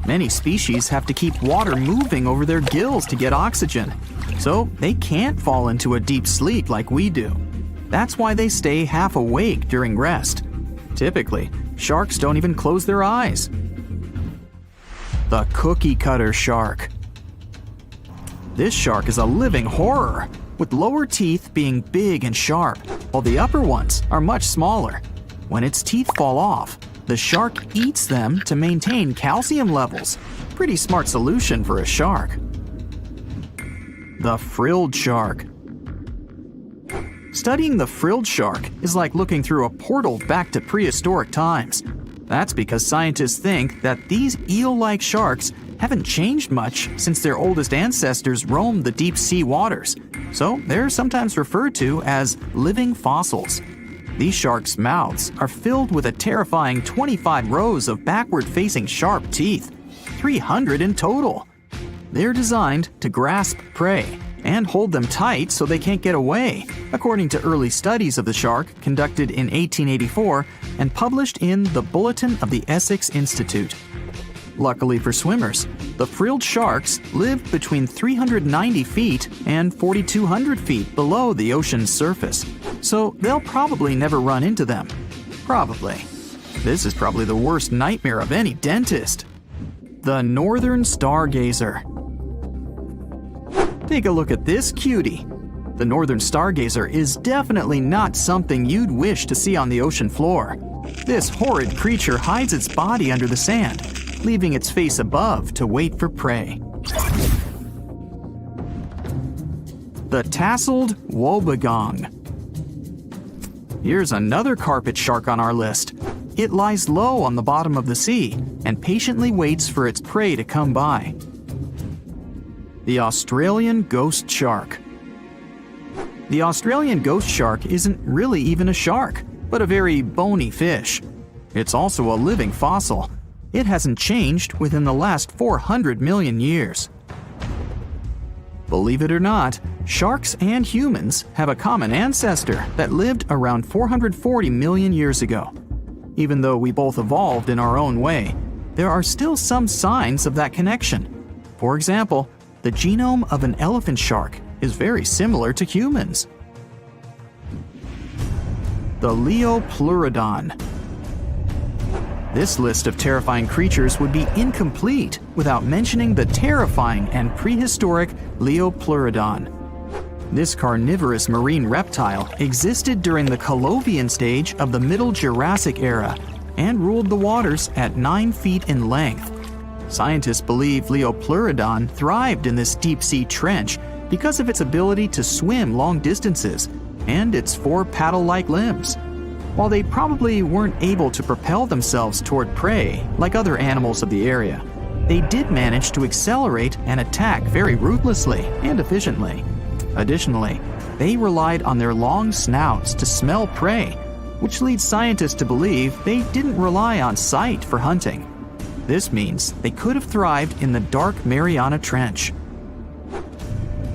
Many species have to keep water moving over their gills to get oxygen, so they can't fall into a deep sleep like we do. That's why they stay half awake during rest. Typically, sharks don't even close their eyes. The cookie cutter shark. This shark is a living horror, with lower teeth being big and sharp, while the upper ones are much smaller. When its teeth fall off, the shark eats them to maintain calcium levels. Pretty smart solution for a shark. The frilled shark. Studying the frilled shark is like looking through a portal back to prehistoric times. That's because scientists think that these eel-like sharks haven't changed much since their oldest ancestors roamed the deep sea waters, so they're sometimes referred to as living fossils. These sharks' mouths are filled with a terrifying 25 rows of backward-facing sharp teeth, 300 in total. They're designed to grasp prey and hold them tight so they can't get away, according to early studies of the shark conducted in 1884 and published in the Bulletin of the Essex Institute. Luckily for swimmers, the frilled sharks live between 390 feet and 4,200 feet below the ocean's surface, so they'll probably never run into them. Probably. This is probably the worst nightmare of any dentist. The northern stargazer. Take a look at this cutie. The northern stargazer is definitely not something you'd wish to see on the ocean floor. This horrid creature hides its body under the sand, leaving its face above to wait for prey. The tasseled wobbegong. Here's another carpet shark on our list. It lies low on the bottom of the sea and patiently waits for its prey to come by. The Australian ghost shark. The Australian ghost shark isn't really even a shark, but a very bony fish. It's also a living fossil. It hasn't changed within the last 400 million years. Believe it or not, sharks and humans have a common ancestor that lived around 440 million years ago. Even though we both evolved in our own way, there are still some signs of that connection. For example, the genome of an elephant shark is very similar to humans. The Leopleurodon. This list of terrifying creatures would be incomplete without mentioning the terrifying and prehistoric Leopleurodon. This carnivorous marine reptile existed during the Colovian stage of the Middle Jurassic era and ruled the waters at 9 feet in length. Scientists believe Leopleurodon thrived in this deep-sea trench because of its ability to swim long distances and its 4 paddle-like limbs. While they probably weren't able to propel themselves toward prey like other animals of the area, they did manage to accelerate and attack very ruthlessly and efficiently. Additionally, they relied on their long snouts to smell prey, which leads scientists to believe they didn't rely on sight for hunting. This means they could have thrived in the dark Mariana Trench.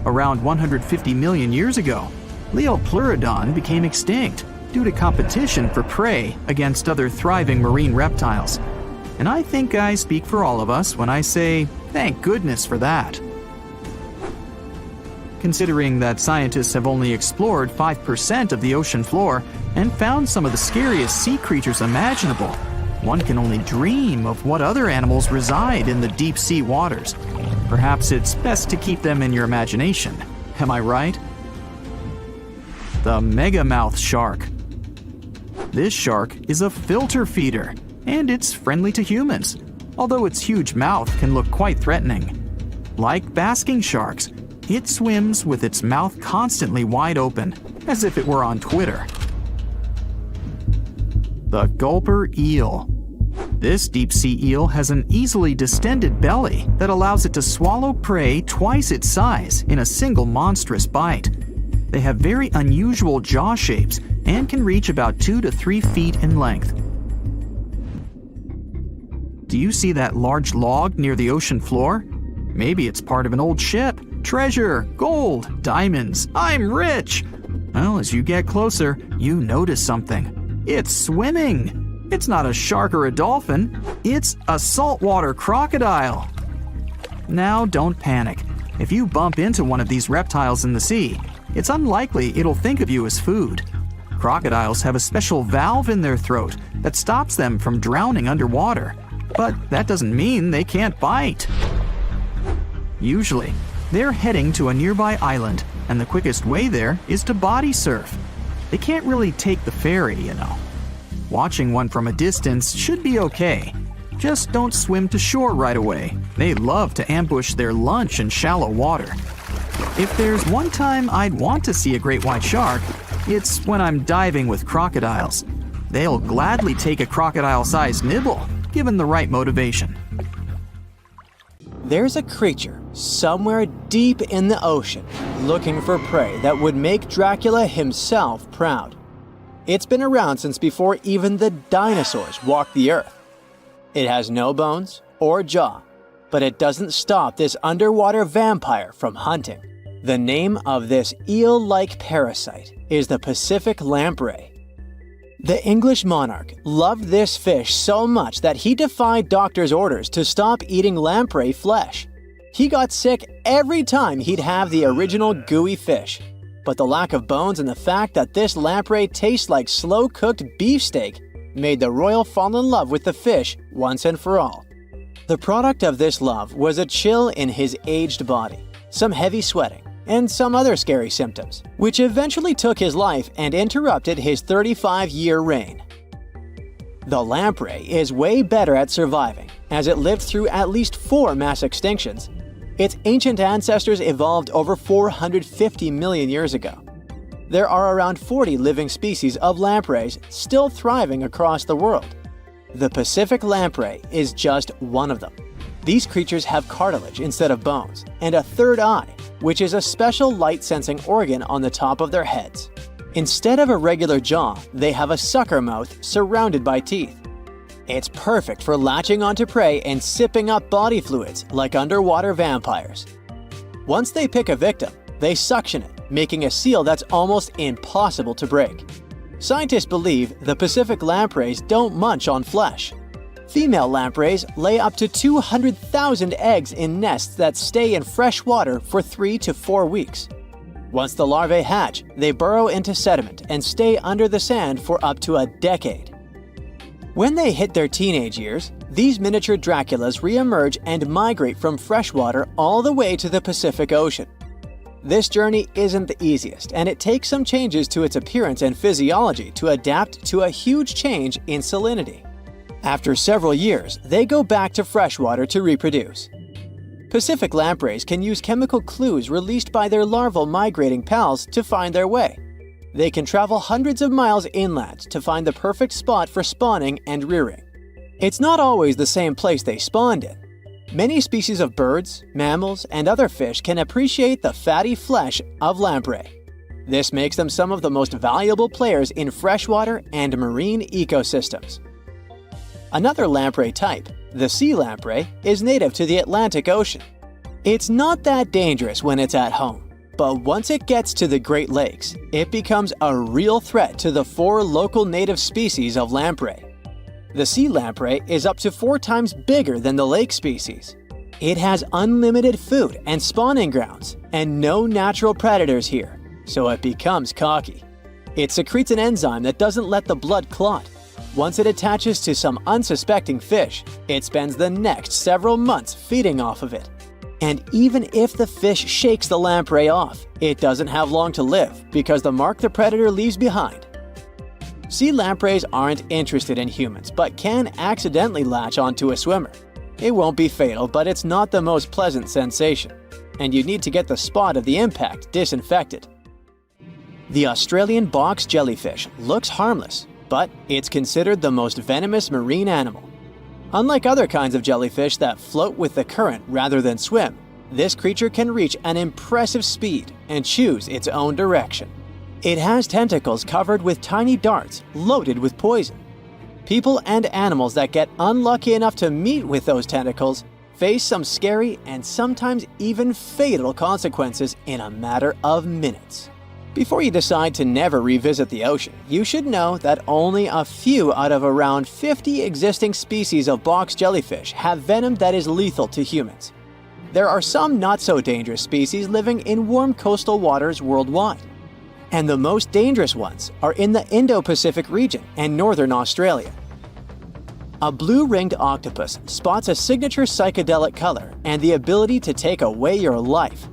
Around 150 million years ago, Leopleurodon became extinct due to competition for prey against other thriving marine reptiles. And I think I speak for all of us when I say, thank goodness for that. Considering that scientists have only explored 5% of the ocean floor and found some of the scariest sea creatures imaginable, one can only dream of what other animals reside in the deep sea waters. Perhaps it's best to keep them in your imagination. Am I right? The megamouth shark. This shark is a filter feeder, and it's friendly to humans, although its huge mouth can look quite threatening. Like basking sharks, it swims with its mouth constantly wide open, as if it were on Twitter. The gulper eel. This deep-sea eel has an easily distended belly that allows it to swallow prey twice its size in a single monstrous bite. They have very unusual jaw shapes and can reach about 2 to 3 feet in length. Do you see that large log near the ocean floor? Maybe it's part of an old ship. Treasure, gold, diamonds, I'm rich! Well, as you get closer, you notice something. It's swimming! It's not a shark or a dolphin, it's a saltwater crocodile! Now don't panic. If you bump into one of these reptiles in the sea, it's unlikely it'll think of you as food. Crocodiles have a special valve in their throat that stops them from drowning underwater, but that doesn't mean they can't bite. Usually, they're heading to a nearby island, and the quickest way there is to body surf. They can't really take the ferry, you know. Watching one from a distance should be okay. Just don't swim to shore right away. They love to ambush their lunch in shallow water. If there's one time I'd want to see a great white shark, it's when I'm diving with crocodiles. They'll gladly take a crocodile-sized nibble, given the right motivation. There's a creature somewhere deep in the ocean looking for prey that would make Dracula himself proud. It's been around since before even the dinosaurs walked the earth. It has no bones or jaw, but it doesn't stop this underwater vampire from hunting. The name of this eel-like parasite is the Pacific lamprey. The English monarch loved this fish so much that he defied doctors' orders to stop eating lamprey flesh. He got sick every time he'd have the original gooey fish. But the lack of bones and the fact that this lamprey tastes like slow-cooked beefsteak made the royal fall in love with the fish once and for all. The product of this love was a chill in his aged body, some heavy sweating, and some other scary symptoms, which eventually took his life and interrupted his 35-year reign. The lamprey is way better at surviving, as it lived through at least 4 mass extinctions. Its ancient ancestors evolved over 450 million years ago. There are around 40 living species of lampreys still thriving across the world. The Pacific lamprey is just one of them. These creatures have cartilage instead of bones, and a third eye, which is a special light-sensing organ on the top of their heads. Instead of a regular jaw, they have a sucker mouth surrounded by teeth. It's perfect for latching onto prey and sipping up body fluids like underwater vampires. Once they pick a victim, they suction it, making a seal that's almost impossible to break. Scientists believe the Pacific lampreys don't munch on flesh. Female lampreys lay up to 200,000 eggs in nests that stay in fresh water for 3 to 4 weeks. Once the larvae hatch, they burrow into sediment and stay under the sand for up to a decade. When they hit their teenage years, these miniature Draculas re-emerge and migrate from freshwater all the way to the Pacific Ocean. This journey isn't the easiest, and it takes some changes to its appearance and physiology to adapt to a huge change in salinity. After several years, they go back to freshwater to reproduce. Pacific lampreys can use chemical clues released by their larval migrating pals to find their way. They can travel hundreds of miles inland to find the perfect spot for spawning and rearing. It's not always the same place they spawned in. Many species of birds, mammals, and other fish can appreciate the fatty flesh of lamprey. This makes them some of the most valuable players in freshwater and marine ecosystems. Another lamprey type, the sea lamprey, is native to the Atlantic Ocean. It's not that dangerous when it's at home, but once it gets to the Great Lakes, it becomes a real threat to the 4 local native species of lamprey. The sea lamprey is up to 4 times bigger than the lake species. It has unlimited food and spawning grounds, and no natural predators here, so it becomes cocky. It secretes an enzyme that doesn't let the blood clot. Once it attaches to some unsuspecting fish, it spends the next several months feeding off of it. And even if the fish shakes the lamprey off, it doesn't have long to live because the mark the predator leaves behind. Sea lampreys aren't interested in humans, but can accidentally latch onto a swimmer. It won't be fatal, but it's not the most pleasant sensation, and you need to get the spot of the impact disinfected. The Australian box jellyfish looks harmless, but it's considered the most venomous marine animal. Unlike other kinds of jellyfish that float with the current rather than swim, this creature can reach an impressive speed and choose its own direction. It has tentacles covered with tiny darts loaded with poison. People and animals that get unlucky enough to meet with those tentacles face some scary and sometimes even fatal consequences in a matter of minutes. Before you decide to never revisit the ocean, you should know that only a few out of around 50 existing species of box jellyfish have venom that is lethal to humans. There are some not-so-dangerous species living in warm coastal waters worldwide. And the most dangerous ones are in the Indo-Pacific region and northern Australia. A blue-ringed octopus spots a signature psychedelic color and the ability to take away your life.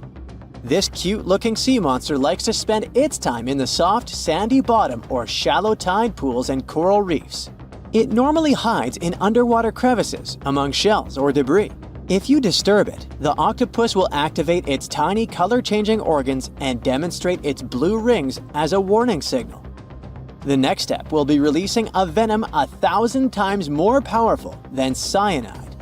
This cute-looking sea monster likes to spend its time in the soft, sandy bottom or shallow tide pools and coral reefs. It normally hides in underwater crevices, among shells or debris. If you disturb it, the octopus will activate its tiny color-changing organs and demonstrate its blue rings as a warning signal. The next step will be releasing a venom 1,000 times more powerful than cyanide.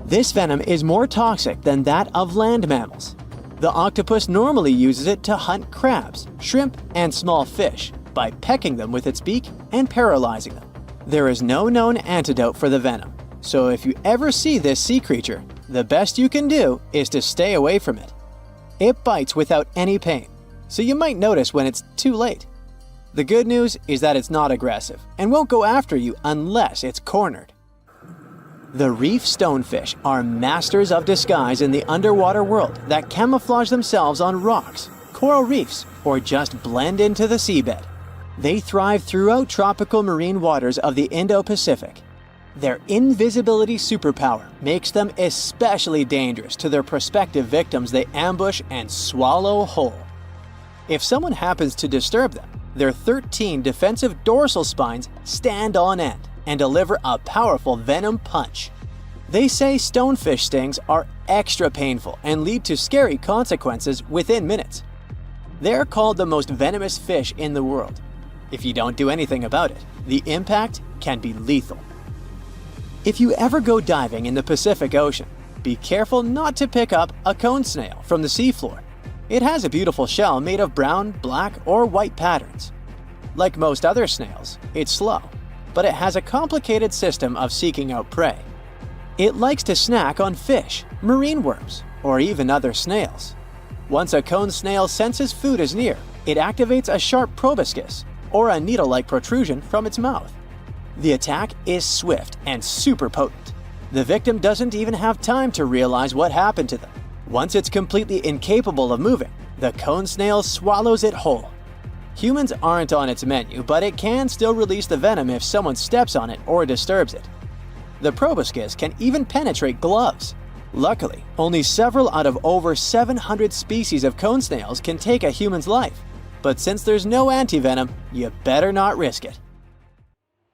This venom is more toxic than that of land mammals. The octopus normally uses it to hunt crabs, shrimp, and small fish by pecking them with its beak and paralyzing them. There is no known antidote for the venom, so if you ever see this sea creature, the best you can do is to stay away from it. It bites without any pain, so you might notice when it's too late. The good news is that it's not aggressive and won't go after you unless it's cornered. The reef stonefish are masters of disguise in the underwater world that camouflage themselves on rocks, coral reefs, or just blend into the seabed. They thrive throughout tropical marine waters of the Indo-Pacific. Their invisibility superpower makes them especially dangerous to their prospective victims they ambush and swallow whole. If someone happens to disturb them, their 13 defensive dorsal spines stand on end and deliver a powerful venom punch. They say stonefish stings are extra painful and lead to scary consequences within minutes. They're called the most venomous fish in the world. If you don't do anything about it, the impact can be lethal. If you ever go diving in the Pacific Ocean, be careful not to pick up a cone snail from the seafloor. It has a beautiful shell made of brown, black, or white patterns. Like most other snails, it's slow, but it has a complicated system of seeking out prey. It likes to snack on fish, marine worms, or even other snails. Once a cone snail senses food is near, it activates a sharp proboscis, or a needle-like protrusion from its mouth. The attack is swift and super potent. The victim doesn't even have time to realize what happened to them. Once it's completely incapable of moving, the cone snail swallows it whole. Humans aren't on its menu, but it can still release the venom if someone steps on it or disturbs it. The proboscis can even penetrate gloves. Luckily, only several out of over 700 species of cone snails can take a human's life. But since there's no antivenom, you better not risk it.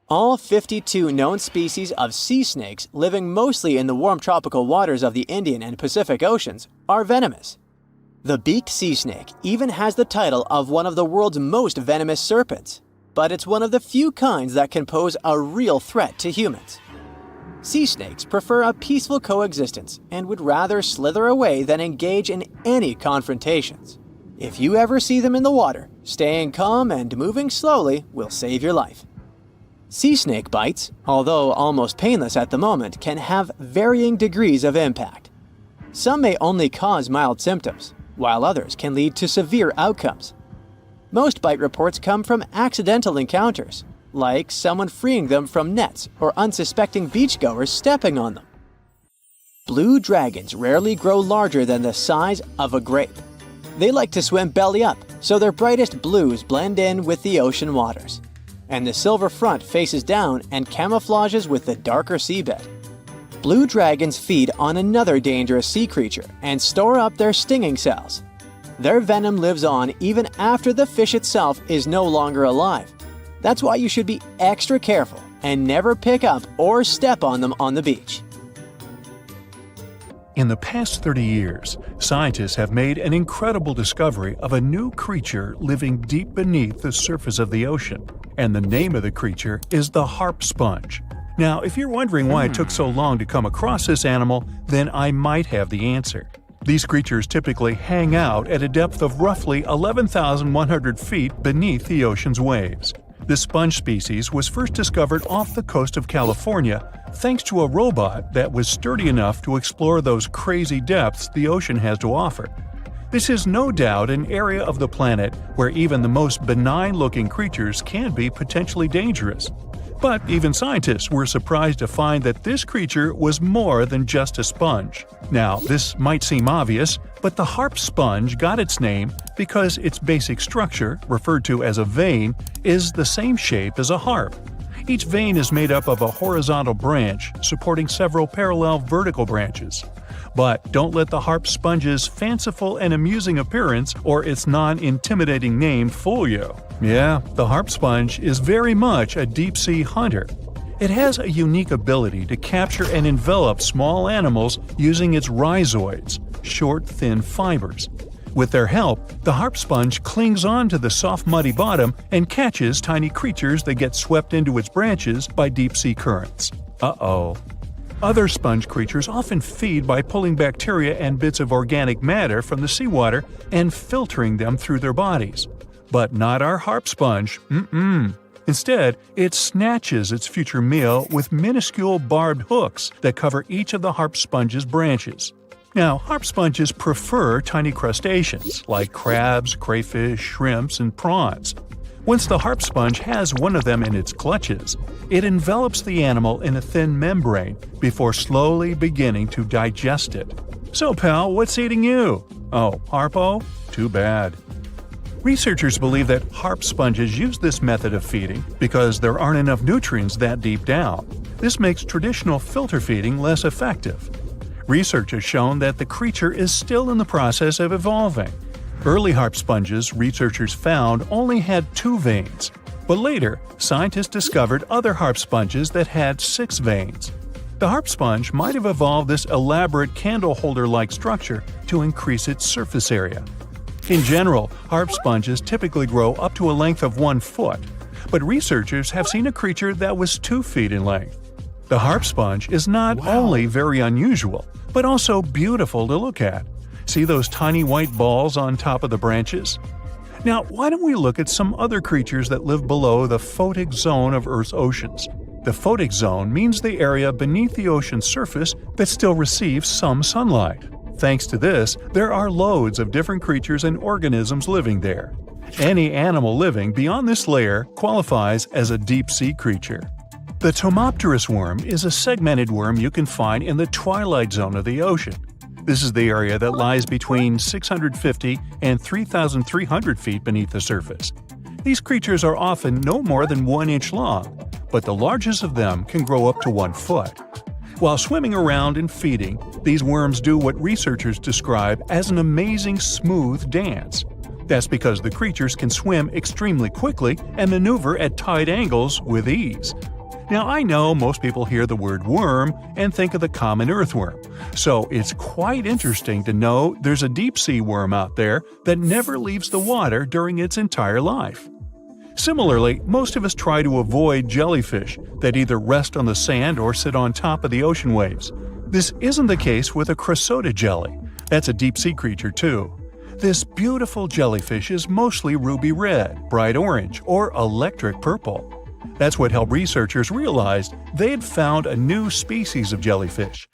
All 52 known species of sea snakes living mostly in the warm tropical waters of the Indian and Pacific Oceans are venomous. The beaked sea snake even has the title of one of the world's most venomous serpents, but it's one of the few kinds that can pose a real threat to humans. Sea snakes prefer a peaceful coexistence and would rather slither away than engage in any confrontations. If you ever see them in the water, staying calm and moving slowly will save your life. Sea snake bites, although almost painless at the moment, can have varying degrees of impact. Some may only cause mild symptoms, while others can lead to severe outcomes. Most bite reports come from accidental encounters, like someone freeing them from nets or unsuspecting beachgoers stepping on them. Blue dragons rarely grow larger than the size of a grape. They like to swim belly up, so their brightest blues blend in with the ocean waters. And the silver front faces down and camouflages with the darker seabed. Blue dragons feed on another dangerous sea creature and store up their stinging cells. Their venom lives on even after the fish itself is no longer alive. That's why you should be extra careful and never pick up or step on them on the beach. In the past 30 years, scientists have made an incredible discovery of a new creature living deep beneath the surface of the ocean. And the name of the creature is the harp sponge. Now, if you're wondering why it took so long to come across this animal, then I might have the answer. These creatures typically hang out at a depth of roughly 11,100 feet beneath the ocean's waves. This sponge species was first discovered off the coast of California thanks to a robot that was sturdy enough to explore those crazy depths the ocean has to offer. This is no doubt an area of the planet where even the most benign-looking creatures can be potentially dangerous. But even scientists were surprised to find that this creature was more than just a sponge. Now, this might seem obvious, but the harp sponge got its name because its basic structure, referred to as a vein, is the same shape as a harp. Each vein is made up of a horizontal branch supporting several parallel vertical branches. But don't let the harp sponge's fanciful and amusing appearance or its non-intimidating name fool you. Yeah, the harp sponge is very much a deep-sea hunter. It has a unique ability to capture and envelop small animals using its rhizoids, short, thin fibers. With their help, the harp sponge clings on to the soft, muddy bottom and catches tiny creatures that get swept into its branches by deep-sea currents. Uh-oh. Other sponge creatures often feed by pulling bacteria and bits of organic matter from the seawater and filtering them through their bodies. But not our harp sponge. Instead, it snatches its future meal with minuscule barbed hooks that cover each of the harp sponge's branches. Now, harp sponges prefer tiny crustaceans like crabs, crayfish, shrimps, and prawns. Once the harp sponge has one of them in its clutches, it envelops the animal in a thin membrane before slowly beginning to digest it. So, pal, what's eating you? Oh, Harpo? Too bad. Researchers believe that harp sponges use this method of feeding because there aren't enough nutrients that deep down. This makes traditional filter feeding less effective. Research has shown that the creature is still in the process of evolving. Early harp sponges, researchers found, only had 2 veins. But later, scientists discovered other harp sponges that had 6 veins. The harp sponge might have evolved this elaborate candle holder-like structure to increase its surface area. In general, harp sponges typically grow up to a length of 1 foot, but researchers have seen a creature that was 2 feet in length. The harp sponge is not only very unusual, but also beautiful to look at. See those tiny white balls on top of the branches? Now, why don't we look at some other creatures that live below the photic zone of Earth's oceans? The photic zone means the area beneath the ocean's surface that still receives some sunlight. Thanks to this, there are loads of different creatures and organisms living there. Any animal living beyond this layer qualifies as a deep-sea creature. The Tomopterus worm is a segmented worm you can find in the twilight zone of the ocean. This is the area that lies between 650 and 3,300 feet beneath the surface. These creatures are often no more than 1 inch long, but the largest of them can grow up to 1 foot. While swimming around and feeding, these worms do what researchers describe as an amazing smooth dance. That's because the creatures can swim extremely quickly and maneuver at tight angles with ease. Now, I know most people hear the word worm and think of the common earthworm, so it's quite interesting to know there's a deep-sea worm out there that never leaves the water during its entire life. Similarly, most of us try to avoid jellyfish that either rest on the sand or sit on top of the ocean waves. This isn't the case with a chrysota jelly. That's a deep-sea creature too. This beautiful jellyfish is mostly ruby red, bright orange, or electric purple. That's what helped researchers realize they had found a new species of jellyfish.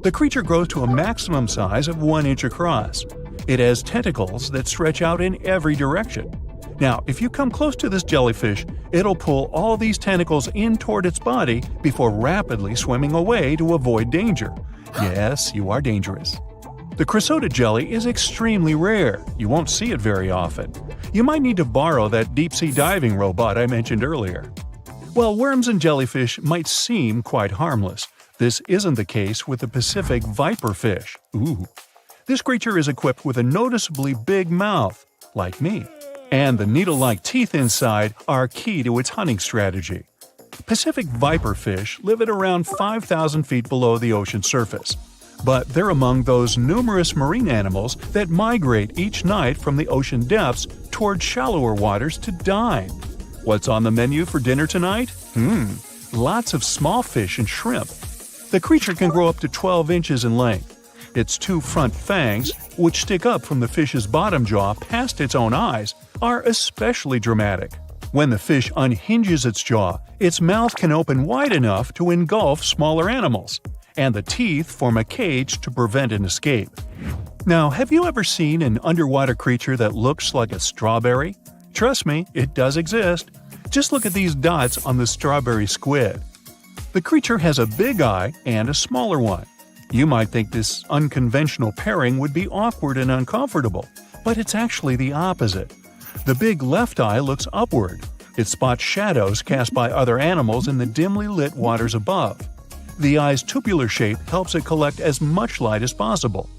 The creature grows to a maximum size of 1 inch across. It has tentacles that stretch out in every direction. Now, if you come close to this jellyfish, it'll pull all these tentacles in toward its body before rapidly swimming away to avoid danger. Yes, you are dangerous. The chrysota jelly is extremely rare. You won't see it very often. You might need to borrow that deep-sea diving robot I mentioned earlier. While worms and jellyfish might seem quite harmless, this isn't the case with the Pacific viperfish. Ooh. This creature is equipped with a noticeably big mouth, like me, and the needle-like teeth inside are key to its hunting strategy. Pacific viperfish live at around 5,000 feet below the ocean surface, but they're among those numerous marine animals that migrate each night from the ocean depths toward shallower waters to dine. What's on the menu for dinner tonight? Lots of small fish and shrimp. The creature can grow up to 12 inches in length. Its 2 front fangs, which stick up from the fish's bottom jaw past its own eyes, are especially dramatic. When the fish unhinges its jaw, its mouth can open wide enough to engulf smaller animals, and the teeth form a cage to prevent an escape. Now, have you ever seen an underwater creature that looks like a strawberry? Trust me, it does exist. Just look at these dots on the strawberry squid. The creature has a big eye and a smaller one. You might think this unconventional pairing would be awkward and uncomfortable, but it's actually the opposite. The big left eye looks upward. It spots shadows cast by other animals in the dimly lit waters above. The eye's tubular shape helps it collect as much light as possible.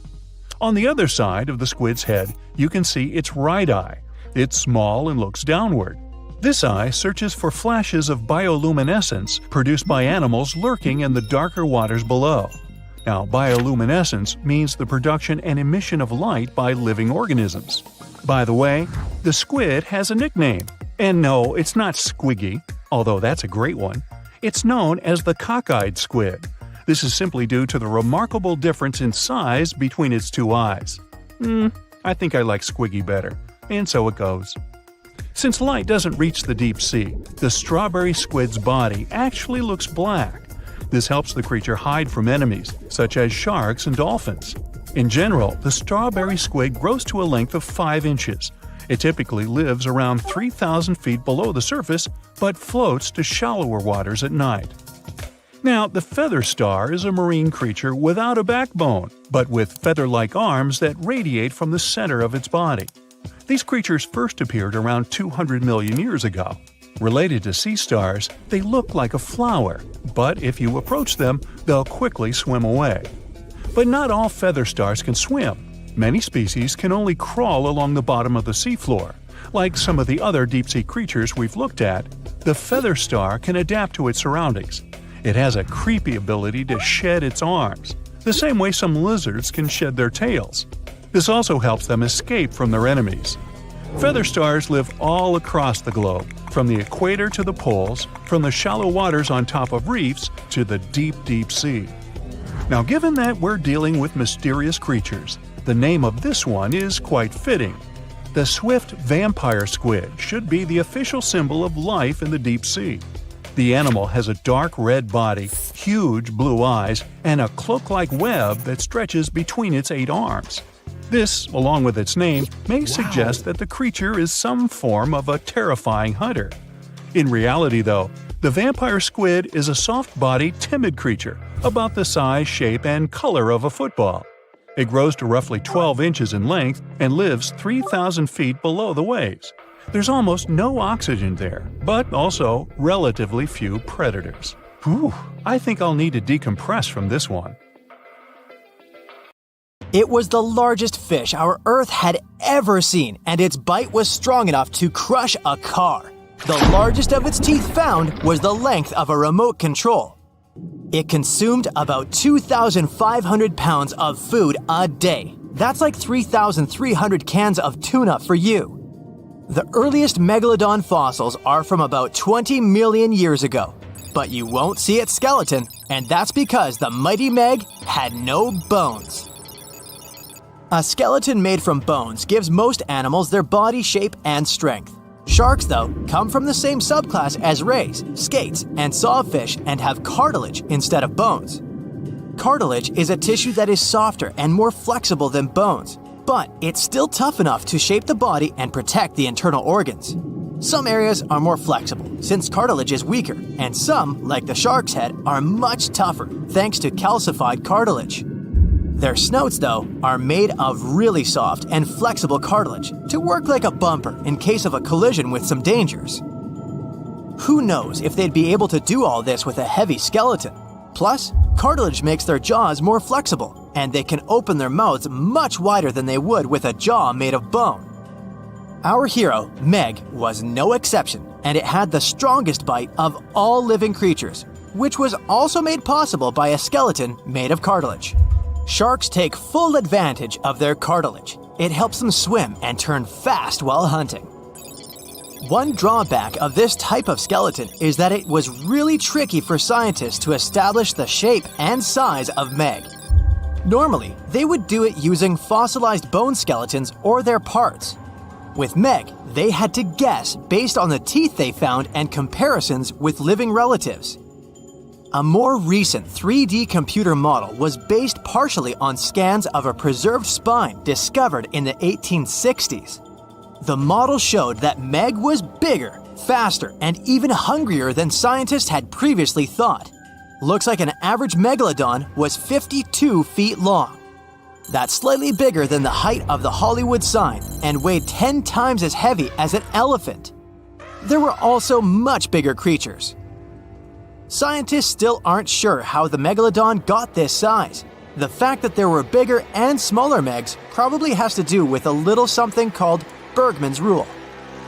On the other side of the squid's head, you can see its right eye. It's small and looks downward. This eye searches for flashes of bioluminescence produced by animals lurking in the darker waters below. Now, bioluminescence means the production and emission of light by living organisms. By the way, the squid has a nickname. And no, it's not Squiggy, although that's a great one. It's known as the cockeyed squid. This is simply due to the remarkable difference in size between its 2 eyes. I think I like Squiggy better. And so it goes. Since light doesn't reach the deep sea, the strawberry squid's body actually looks black. This helps the creature hide from enemies, such as sharks and dolphins. In general, the strawberry squid grows to a length of 5 inches. It typically lives around 3,000 feet below the surface, but floats to shallower waters at night. Now, the feather star is a marine creature without a backbone, but with feather-like arms that radiate from the center of its body. These creatures first appeared around 200 million years ago. Related to sea stars, they look like a flower, but if you approach them, they'll quickly swim away. But not all feather stars can swim. Many species can only crawl along the bottom of the seafloor. Like some of the other deep-sea creatures we've looked at, the feather star can adapt to its surroundings. It has a creepy ability to shed its arms, the same way some lizards can shed their tails. This also helps them escape from their enemies. Feather stars live all across the globe, from the equator to the poles, from the shallow waters on top of reefs to the deep, deep sea. Now, given that we're dealing with mysterious creatures, The name of this one is quite fitting. The swift vampire squid should be the official symbol of life in the deep sea. The animal has a dark red body, huge blue eyes, and a cloak-like web that stretches between its 8 arms. This, along with its name, may suggest that the creature is some form of a terrifying hunter. In reality, though, the vampire squid is a soft-bodied, timid creature, about the size, shape, and color of a football. It grows to roughly 12 inches in length and lives 3,000 feet below the waves. There's almost no oxygen there, but also relatively few predators. Whew, I think I'll need to decompress from this one. It was the largest fish our Earth had ever seen, and its bite was strong enough to crush a car. The largest of its teeth found was the length of a remote control. It consumed about 2,500 pounds of food a day. That's like 3,300 cans of tuna for you. The earliest megalodon fossils are from about 20 million years ago, but you won't see its skeleton, and that's because the mighty Meg had no bones. A skeleton made from bones gives most animals their body shape and strength. Sharks, though, come from the same subclass as rays, skates, and sawfish and have cartilage instead of bones. Cartilage is a tissue that is softer and more flexible than bones, but it's still tough enough to shape the body and protect the internal organs. Some areas are more flexible, since cartilage is weaker, and some, like the shark's head, are much tougher thanks to calcified cartilage. Their snouts, though, are made of really soft and flexible cartilage to work like a bumper in case of a collision with some dangers. Who knows if they'd be able to do all this with a heavy skeleton? Plus, cartilage makes their jaws more flexible, and they can open their mouths much wider than they would with a jaw made of bone. Our hero, Meg, was no exception, and it had the strongest bite of all living creatures, which was also made possible by a skeleton made of cartilage. Sharks take full advantage of their cartilage. It helps them swim and turn fast while hunting. One drawback of this type of skeleton is that it was really tricky for scientists to establish the shape and size of Meg. Normally, they would do it using fossilized bone skeletons or their parts. With Meg, they had to guess based on the teeth they found and comparisons with living relatives. A more recent 3D computer model was based partially on scans of a preserved spine discovered in the 1860s. The model showed that Meg was bigger, faster, and even hungrier than scientists had previously thought. Looks like an average megalodon was 52 feet long. That's slightly bigger than the height of the Hollywood sign and weighed 10 times as heavy as an elephant. There were also much bigger creatures. Scientists still aren't sure how the megalodon got this size. The fact that there were bigger and smaller Megs probably has to do with a little something called Bergmann's rule.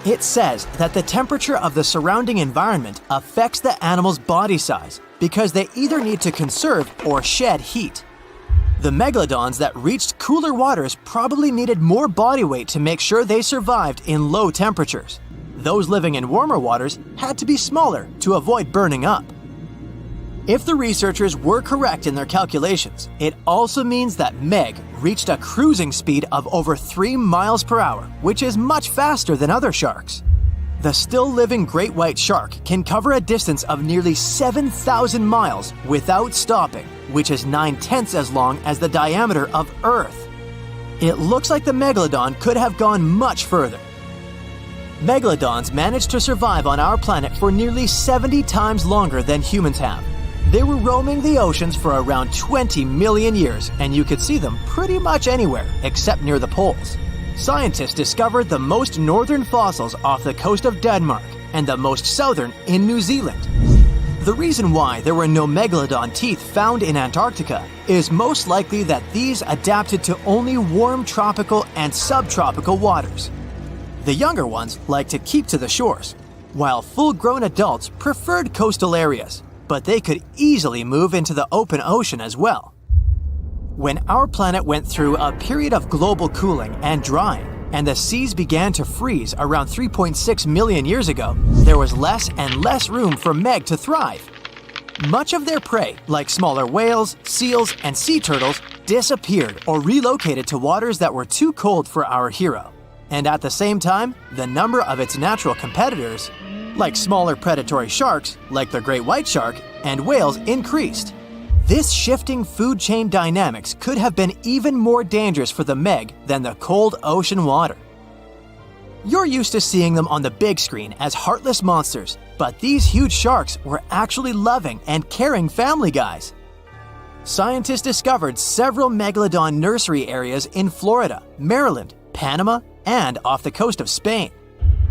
It says that the temperature of the surrounding environment affects the animal's body size because they either need to conserve or shed heat. The megalodons that reached cooler waters probably needed more body weight to make sure they survived in low temperatures. Those living in warmer waters had to be smaller to avoid burning up. If the researchers were correct in their calculations, it also means that Meg reached a cruising speed of over 3 miles per hour, which is much faster than other sharks. The still-living great white shark can cover a distance of nearly 7,000 miles without stopping, which is 9/10 as long as the diameter of Earth. It looks like the megalodon could have gone much further. Megalodons managed to survive on our planet for nearly 70 times longer than humans have. They were roaming the oceans for around 20 million years, and you could see them pretty much anywhere except near the poles. Scientists discovered the most northern fossils off the coast of Denmark and the most southern in New Zealand. The reason why there were no megalodon teeth found in Antarctica is most likely that these adapted to only warm tropical and subtropical waters. The younger ones like to keep to the shores, while full-grown adults preferred coastal areas, but they could easily move into the open ocean as well. When our planet went through a period of global cooling and drying, and the seas began to freeze around 3.6 million years ago, there was less and less room for Meg to thrive. Much of their prey, like smaller whales, seals, and sea turtles, disappeared or relocated to waters that were too cold for our hero. And at the same time, the number of its natural competitors, like smaller predatory sharks, like the great white shark, and whales increased. This shifting food chain dynamics could have been even more dangerous for the Meg than the cold ocean water. You're used to seeing them on the big screen as heartless monsters, but these huge sharks were actually loving and caring family guys. Scientists discovered several megalodon nursery areas in Florida, Maryland, Panama, and off the coast of Spain.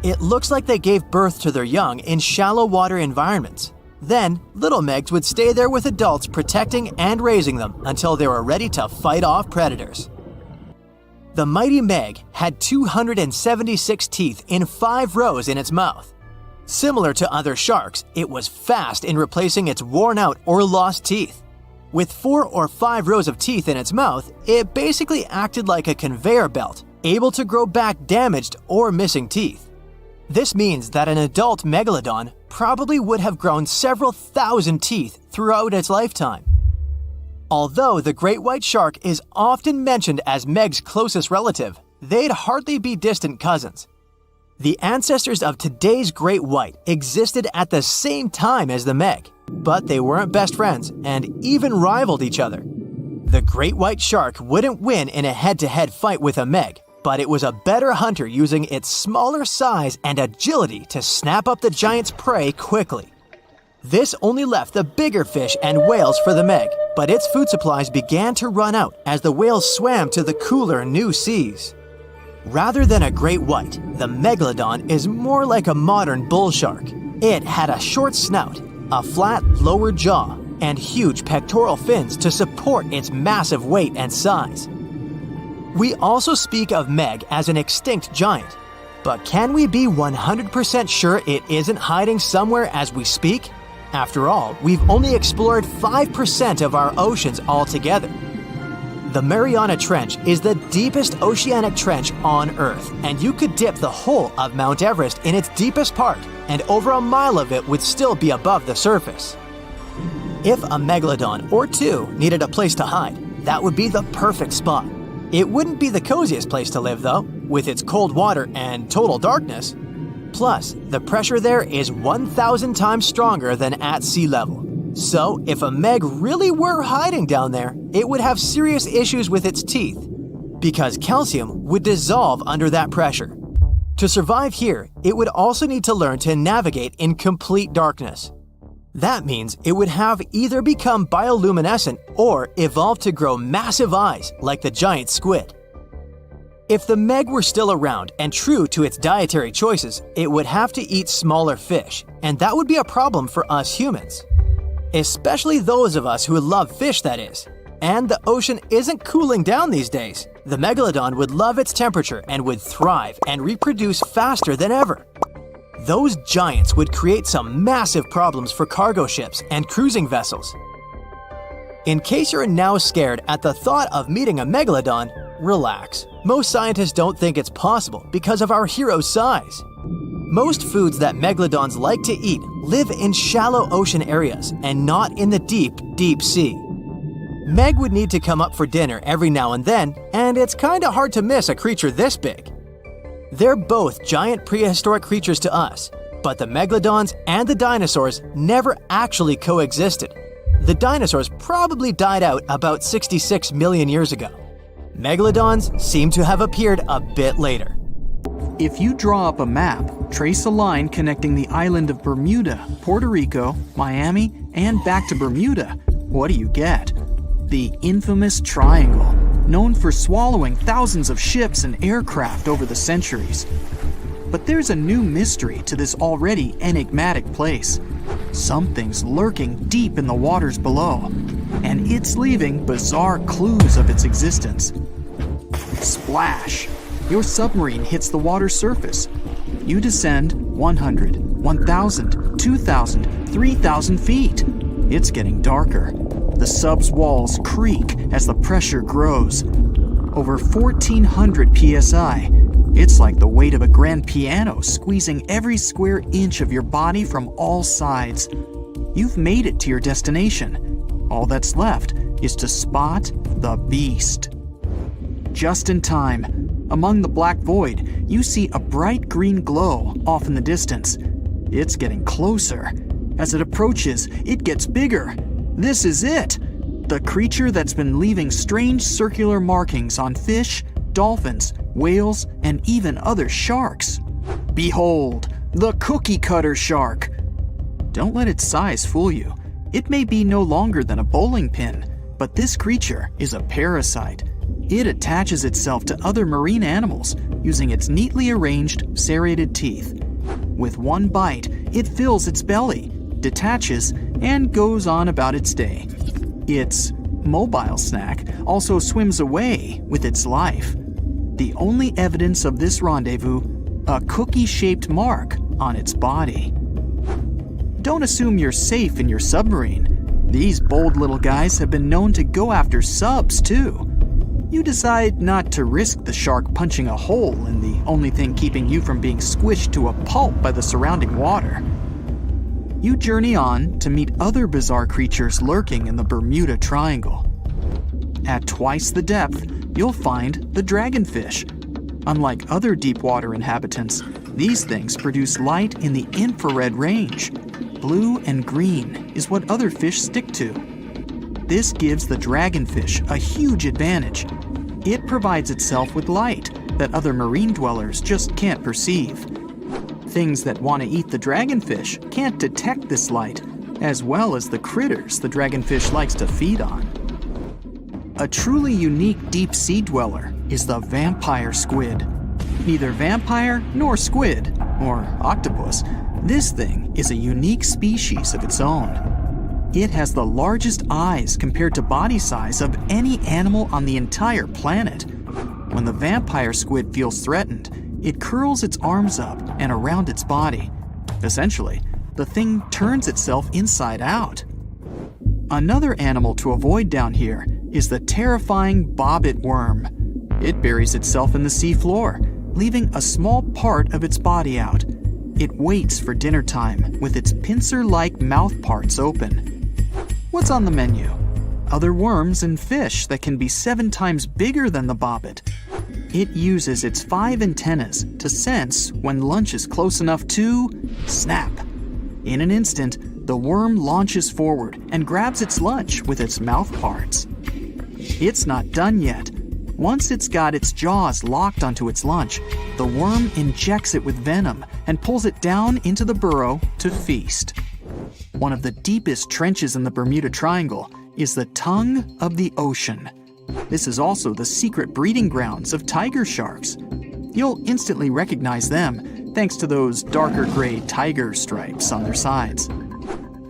It looks like they gave birth to their young in shallow water environments. Then, little Megs would stay there with adults protecting and raising them until they were ready to fight off predators. The mighty Meg had 276 teeth in 5 rows in its mouth. Similar to other sharks, it was fast in replacing its worn-out or lost teeth. With 4 or 5 rows of teeth in its mouth, it basically acted like a conveyor belt, able to grow back damaged or missing teeth. This means that an adult megalodon probably would have grown several thousand teeth throughout its lifetime. Although the great white shark is often mentioned as Meg's closest relative, they'd hardly be distant cousins. The ancestors of today's great white existed at the same time as the Meg, but they weren't best friends and even rivaled each other. The great white shark wouldn't win in a head-to-head fight with a Meg, but it was a better hunter using its smaller size and agility to snap up the giant's prey quickly. This only left the bigger fish and whales for the Meg, but its food supplies began to run out as the whales swam to the cooler new seas. Rather than a great white, the megalodon is more like a modern bull shark. It had a short snout, a flat lower jaw, and huge pectoral fins to support its massive weight and size. We also speak of Meg as an extinct giant, but can we be 100% sure it isn't hiding somewhere as we speak? After all, we've only explored 5% of our oceans altogether. The Mariana Trench is the deepest oceanic trench on Earth, and you could dip the whole of Mount Everest in its deepest part, and over a mile of it would still be above the surface. If a megalodon or two needed a place to hide, that would be the perfect spot. It wouldn't be the coziest place to live, though, with its cold water and total darkness. Plus, the pressure there is 1,000 times stronger than at sea level. So, if a Meg really were hiding down there, it would have serious issues with its teeth, because calcium would dissolve under that pressure. To survive here, it would also need to learn to navigate in complete darkness. That means it would have either become bioluminescent or evolve to grow massive eyes like the giant squid. If the Meg were still around and true to its dietary choices, it would have to eat smaller fish, and that would be a problem for us humans. Especially those of us who love fish, that is. And the ocean isn't cooling down these days. The megalodon would love its temperature and would thrive and reproduce faster than ever. Those giants would create some massive problems for cargo ships and cruising vessels. In case you're now scared at the thought of meeting a megalodon, relax. Most scientists don't think it's possible because of our hero's size. Most foods that megalodons like to eat live in shallow ocean areas and not in the deep, deep sea. Meg would need to come up for dinner every now and then, and it's kinda hard to miss a creature this big. They're both giant prehistoric creatures to us, but the megalodons and the dinosaurs never actually coexisted. The dinosaurs probably died out about 66 million years ago. Megalodons seem to have appeared a bit later. If you draw up a map, trace a line connecting the island of Bermuda, Puerto Rico, Miami, and back to Bermuda, what do you get? The infamous triangle, known for swallowing thousands of ships and aircraft over the centuries. But there's a new mystery to this already enigmatic place. Something's lurking deep in the waters below, and it's leaving bizarre clues of its existence. Splash! Your submarine hits the water surface. You descend 100, 1,000, 2,000, 3,000 feet. It's getting darker. The sub's walls creak as the pressure grows. Over 1,400 psi. It's like the weight of a grand piano squeezing every square inch of your body from all sides. You've made it to your destination. All that's left is to spot the beast. Just in time, among the black void, you see a bright green glow off in the distance. It's getting closer. As it approaches, it gets bigger. This is it! The creature that's been leaving strange circular markings on fish, dolphins, whales, and even other sharks. Behold, the cookie cutter shark! Don't let its size fool you. It may be no longer than a bowling pin, but this creature is a parasite. It attaches itself to other marine animals using its neatly arranged serrated teeth. With one bite, it fills its belly, detaches, and goes on about its day. Its mobile snack also swims away with its life. The only evidence of this rendezvous, a cookie-shaped mark on its body. Don't assume you're safe in your submarine. These bold little guys have been known to go after subs too. You decide not to risk the shark punching a hole in the only thing keeping you from being squished to a pulp by the surrounding water. You journey on to meet other bizarre creatures lurking in the Bermuda Triangle. At twice the depth, you'll find the dragonfish. Unlike other deep water inhabitants, these things produce light in the infrared range. Blue and green is what other fish stick to. This gives the dragonfish a huge advantage. It provides itself with light that other marine dwellers just can't perceive. Things that want to eat the dragonfish can't detect this light, as well as the critters the dragonfish likes to feed on. A truly unique deep-sea dweller is the vampire squid. Neither vampire nor squid, or octopus, this thing is a unique species of its own. It has the largest eyes compared to body size of any animal on the entire planet. When the vampire squid feels threatened, it curls its arms up and around its body. Essentially, the thing turns itself inside out. Another animal to avoid down here is the terrifying bobbit worm. It buries itself in the sea floor, leaving a small part of its body out. It waits for dinner time with its pincer-like mouth parts open. What's on the menu? Other worms and fish that can be 7 times bigger than the bobbit. It uses its 5 antennas to sense when lunch is close enough to snap. In an instant, the worm launches forward and grabs its lunch with its mouth parts. It's not done yet. Once it's got its jaws locked onto its lunch, the worm injects it with venom and pulls it down into the burrow to feast. One of the deepest trenches in the Bermuda Triangle is the tongue of the ocean. This is also the secret breeding grounds of tiger sharks. You'll instantly recognize them thanks to those darker gray tiger stripes on their sides.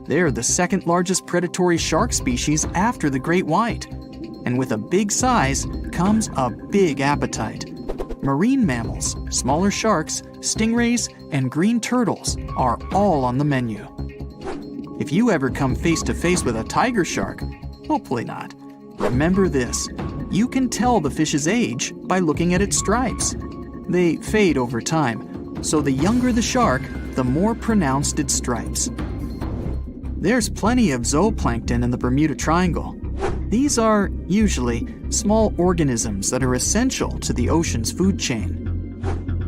They're the second largest predatory shark species after the great white. And with a big size comes a big appetite. Marine mammals, smaller sharks, stingrays, and green turtles are all on the menu. If you ever come face to face with a tiger shark, hopefully not, remember this: you can tell the fish's age by looking at its stripes. They fade over time, so the younger the shark, the more pronounced its stripes. There's plenty of zooplankton in the Bermuda Triangle. These are, usually, small organisms that are essential to the ocean's food chain.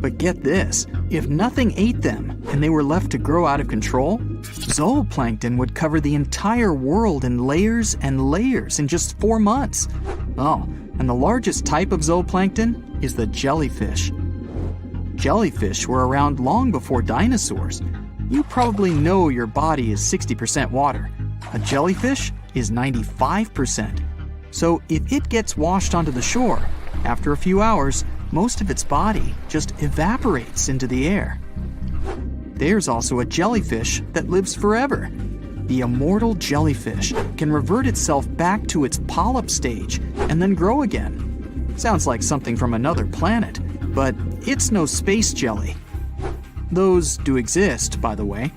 But get this, if nothing ate them and they were left to grow out of control, zooplankton would cover the entire world in layers and layers in just 4 months. Oh, and the largest type of zooplankton is the jellyfish. Jellyfish were around long before dinosaurs. You probably know your body is 60% water. A jellyfish is 95%. So if it gets washed onto the shore, after a few hours, most of its body just evaporates into the air. There's also a jellyfish that lives forever. The immortal jellyfish can revert itself back to its polyp stage and then grow again. Sounds like something from another planet, but it's no space jelly. Those do exist, by the way.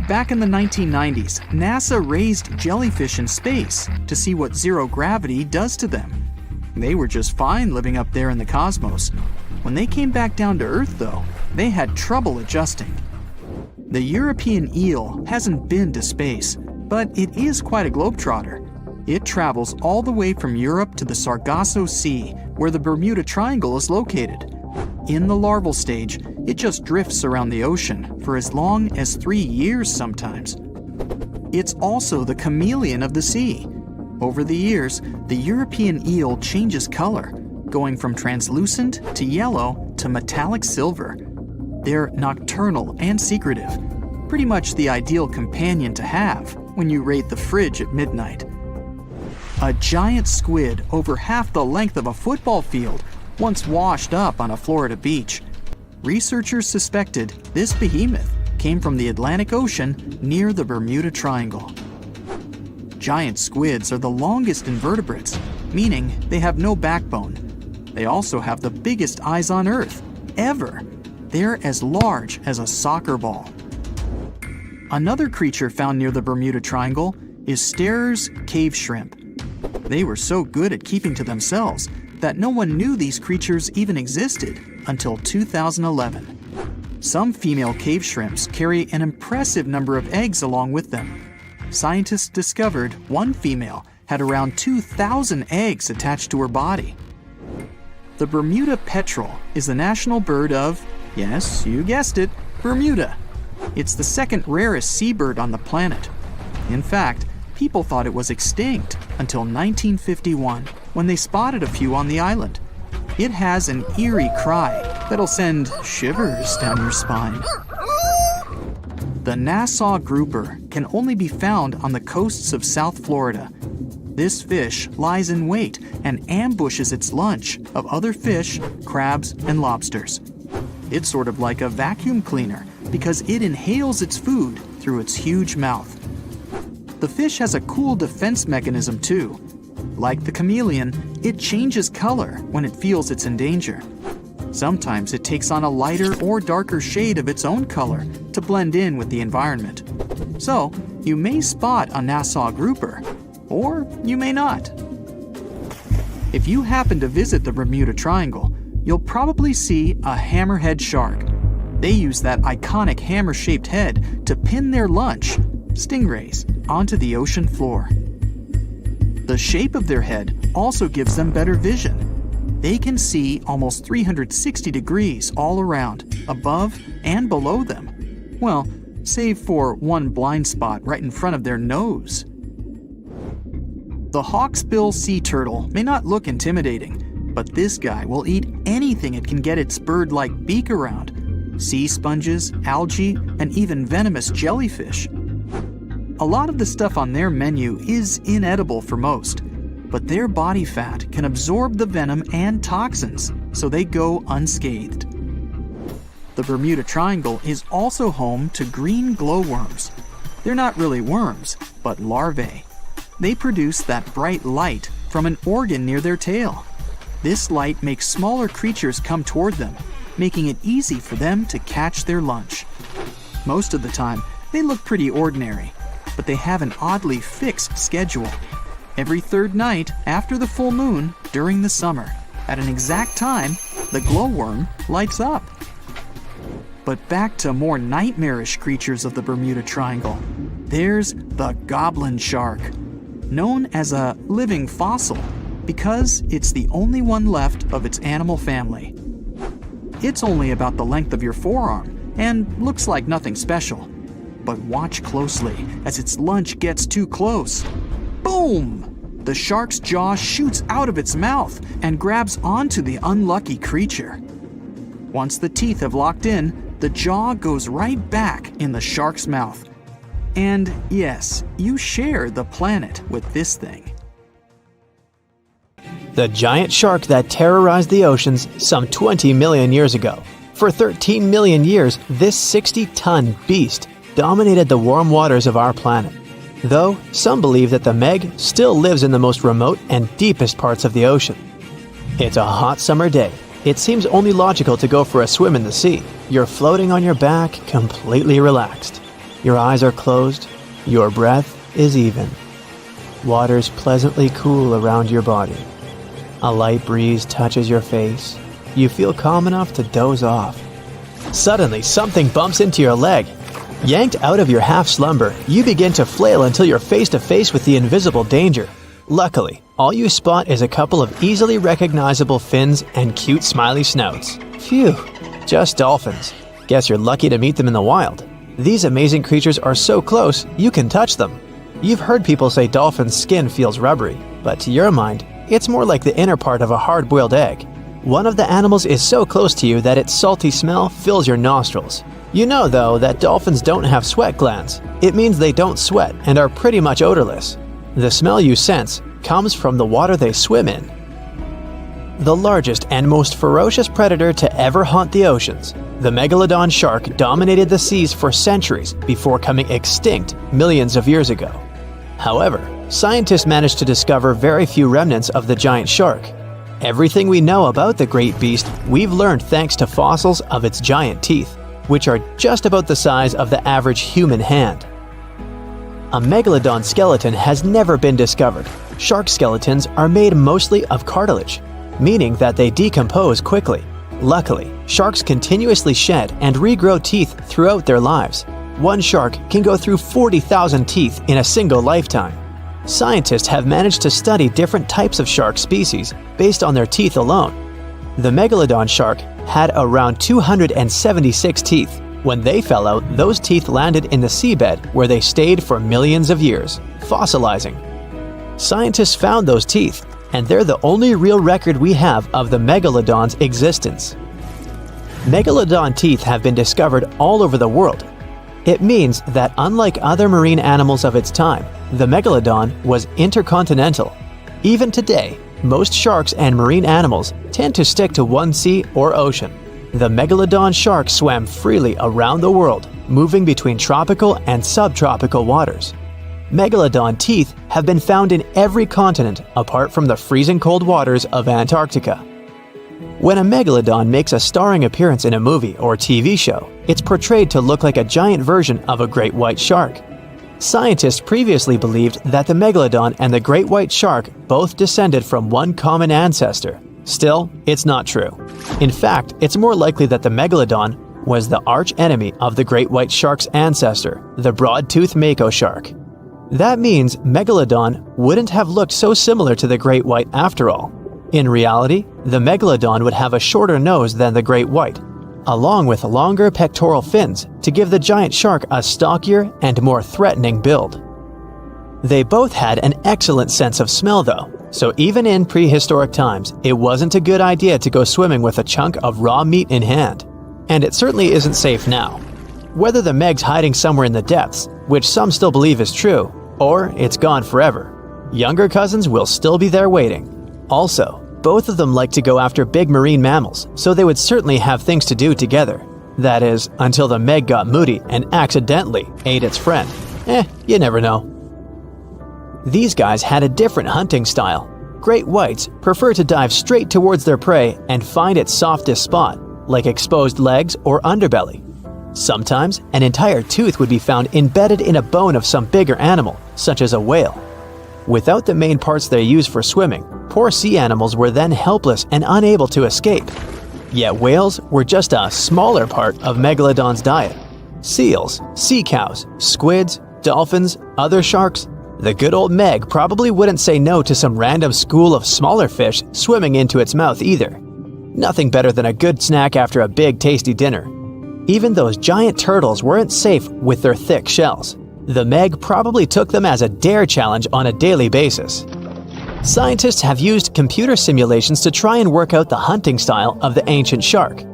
Back in the 1990s, NASA raised jellyfish in space to see what zero gravity does to them. They were just fine living up there in the cosmos. When they came back down to Earth, though, they had trouble adjusting. The European eel hasn't been to space, but it is quite a globetrotter. It travels all the way from Europe to the Sargasso Sea, where the Bermuda Triangle is located. In the larval stage, it just drifts around the ocean for as long as 3 years sometimes. It's also the chameleon of the sea. Over the years, the European eel changes color, going from translucent to yellow to metallic silver. They're nocturnal and secretive, pretty much the ideal companion to have when you raid the fridge at midnight. A giant squid over half the length of a football field once washed up on a Florida beach. Researchers suspected this behemoth came from the Atlantic Ocean near the Bermuda Triangle. Giant squids are the longest invertebrates, meaning they have no backbone. They also have the biggest eyes on Earth, ever. They're as large as a soccer ball. Another creature found near the Bermuda Triangle is Sterer's cave shrimp. They were so good at keeping to themselves that no one knew these creatures even existed until 2011. Some female cave shrimps carry an impressive number of eggs along with them. Scientists discovered one female had around 2,000 eggs attached to her body. The Bermuda petrel is the national bird of, yes, you guessed it, Bermuda. It's the second rarest seabird on the planet. In fact, people thought it was extinct until 1951, when they spotted a few on the island. It has an eerie cry that'll send shivers down your spine. The Nassau grouper can only be found on the coasts of South Florida. This fish lies in wait and ambushes its lunch of other fish, crabs, and lobsters. It's sort of like a vacuum cleaner because it inhales its food through its huge mouth. The fish has a cool defense mechanism too. Like the chameleon, it changes color when it feels it's in danger. Sometimes it takes on a lighter or darker shade of its own color to blend in with the environment. So, you may spot a Nassau grouper, or you may not. If you happen to visit the Bermuda Triangle, you'll probably see a hammerhead shark. They use that iconic hammer-shaped head to pin their lunch, stingrays, onto the ocean floor. The shape of their head also gives them better vision. They can see almost 360 degrees all around, above and below them. Well, save for one blind spot right in front of their nose. The hawksbill sea turtle may not look intimidating, but this guy will eat anything it can get its bird-like beak around. Sea sponges, algae, and even venomous jellyfish. A lot of the stuff on their menu is inedible for most, but their body fat can absorb the venom and toxins, so they go unscathed. The Bermuda Triangle is also home to green glowworms. They're not really worms, but larvae. They produce that bright light from an organ near their tail. This light makes smaller creatures come toward them, making it easy for them to catch their lunch. Most of the time, they look pretty ordinary, but they have an oddly fixed schedule. Every third night after the full moon during the summer, at an exact time, the glowworm lights up. But back to more nightmarish creatures of the Bermuda Triangle. There's the goblin shark, known as a living fossil because it's the only one left of its animal family. It's only about the length of your forearm and looks like nothing special. But watch closely as its lunch gets too close. Boom! The shark's jaw shoots out of its mouth and grabs onto the unlucky creature. Once the teeth have locked in, the jaw goes right back in the shark's mouth. And yes, you share the planet with this thing. The giant shark that terrorized the oceans some 20 million years ago. For 13 million years, this 60-ton beast dominated the warm waters of our planet. Though some believe that the Meg still lives in the most remote and deepest parts of the ocean. It's a hot summer day. It seems only logical to go for a swim in the sea. You're floating on your back, completely relaxed. Your eyes are closed. Your breath is even. Water's pleasantly cool around your body. A light breeze touches your face. You feel calm enough to doze off. Suddenly, something bumps into your leg. Yanked out of your half-slumber, you begin to flail until you're face to face with the invisible danger. Luckily, all you spot is a couple of easily recognizable fins and cute smiley snouts. Phew, just dolphins. Guess you're lucky to meet them in the wild. These amazing creatures are so close, you can touch them. You've heard people say dolphins' skin feels rubbery, but to your mind, it's more like the inner part of a hard-boiled egg. One of the animals is so close to you that its salty smell fills your nostrils. You know, though, that dolphins don't have sweat glands. It means they don't sweat and are pretty much odorless. The smell you sense comes from the water they swim in. The largest and most ferocious predator to ever haunt the oceans, the megalodon shark dominated the seas for centuries before coming extinct millions of years ago. However, scientists managed to discover very few remnants of the giant shark. Everything we know about the great beast we've learned thanks to fossils of its giant teeth, which are just about the size of the average human hand. A megalodon skeleton has never been discovered. Shark skeletons are made mostly of cartilage, meaning that they decompose quickly. Luckily, sharks continuously shed and regrow teeth throughout their lives. One shark can go through 40,000 teeth in a single lifetime. Scientists have managed to study different types of shark species based on their teeth alone. The megalodon shark had around 276 teeth. When they fell out, those teeth landed in the seabed where they stayed for millions of years, fossilizing. Scientists found those teeth, and they're the only real record we have of the megalodon's existence. Megalodon teeth have been discovered all over the world. It means that unlike other marine animals of its time, the megalodon was intercontinental. Even today, most sharks and marine animals tend to stick to one sea or ocean. The megalodon shark swam freely around the world, moving between tropical and subtropical waters. Megalodon teeth have been found in every continent apart from the freezing cold waters of Antarctica. When a megalodon makes a starring appearance in a movie or TV show, it's portrayed to look like a giant version of a great white shark. Scientists previously believed that the megalodon and the great white shark both descended from one common ancestor. Still, it's not true. In fact, it's more likely that the megalodon was the arch-enemy of the great white shark's ancestor, the broad-toothed mako shark. That means megalodon wouldn't have looked so similar to the great white after all. In reality, the megalodon would have a shorter nose than the great white, along with longer pectoral fins to give the giant shark a stockier and more threatening build. They both had an excellent sense of smell though, so even in prehistoric times, it wasn't a good idea to go swimming with a chunk of raw meat in hand. And it certainly isn't safe now. Whether the Meg's hiding somewhere in the depths, which some still believe is true, or it's gone forever, younger cousins will still be there waiting. Also, both of them like to go after big marine mammals, so they would certainly have things to do together. That is, until the Meg got moody and accidentally ate its friend. You never know. These guys had a different hunting style. Great whites prefer to dive straight towards their prey and find its softest spot, like exposed legs or underbelly. Sometimes, an entire tooth would be found embedded in a bone of some bigger animal, such as a whale. Without the main parts they use for swimming, poor sea animals were then helpless and unable to escape. Yet whales were just a smaller part of megalodon's diet. Seals, sea cows, squids, dolphins, other sharks. The good old Meg probably wouldn't say no to some random school of smaller fish swimming into its mouth either. Nothing better than a good snack after a big tasty dinner. Even those giant turtles weren't safe with their thick shells. The Meg probably took them as a dare challenge on a daily basis. Scientists have used computer simulations to try and work out the hunting style of the ancient shark.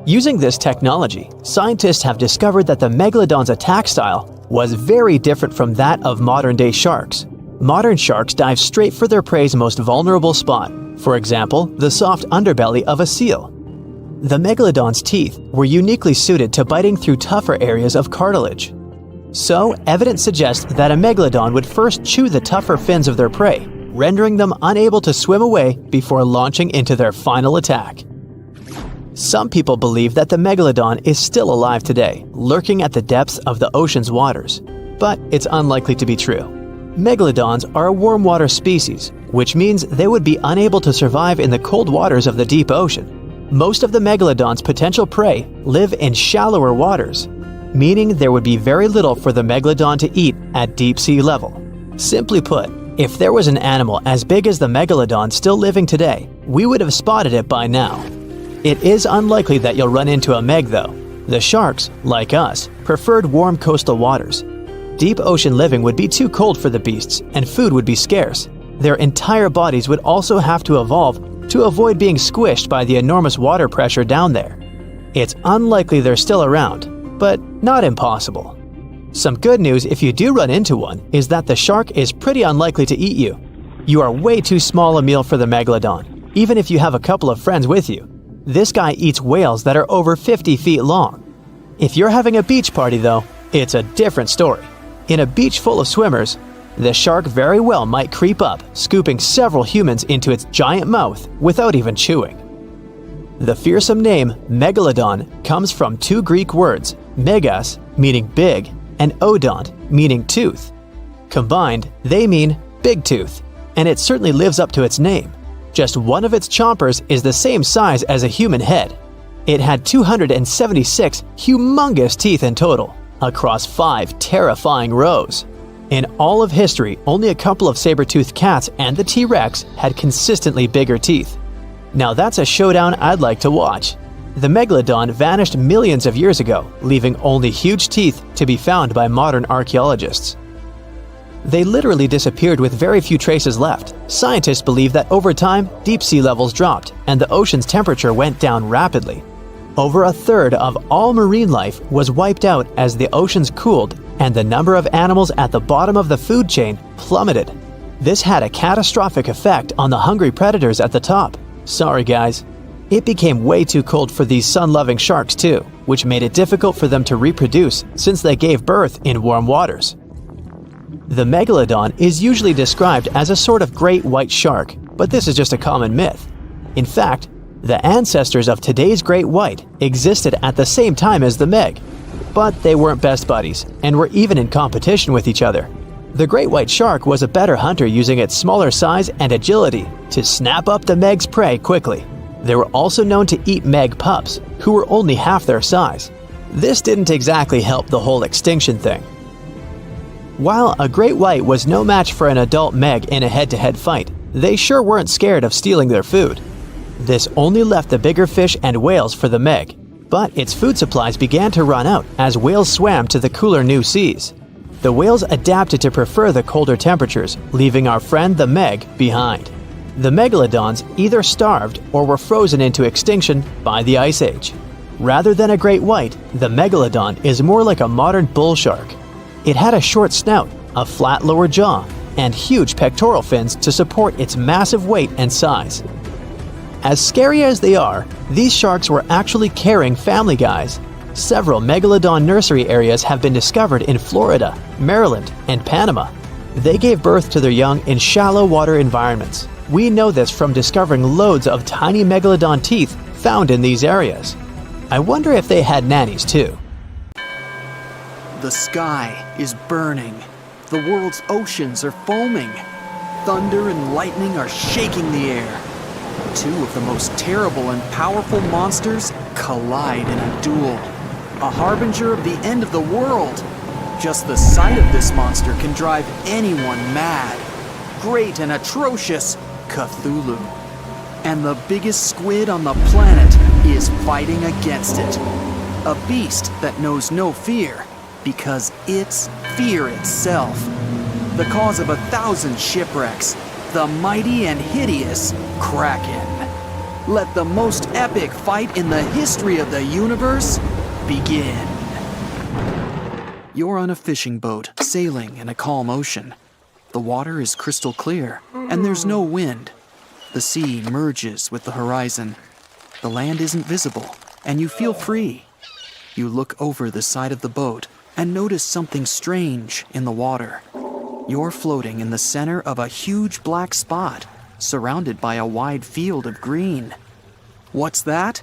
Using this technology, scientists have discovered that the megalodon's attack style was very different from that of modern-day sharks. Modern sharks dive straight for their prey's most vulnerable spot, for example, the soft underbelly of a seal. The megalodon's teeth were uniquely suited to biting through tougher areas of cartilage. So, evidence suggests that a megalodon would first chew the tougher fins of their prey, rendering them unable to swim away before launching into their final attack. Some people believe that the megalodon is still alive today, lurking at the depths of the ocean's waters. But it's unlikely to be true. Megalodons are a warm water species, which means they would be unable to survive in the cold waters of the deep ocean. Most of the megalodon's potential prey live in shallower waters, meaning there would be very little for the megalodon to eat at deep sea level. Simply put, If there was an animal as big as the megalodon still living today, we would have spotted it by now. It is unlikely that you'll run into a meg though. The sharks, like us, preferred warm coastal waters. Deep ocean living would be too cold for the beasts, and food would be scarce. Their entire bodies would also have to evolve to avoid being squished by the enormous water pressure down there. It's unlikely they're still around, but not impossible. Some good news if you do run into one is that the shark is pretty unlikely to eat you. You are way too small a meal for the megalodon, even if you have a couple of friends with you. This guy eats whales that are over 50 feet long. If you're having a beach party though, it's a different story. In a beach full of swimmers, the shark very well might creep up, scooping several humans into its giant mouth without even chewing. The fearsome name megalodon comes from two Greek words, megas, meaning big, and odont, meaning tooth. Combined, they mean big tooth, and it certainly lives up to its name. Just one of its chompers is the same size as a human head. It had 276 humongous teeth in total, across 5 terrifying rows. In all of history, only a couple of saber-toothed cats and the T-Rex had consistently bigger teeth. Now that's a showdown I'd like to watch. The megalodon vanished millions of years ago, leaving only huge teeth to be found by modern archaeologists. They literally disappeared with very few traces left. Scientists believe that over time, deep sea levels dropped and the ocean's temperature went down rapidly. Over a third of all marine life was wiped out as the oceans cooled and the number of animals at the bottom of the food chain plummeted. This had a catastrophic effect on the hungry predators at the top. Sorry guys. It became way too cold for these sun-loving sharks too, which made it difficult for them to reproduce since they gave birth in warm waters. The megalodon is usually described as a sort of great white shark, but this is just a common myth. In fact, the ancestors of today's great white existed at the same time as the meg, but they weren't best buddies and were even in competition with each other. The great white shark was a better hunter using its smaller size and agility to snap up the meg's prey quickly. They were also known to eat meg pups, who were only half their size. This didn't exactly help the whole extinction thing. While a great white was no match for an adult meg in a head-to-head fight, they sure weren't scared of stealing their food. This only left the bigger fish and whales for the meg, but its food supplies began to run out as whales swam to the cooler new seas. The whales adapted to prefer the colder temperatures, leaving our friend the meg behind. The megalodons either starved or were frozen into extinction by the Ice Age. Rather than a great white, the megalodon is more like a modern bull shark. It had a short snout, a flat lower jaw, and huge pectoral fins to support its massive weight and size. As scary as they are, these sharks were actually caring family guys. Several megalodon nursery areas have been discovered in Florida, Maryland, and Panama. They gave birth to their young in shallow water environments. We know this from discovering loads of tiny megalodon teeth found in these areas. I wonder if they had nannies too. The sky is burning. The world's oceans are foaming. Thunder and lightning are shaking the air. Two of the most terrible and powerful monsters collide in a duel. A harbinger of the end of the world. Just the sight of this monster can drive anyone mad. Great and atrocious Cthulhu. And the biggest squid on the planet is fighting against it. A beast that knows no fear because it's fear itself. The cause of 1,000 shipwrecks. The mighty and hideous Kraken. Let the most epic fight in the history of the universe begin. You're on a fishing boat, sailing in a calm ocean. The water is crystal clear, and there's no wind. The sea merges with the horizon. The land isn't visible, and you feel free. You look over the side of the boat and notice something strange in the water. You're floating in the center of a huge black spot, surrounded by a wide field of green. What's that?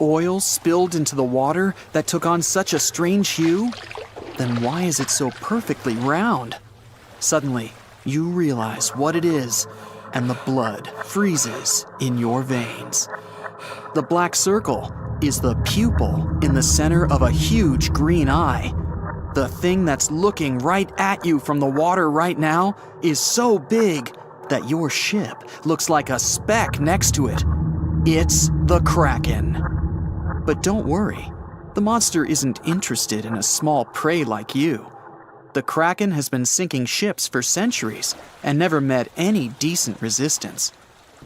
Oil spilled into the water that took on such a strange hue? Then why is it so perfectly round? Suddenly, you realize what it is, and the blood freezes in your veins. The black circle is the pupil in the center of a huge green eye. The thing that's looking right at you from the water right now is so big that your ship looks like a speck next to it. It's the Kraken. But don't worry, the monster isn't interested in a small prey like you. The Kraken has been sinking ships for centuries and never met any decent resistance.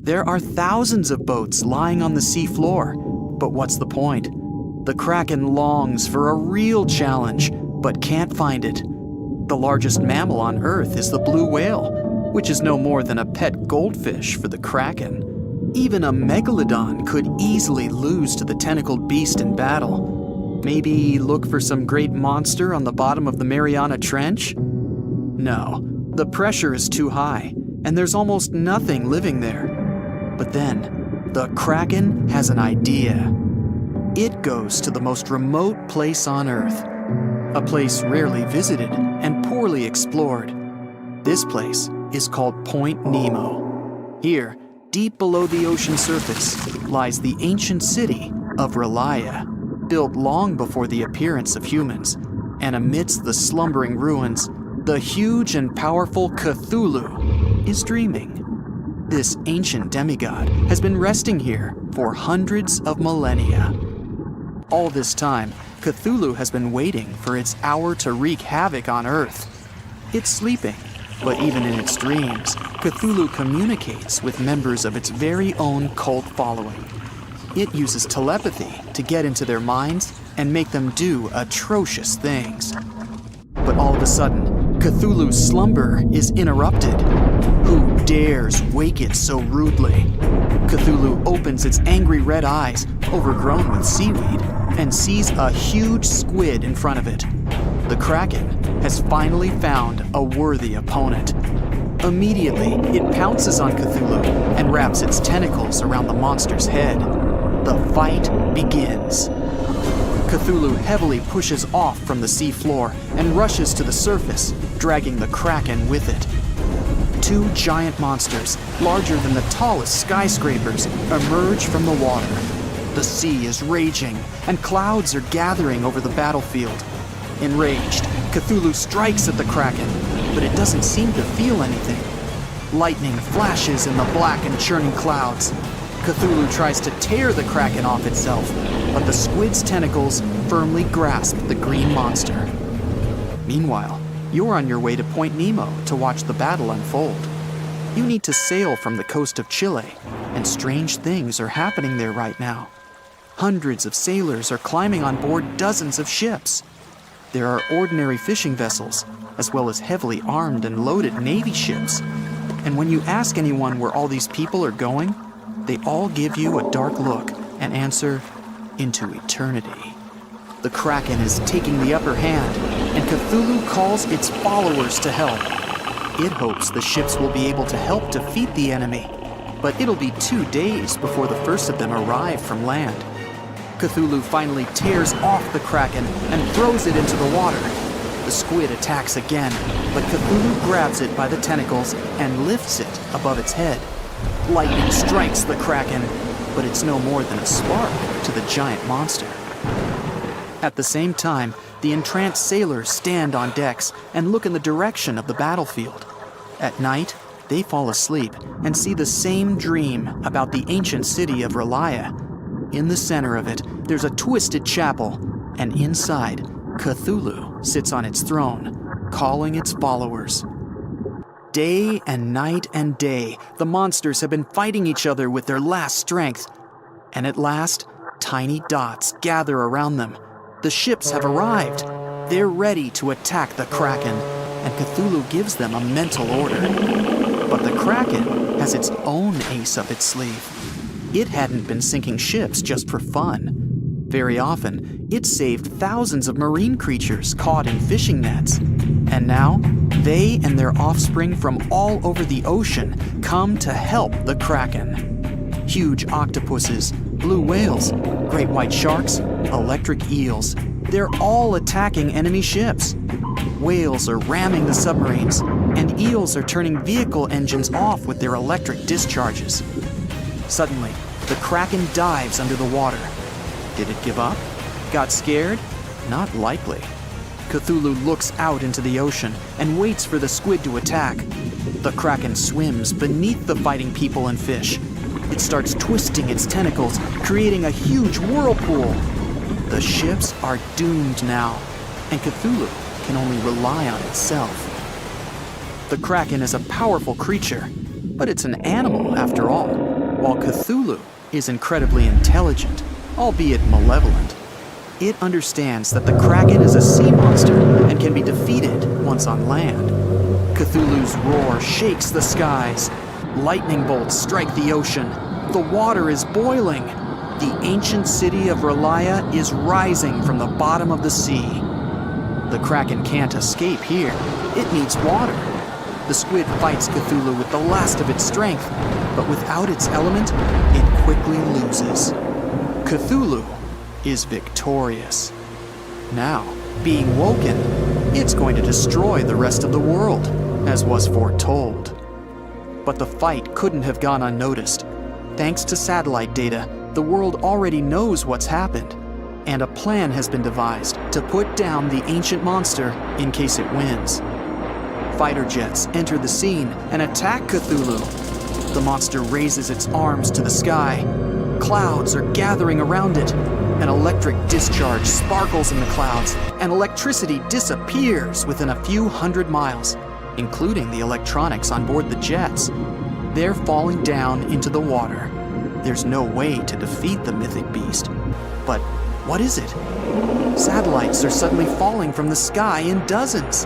There are thousands of boats lying on the sea floor, but what's the point? The Kraken longs for a real challenge, but can't find it. The largest mammal on Earth is the blue whale, which is no more than a pet goldfish for the Kraken. Even a megalodon could easily lose to the tentacled beast in battle. Maybe look for some great monster on the bottom of the Mariana Trench? No, the pressure is too high, and there's almost nothing living there. But then, the Kraken has an idea. It goes to the most remote place on Earth, a place rarely visited and poorly explored. This place is called Point Nemo. Here, deep below the ocean surface, lies the ancient city of Relia, built long before the appearance of humans. And amidst the slumbering ruins, the huge and powerful Cthulhu is dreaming. This ancient demigod has been resting here for hundreds of millennia. All this time, Cthulhu has been waiting for its hour to wreak havoc on Earth. It's sleeping, but even in its dreams, Cthulhu communicates with members of its very own cult following. It uses telepathy to get into their minds and make them do atrocious things. But all of a sudden, Cthulhu's slumber is interrupted. Who dares wake it so rudely? Cthulhu opens its angry red eyes, overgrown with seaweed, and sees a huge squid in front of it. The Kraken has finally found a worthy opponent. Immediately, it pounces on Cthulhu and wraps its tentacles around the monster's head. The fight begins. Cthulhu heavily pushes off from the sea floor and rushes to the surface, dragging the Kraken with it. Two giant monsters, larger than the tallest skyscrapers, emerge from the water. The sea is raging, and clouds are gathering over the battlefield. Enraged, Cthulhu strikes at the Kraken, but it doesn't seem to feel anything. Lightning flashes in the black and churning clouds. Cthulhu tries to tear the Kraken off itself, but the squid's tentacles firmly grasp the green monster. Meanwhile, you're on your way to Point Nemo to watch the battle unfold. You need to sail from the coast of Chile, and strange things are happening there right now. Hundreds of sailors are climbing on board dozens of ships. There are ordinary fishing vessels, as well as heavily armed and loaded Navy ships. And when you ask anyone where all these people are going, they all give you a dark look and answer, into eternity. The Kraken is taking the upper hand, and Cthulhu calls its followers to help. It hopes the ships will be able to help defeat the enemy, but it'll be 2 days before the first of them arrive from land. Cthulhu finally tears off the Kraken and throws it into the water. The squid attacks again, but Cthulhu grabs it by the tentacles and lifts it above its head. Lightning strikes the Kraken, but it's no more than a spark to the giant monster. At the same time, the entranced sailors stand on decks and look in the direction of the battlefield. At night, they fall asleep and see the same dream about the ancient city of Relia. In the center of it, there's a twisted chapel, and inside, Cthulhu sits on its throne, calling its followers. Day and night and day, the monsters have been fighting each other with their last strength. And at last, tiny dots gather around them. The ships have arrived. They're ready to attack the Kraken, and Cthulhu gives them a mental order. But the Kraken has its own ace up its sleeve. It hadn't been sinking ships just for fun. Very often, it saved thousands of marine creatures caught in fishing nets. And now, they and their offspring from all over the ocean come to help the Kraken. Huge octopuses, blue whales, great white sharks, electric eels. They're all attacking enemy ships. Whales are ramming the submarines, and eels are turning vehicle engines off with their electric discharges. Suddenly, the Kraken dives under the water. Did it give up? Got scared? Not likely. Cthulhu looks out into the ocean and waits for the squid to attack. The Kraken swims beneath the fighting people and fish. It starts twisting its tentacles, creating a huge whirlpool. The ships are doomed now, and Cthulhu can only rely on itself. The Kraken is a powerful creature, but it's an animal after all, while Cthulhu is incredibly intelligent, albeit malevolent. It understands that the Kraken is a sea monster and can be defeated once on land. Cthulhu's roar shakes the skies. Lightning bolts strike the ocean. The water is boiling. The ancient city of Relaya is rising from the bottom of the sea. The Kraken can't escape here. It needs water. The squid fights Cthulhu with the last of its strength, but without its element, it quickly loses. Cthulhu is victorious. Now, being woken, it's going to destroy the rest of the world, as was foretold. But the fight couldn't have gone unnoticed. Thanks to satellite data, the world already knows what's happened, and a plan has been devised to put down the ancient monster in case it wins. Fighter jets enter the scene and attack Cthulhu. The monster raises its arms to the sky. Clouds are gathering around it. An electric discharge sparkles in the clouds, and electricity disappears within a few hundred miles, including the electronics on board the jets. They're falling down into the water. There's no way to defeat the mythic beast. But what is it? Satellites are suddenly falling from the sky in dozens.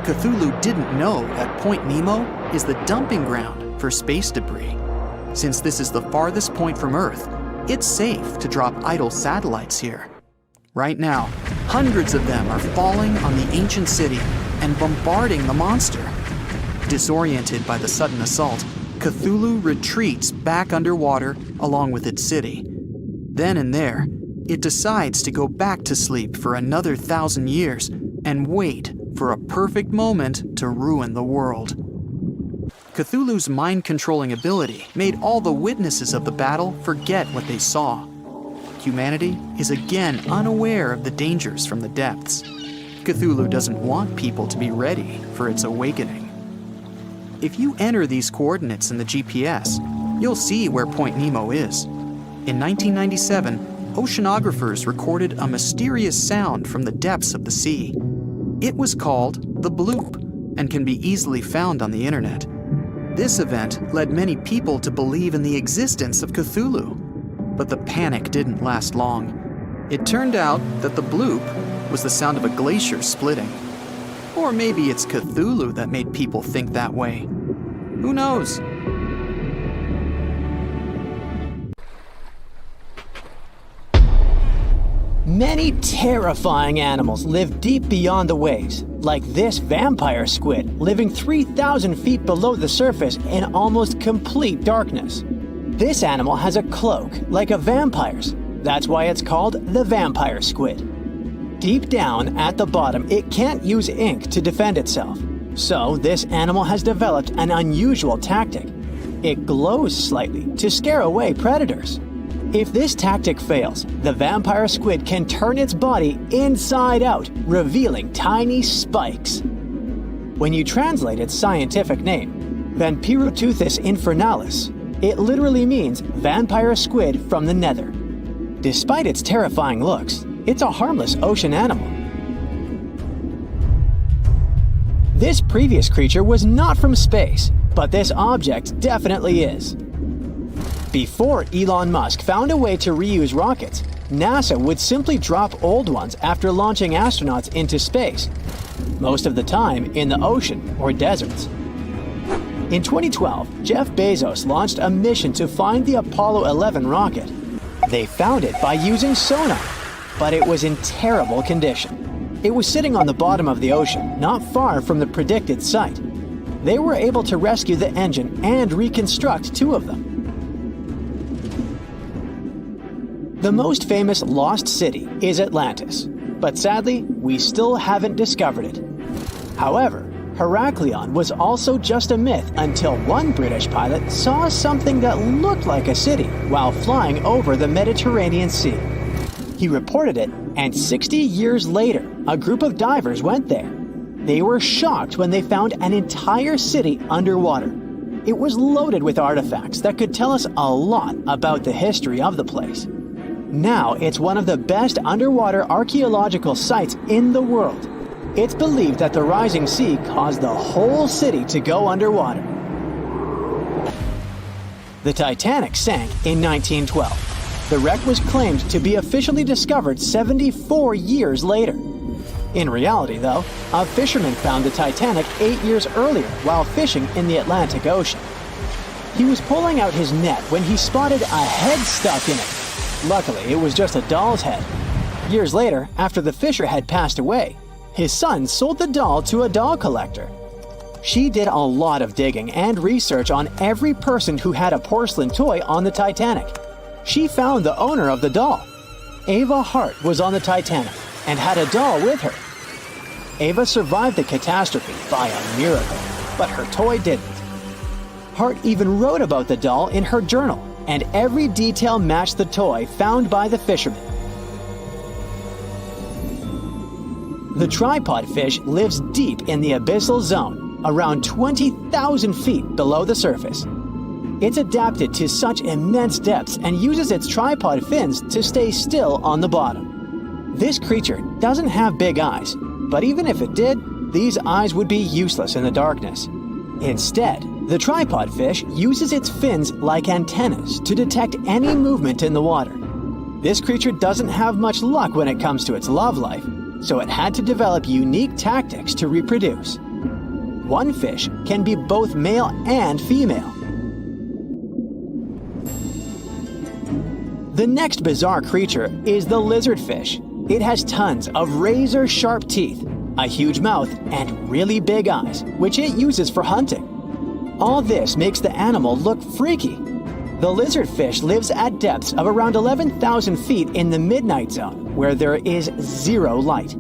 Cthulhu didn't know that Point Nemo is the dumping ground for space debris. Since this is the farthest point from Earth, it's safe to drop idle satellites here. Right now, hundreds of them are falling on the ancient city and bombarding the monster. Disoriented by the sudden assault, Cthulhu retreats back underwater along with its city. Then and there, it decides to go back to sleep for another 1,000 years and wait for a perfect moment to ruin the world. Cthulhu's mind-controlling ability made all the witnesses of the battle forget what they saw. Humanity is again unaware of the dangers from the depths. Cthulhu doesn't want people to be ready for its awakening. If you enter these coordinates in the GPS, you'll see where Point Nemo is. In 1997, oceanographers recorded a mysterious sound from the depths of the sea. It was called the bloop and can be easily found on the internet. This event led many people to believe in the existence of Cthulhu, but the panic didn't last long. It turned out that the bloop was the sound of a glacier splitting. Or maybe it's Cthulhu that made people think that way. Who knows? Many terrifying animals live deep beyond the waves, like this vampire squid living 3,000 feet below the surface in almost complete darkness. This animal has a cloak, like a vampire's. That's why it's called the vampire squid. Deep down at the bottom, it can't use ink to defend itself. So this animal has developed an unusual tactic. It glows slightly to scare away predators. If this tactic fails, the vampire squid can turn its body inside out, revealing tiny spikes. When you translate its scientific name, Vampiroteuthis infernalis, it literally means vampire squid from the nether. Despite its terrifying looks, it's a harmless ocean animal. This previous creature was not from space, but this object definitely is. Before Elon Musk found a way to reuse rockets, NASA would simply drop old ones after launching astronauts into space, most of the time in the ocean or deserts. In 2012, Jeff Bezos launched a mission to find the Apollo 11 rocket. They found it by using sonar, but it was in terrible condition. It was sitting on the bottom of the ocean, not far from the predicted site. They were able to rescue the engine and reconstruct 2 of them. The most famous lost city is Atlantis, but sadly, we still haven't discovered it. However, Heraklion was also just a myth until one British pilot saw something that looked like a city while flying over the Mediterranean Sea. He reported it, and 60 years later, a group of divers went there. They were shocked when they found an entire city underwater. It was loaded with artifacts that could tell us a lot about the history of the place. Now it's one of the best underwater archaeological sites in the world. It's believed that the rising sea caused the whole city to go underwater. The Titanic sank in 1912. The wreck was claimed to be officially discovered 74 years later. In reality, though, a fisherman found the Titanic 8 years earlier while fishing in the Atlantic Ocean. He was pulling out his net when he spotted a head stuck in it. Luckily, it was just a doll's head. Years later, after the fisher had passed away, his son sold the doll to a doll collector. She did a lot of digging and research on every person who had a porcelain toy on the Titanic. She found the owner of the doll. Ava Hart was on the Titanic and had a doll with her. Ava survived the catastrophe by a miracle, but her toy didn't. Hart even wrote about the doll in her journal, and every detail matched the toy found by the fisherman. The tripod fish lives deep in the abyssal zone, around 20,000 feet below the surface. It's adapted to such immense depths and uses its tripod fins to stay still on the bottom. This creature doesn't have big eyes, but even if it did, these eyes would be useless in the darkness. Instead, the tripod fish uses its fins like antennas to detect any movement in the water. This creature doesn't have much luck when it comes to its love life, so it had to develop unique tactics to reproduce. One fish can be both male and female. The next bizarre creature is the lizardfish. It has tons of razor-sharp teeth, a huge mouth, and really big eyes, which it uses for hunting. All this makes the animal look freaky. The lizardfish lives at depths of around 11,000 feet in the midnight zone, where there is zero light.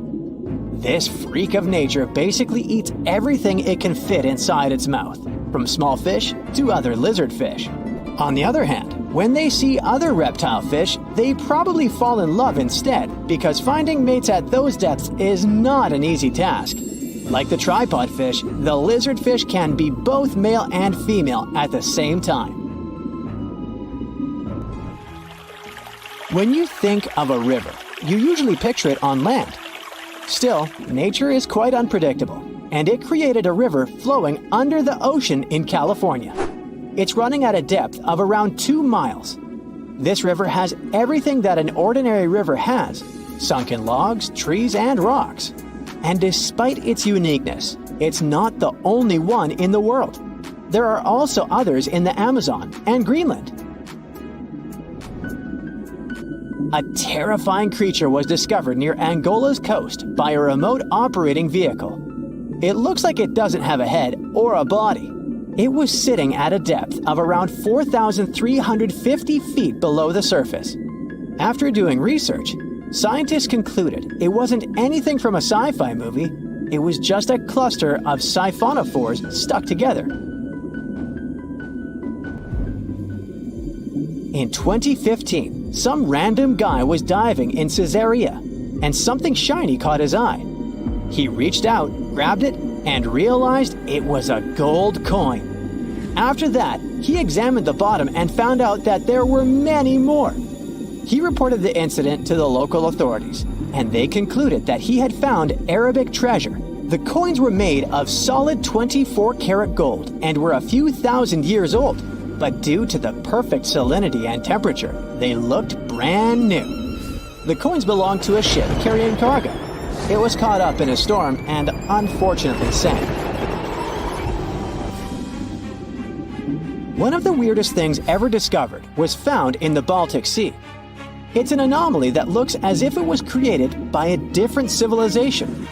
This freak of nature basically eats everything it can fit inside its mouth, from small fish to other lizardfish. On the other hand, when they see other reptile fish, they probably fall in love instead, because finding mates at those depths is not an easy task. Like the tripod fish, the lizardfish can be both male and female at the same time. When you think of a river, you usually picture it on land. Still, nature is quite unpredictable, and it created a river flowing under the ocean in California. It's running at a depth of around 2 miles. This river has everything that an ordinary river has: sunken logs, trees, and rocks. And despite its uniqueness, it's not the only one in the world. There are also others in the Amazon and Greenland. A terrifying creature was discovered near Angola's coast by a remote operating vehicle. It looks like it doesn't have a head or a body. It was sitting at a depth of around 4,350 feet below the surface. After doing research, scientists concluded it wasn't anything from a sci-fi movie. It was just a cluster of siphonophores stuck together. In 2015, some random guy was diving in Caesarea, and something shiny caught his eye. He reached out, grabbed it, and realized it was a gold coin. After that, he examined the bottom and found out that there were many more. He reported the incident to the local authorities, and they concluded that he had found Arabic treasure. The coins were made of solid 24-karat gold and were a few thousand years old, but due to the perfect salinity and temperature, they looked brand new. The coins belonged to a ship carrying cargo. It was caught up in a storm and unfortunately sank. One of the weirdest things ever discovered was found in the Baltic Sea. It's an anomaly that looks as if it was created by a different civilization.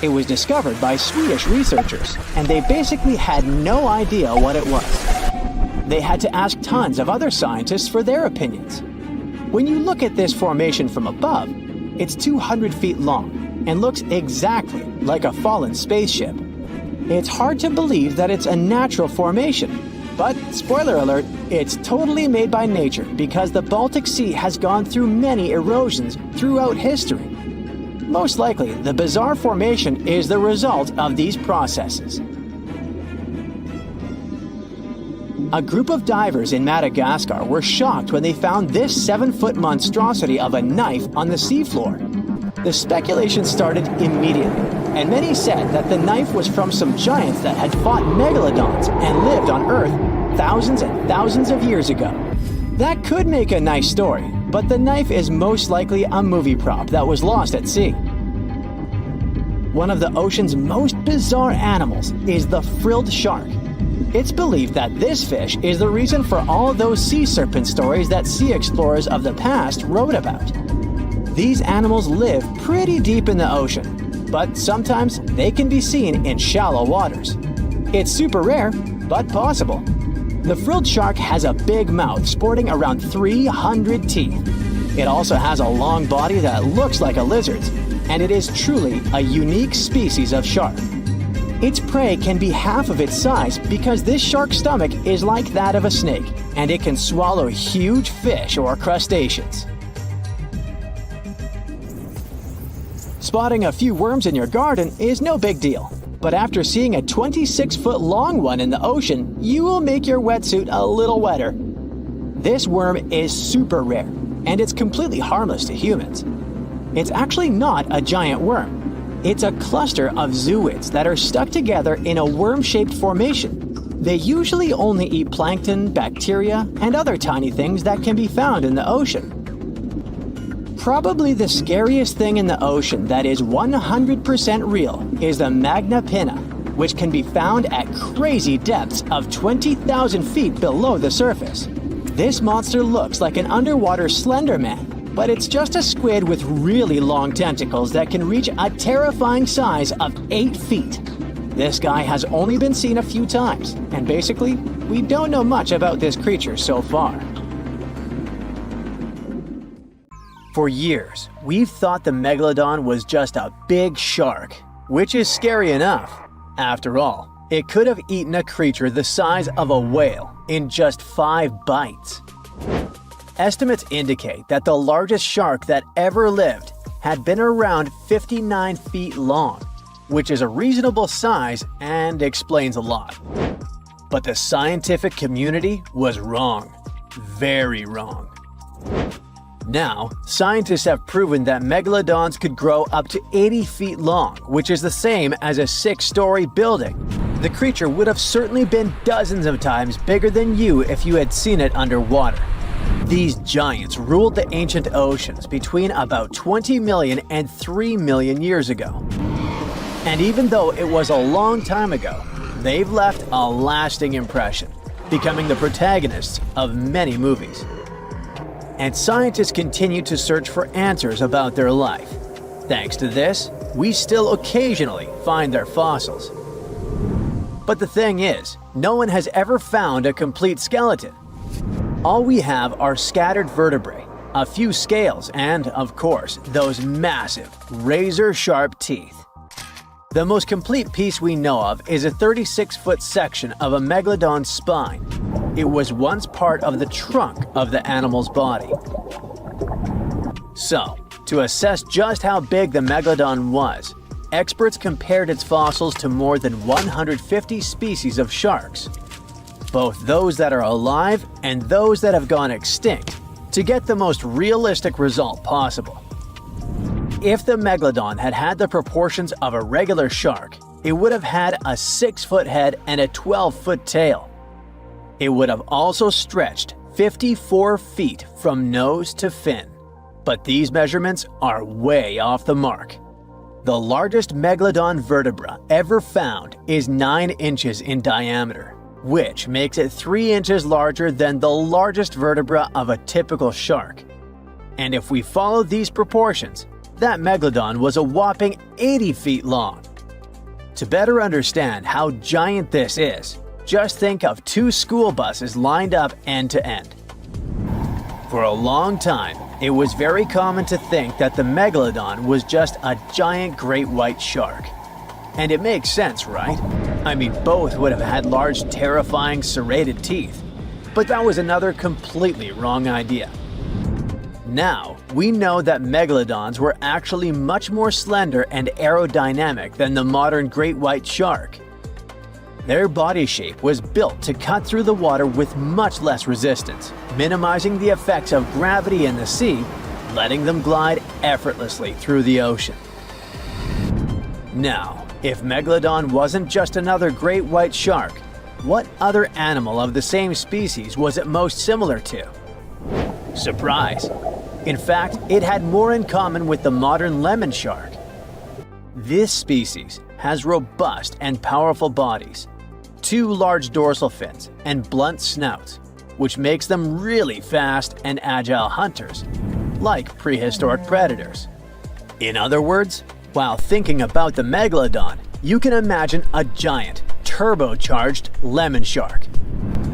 It was discovered by Swedish researchers, and they basically had no idea what it was. They had to ask tons of other scientists for their opinions. When you look at this formation from above, it's 200 feet long and looks exactly like a fallen spaceship. It's hard to believe that it's a natural formation, but spoiler alert, it's totally made by nature because the Baltic Sea has gone through many erosions throughout history. Most likely, the bizarre formation is the result of these processes. A group of divers in Madagascar were shocked when they found this 7-foot monstrosity of a knife on the seafloor. The speculation started immediately, and many said that the knife was from some giants that had fought megalodons and lived on Earth thousands and thousands of years ago. That could make a nice story, but the knife is most likely a movie prop that was lost at sea. One of the ocean's most bizarre animals is the frilled shark. It's believed that this fish is the reason for all those sea serpent stories that sea explorers of the past wrote about. These animals live pretty deep in the ocean, but sometimes they can be seen in shallow waters. It's super rare, but possible. The frilled shark has a big mouth sporting around 300 teeth. It also has a long body that looks like a lizard's, and it is truly a unique species of shark. Its prey can be half of its size because this shark's stomach is like that of a snake, and it can swallow huge fish or crustaceans. Spotting a few worms in your garden is no big deal, but after seeing a 26-foot long one in the ocean, you will make your wetsuit a little wetter. This worm is super rare, and it's completely harmless to humans. It's actually not a giant worm. It's a cluster of zooids that are stuck together in a worm-shaped formation. They usually only eat plankton, bacteria, and other tiny things that can be found in the ocean. Probably the scariest thing in the ocean that is 100% real is the magna pinna, which can be found at crazy depths of 20,000 feet below the surface. This monster looks like an underwater Slender Man, but it's just a squid with really long tentacles that can reach a terrifying size of 8 feet. This guy has only been seen a few times, and basically, we don't know much about this creature so far. For years, we've thought the megalodon was just a big shark, which is scary enough. After all, it could have eaten a creature the size of a whale in just 5 bites. Estimates indicate that the largest shark that ever lived had been around 59 feet long, which is a reasonable size and explains a lot. But the scientific community was wrong. Very wrong. Now, scientists have proven that megalodons could grow up to 80 feet long, which is the same as a 6-story building. The creature would have certainly been dozens of times bigger than you if you had seen it underwater. These giants ruled the ancient oceans between about 20 million and 3 million years ago. And even though it was a long time ago, they've left a lasting impression, becoming the protagonists of many movies. And scientists continue to search for answers about their life. Thanks to this, we still occasionally find their fossils. But the thing is, no one has ever found a complete skeleton. All we have are scattered vertebrae, a few scales, and, of course, those massive, razor-sharp teeth. The most complete piece we know of is a 36-foot section of a megalodon's spine. It was once part of the trunk of the animal's body. So, to assess just how big the megalodon was, experts compared its fossils to more than 150 species of sharks, both those that are alive and those that have gone extinct, to get the most realistic result possible. If the megalodon had had the proportions of a regular shark, it would have had a 6-foot head and a 12-foot tail. It would have also stretched 54 feet from nose to fin. But these measurements are way off the mark. The largest megalodon vertebra ever found is 9 inches in diameter, which makes it 3 inches larger than the largest vertebra of a typical shark. And if we follow these proportions, that megalodon was a whopping 80 feet long. To better understand how giant this is, just think of 2 school buses lined up end to end. For a long time, it was very common to think that the megalodon was just a giant great white shark. And it makes sense, right? I mean, both would have had large, terrifying, serrated teeth. But that was another completely wrong idea. Now, we know that megalodons were actually much more slender and aerodynamic than the modern great white shark. Their body shape was built to cut through the water with much less resistance, minimizing the effects of gravity in the sea, letting them glide effortlessly through the ocean. Now, if Megalodon wasn't just another great white shark, what other animal of the same species was it most similar to? Surprise! In fact, it had more in common with the modern lemon shark. This species has robust and powerful bodies, 2 large dorsal fins, and blunt snouts, which makes them really fast and agile hunters, like prehistoric predators. In other words, while thinking about the megalodon, you can imagine a giant, turbocharged lemon shark.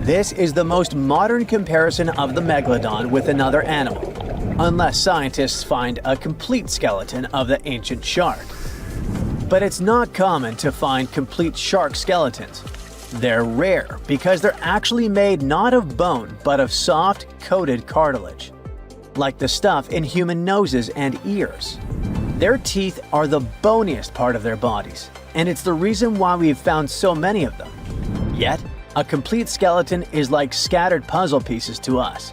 This is the most modern comparison of the megalodon with another animal, unless scientists find a complete skeleton of the ancient shark. But it's not common to find complete shark skeletons. They're rare because they're actually made not of bone but of soft, coated cartilage, like the stuff in human noses and ears. Their teeth are the boniest part of their bodies, and it's the reason why we've found so many of them. Yet, a complete skeleton is like scattered puzzle pieces to us.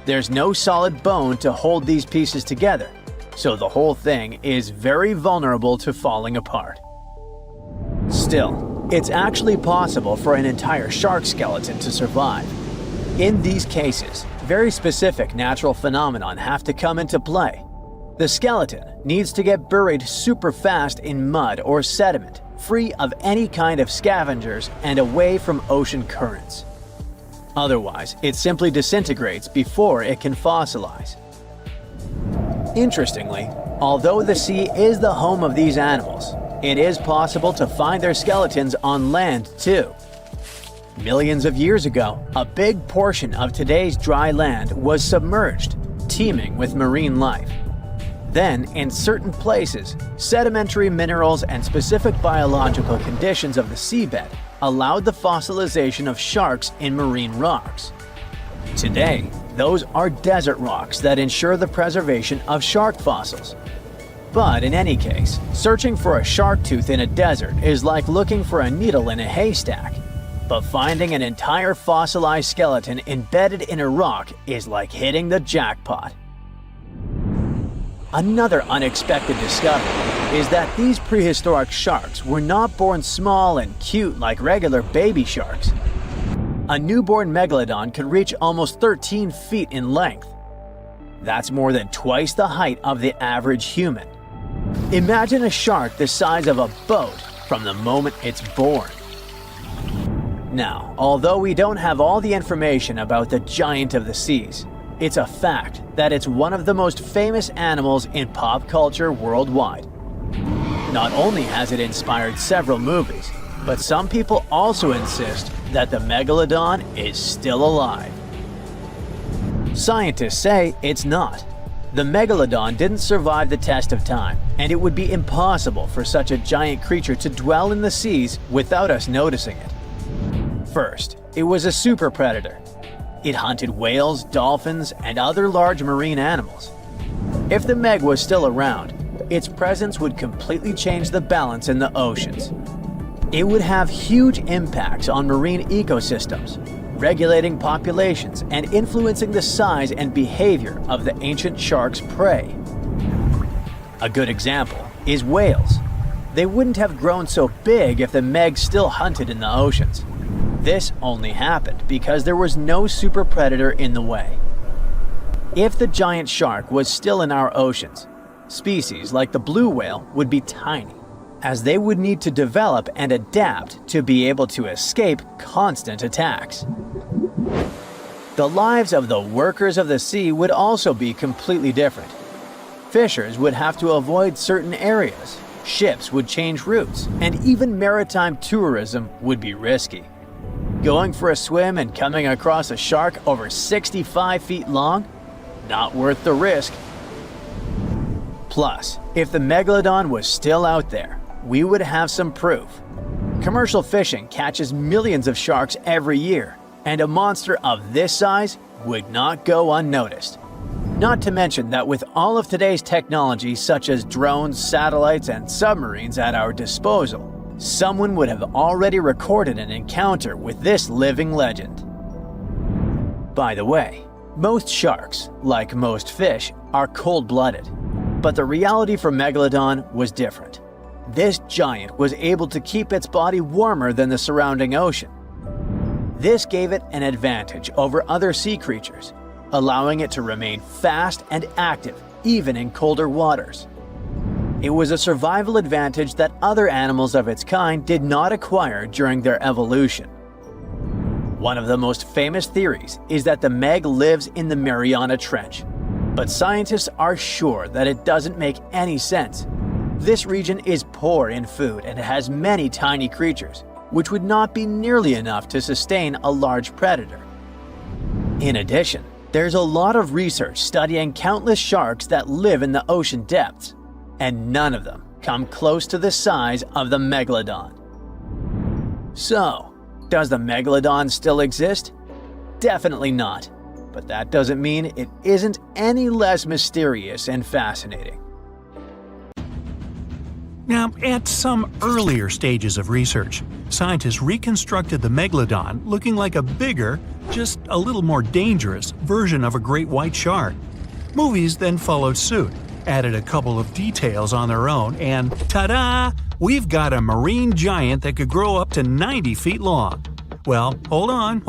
There's no solid bone to hold these pieces together, so the whole thing is very vulnerable to falling apart. Still, it's actually possible for an entire shark skeleton to survive. In these cases, very specific natural phenomena have to come into play. The skeleton needs to get buried super fast in mud or sediment, free of any kind of scavengers and away from ocean currents. Otherwise, it simply disintegrates before it can fossilize. Interestingly, although the sea is the home of these animals, it is possible to find their skeletons on land too. Millions of years ago, a big portion of today's dry land was submerged, teeming with marine life. Then, in certain places, sedimentary minerals and specific biological conditions of the seabed allowed the fossilization of sharks in marine rocks. Today, those are desert rocks that ensure the preservation of shark fossils. But in any case, searching for a shark tooth in a desert is like looking for a needle in a haystack. But finding an entire fossilized skeleton embedded in a rock is like hitting the jackpot. Another unexpected discovery is that these prehistoric sharks were not born small and cute like regular baby sharks. A newborn megalodon could reach almost 13 feet in length. That's more than twice the height of the average human. Imagine a shark the size of a boat from the moment it's born. Now, although we don't have all the information about the giant of the seas, it's a fact that it's one of the most famous animals in pop culture worldwide. Not only has it inspired several movies, but some people also insist that the megalodon is still alive. Scientists say it's not. The megalodon didn't survive the test of time, and it would be impossible for such a giant creature to dwell in the seas without us noticing it. First, it was a super predator. It hunted whales, dolphins, and other large marine animals. If the Meg was still around, its presence would completely change the balance in the oceans. It would have huge impacts on marine ecosystems, regulating populations and influencing the size and behavior of the ancient shark's prey. A good example is whales. They wouldn't have grown so big if the Meg still hunted in the oceans. This only happened because there was no super predator in the way. If the giant shark was still in our oceans, species like the blue whale would be tiny, as they would need to develop and adapt to be able to escape constant attacks. The lives of the workers of the sea would also be completely different. Fishers would have to avoid certain areas, ships would change routes, and even maritime tourism would be risky. Going for a swim and coming across a shark over 65 feet long? Not worth the risk. Plus, if the megalodon was still out there, we would have some proof. Commercial fishing catches millions of sharks every year, and a monster of this size would not go unnoticed. Not to mention that with all of today's technology such as drones, satellites, and submarines at our disposal, someone would have already recorded an encounter with this living legend. By the way, most sharks, like most fish, are cold-blooded. But the reality for Megalodon was different. This giant was able to keep its body warmer than the surrounding ocean. This gave it an advantage over other sea creatures, allowing it to remain fast and active even in colder waters. It was a survival advantage that other animals of its kind did not acquire during their evolution. One of the most famous theories is that the Meg lives in the Mariana Trench, but scientists are sure that it doesn't make any sense. This region is poor in food and has many tiny creatures, which would not be nearly enough to sustain a large predator. In addition, there's a lot of research studying countless sharks that live in the ocean depths, and none of them come close to the size of the Megalodon. So, does the Megalodon still exist? Definitely not, but that doesn't mean it isn't any less mysterious and fascinating. Now, at some earlier stages of research, scientists reconstructed the Megalodon looking like a bigger, just a little more dangerous version of a great white shark. Movies then followed suit, added a couple of details on their own, and ta-da! We've got a marine giant that could grow up to 90 feet long. Well, hold on.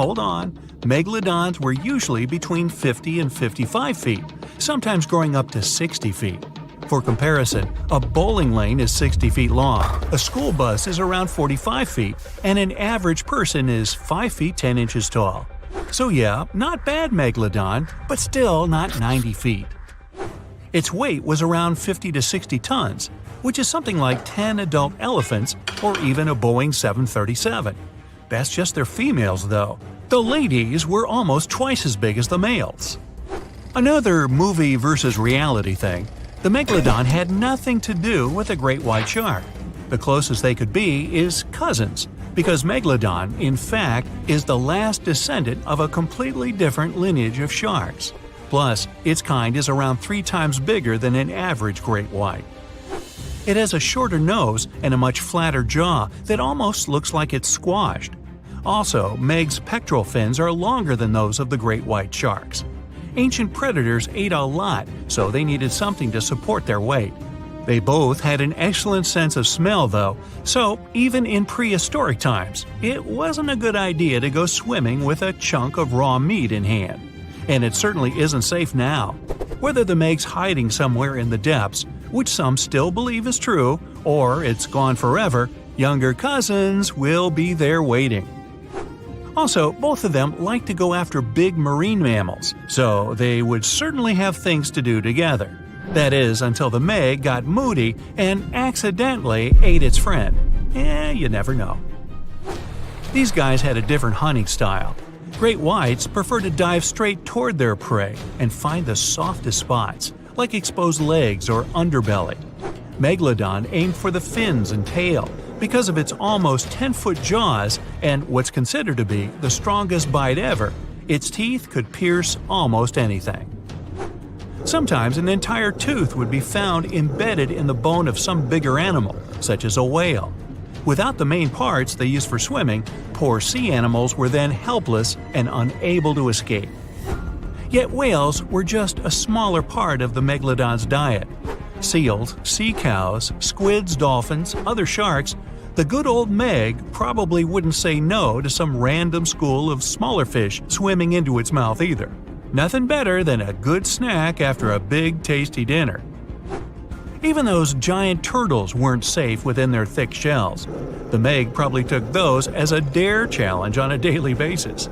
Megalodons were usually between 50 and 55 feet, sometimes growing up to 60 feet. For comparison, a bowling lane is 60 feet long, a school bus is around 45 feet, and an average person is 5 feet 10 inches tall. So yeah, not bad Megalodon, but still not 90 feet. Its weight was around 50 to 60 tons, which is something like 10 adult elephants or even a Boeing 737. That's just their females though. The ladies were almost twice as big as the males. Another movie versus reality thing. The Megalodon had nothing to do with a great white shark. The closest they could be is cousins, because Megalodon, in fact, is the last descendant of a completely different lineage of sharks. Plus, its kind is around 3 times bigger than an average great white. It has a shorter nose and a much flatter jaw that almost looks like it's squashed. Also, Meg's pectoral fins are longer than those of the great white sharks. Ancient predators ate a lot, so they needed something to support their weight. They both had an excellent sense of smell, though, so even in prehistoric times, it wasn't a good idea to go swimming with a chunk of raw meat in hand. And it certainly isn't safe now. Whether the Meg's hiding somewhere in the depths, which some still believe is true, or it's gone forever, younger cousins will be there waiting. Also, both of them like to go after big marine mammals, so they would certainly have things to do together. That is, until the Meg got moody and accidentally ate its friend. You never know. These guys had a different hunting style. Great whites prefer to dive straight toward their prey and find the softest spots, like exposed legs or underbelly. Megalodon aimed for the fins and tail because of its almost 10-foot jaws and what's considered to be the strongest bite ever. Its teeth could pierce almost anything. Sometimes an entire tooth would be found embedded in the bone of some bigger animal, such as a whale. Without the main parts they use for swimming, poor sea animals were then helpless and unable to escape. Yet whales were just a smaller part of the Megalodon's diet. Seals, sea cows, squids, dolphins, other sharks, the good old Meg probably wouldn't say no to some random school of smaller fish swimming into its mouth either. Nothing better than a good snack after a big tasty dinner. Even those giant turtles weren't safe within their thick shells. The Meg probably took those as a dare challenge on a daily basis.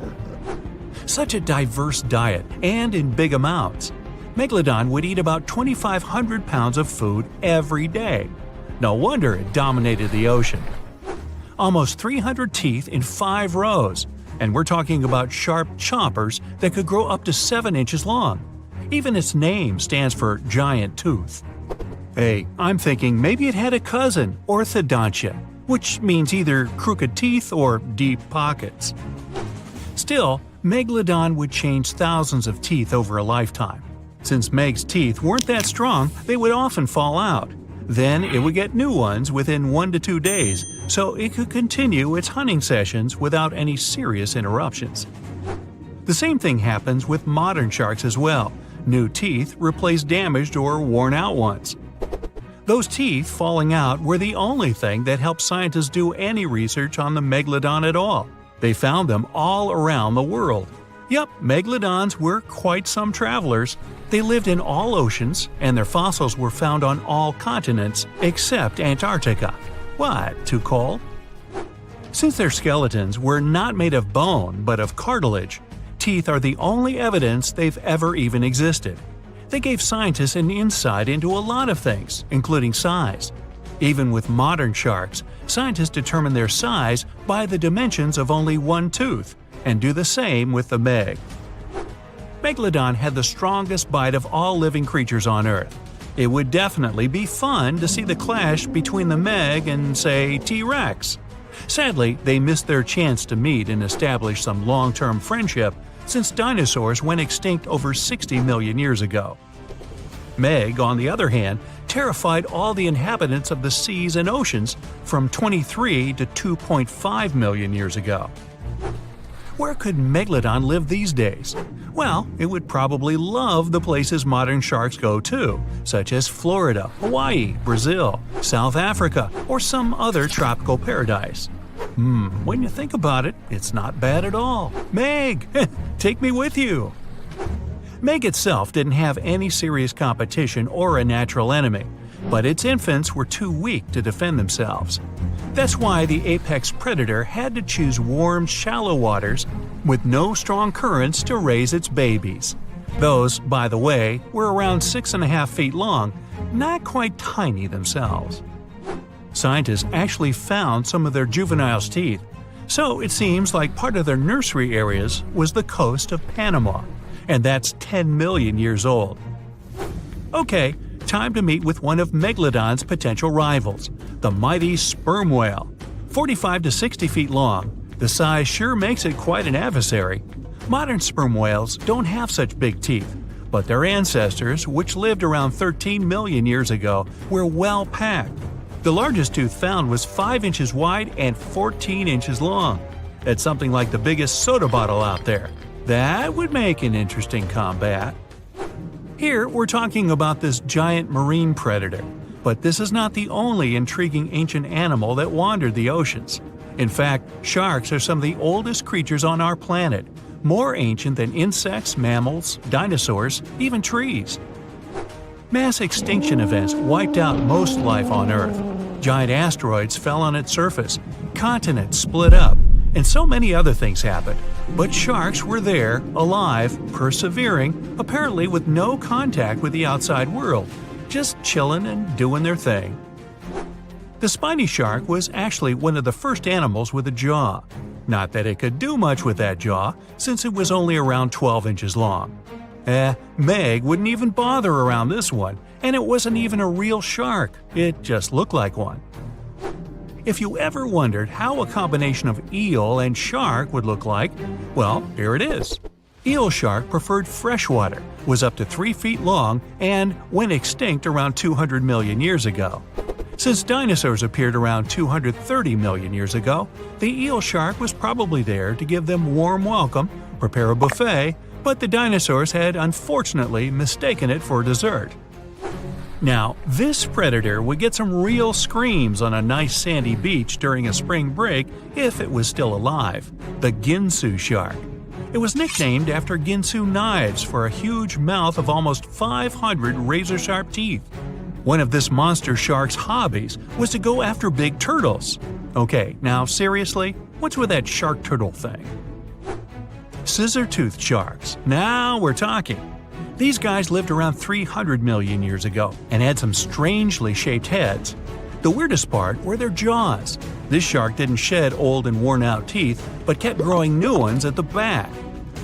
Such a diverse diet, and in big amounts. Megalodon would eat about 2,500 pounds of food every day. No wonder it dominated the ocean. Almost 300 teeth in 5 rows, and we're talking about sharp chompers that could grow up to 7 inches long. Even its name stands for giant tooth. Hey, I'm thinking maybe it had a cousin, orthodontia, which means either crooked teeth or deep pockets. Still, Megalodon would change thousands of teeth over a lifetime. Since Meg's teeth weren't that strong, they would often fall out. Then it would get new ones within 1 to 2 days, so it could continue its hunting sessions without any serious interruptions. The same thing happens with modern sharks as well. New teeth replace damaged or worn-out ones. Those teeth falling out were the only thing that helped scientists do any research on the megalodon at all. They found them all around the world. Yep, megalodons were quite some travelers. They lived in all oceans, and their fossils were found on all continents except Antarctica. What, too cold? Since their skeletons were not made of bone but of cartilage, teeth are the only evidence they've ever even existed. They gave scientists an insight into a lot of things, including size. Even with modern sharks, scientists determine their size by the dimensions of only one tooth, and do the same with the Meg. Megalodon had the strongest bite of all living creatures on Earth. It would definitely be fun to see the clash between the Meg and, say, T-Rex. Sadly, they missed their chance to meet and establish some long-term friendship since dinosaurs went extinct over 60 million years ago. Meg, on the other hand, terrified all the inhabitants of the seas and oceans from 23 to 2.5 million years ago. Where could Megalodon live these days? Well, it would probably love the places modern sharks go to, such as Florida, Hawaii, Brazil, South Africa, or some other tropical paradise. When you think about it, it's not bad at all. Meg, take me with you! Meg itself didn't have any serious competition or a natural enemy, but its infants were too weak to defend themselves. That's why the apex predator had to choose warm, shallow waters with no strong currents to raise its babies. Those, by the way, were around 6.5 feet long, not quite tiny themselves. Scientists actually found some of their juveniles' teeth, so it seems like part of their nursery areas was the coast of Panama, and that's 10 million years old. Okay, time to meet with one of Megalodon's potential rivals, the mighty sperm whale. 45 to 60 feet long, the size sure makes it quite an adversary. Modern sperm whales don't have such big teeth, but their ancestors, which lived around 13 million years ago, were well packed. The largest tooth found was 5 inches wide and 14 inches long. That's something like the biggest soda bottle out there. That would make an interesting combat. Here we're talking about this giant marine predator, but this is not the only intriguing ancient animal that wandered the oceans. In fact, sharks are some of the oldest creatures on our planet, more ancient than insects, mammals, dinosaurs, even trees. Mass extinction events wiped out most life on Earth. Giant asteroids fell on its surface, continents split up, and so many other things happened. But sharks were there, alive, persevering, apparently with no contact with the outside world, just chilling and doing their thing. The spiny shark was actually one of the first animals with a jaw. Not that it could do much with that jaw, since it was only around 12 inches long. Meg wouldn't even bother around this one, and it wasn't even a real shark, it just looked like one. If you ever wondered how a combination of eel and shark would look like, well, here it is. Eel shark preferred freshwater, was up to 3 feet long, and went extinct around 200 million years ago. Since dinosaurs appeared around 230 million years ago, the eel shark was probably there to give them warm welcome, prepare a buffet, but the dinosaurs had unfortunately mistaken it for dessert. Now, this predator would get some real screams on a nice sandy beach during a spring break if it was still alive, the Ginsu shark. It was nicknamed after Ginsu knives for a huge mouth of almost 500 razor-sharp teeth. One of this monster shark's hobbies was to go after big turtles. Okay, now seriously, what's with that shark turtle thing? Scissor-toothed sharks. Now we're talking. These guys lived around 300 million years ago and had some strangely shaped heads. The weirdest part were their jaws. This shark didn't shed old and worn-out teeth, but kept growing new ones at the back.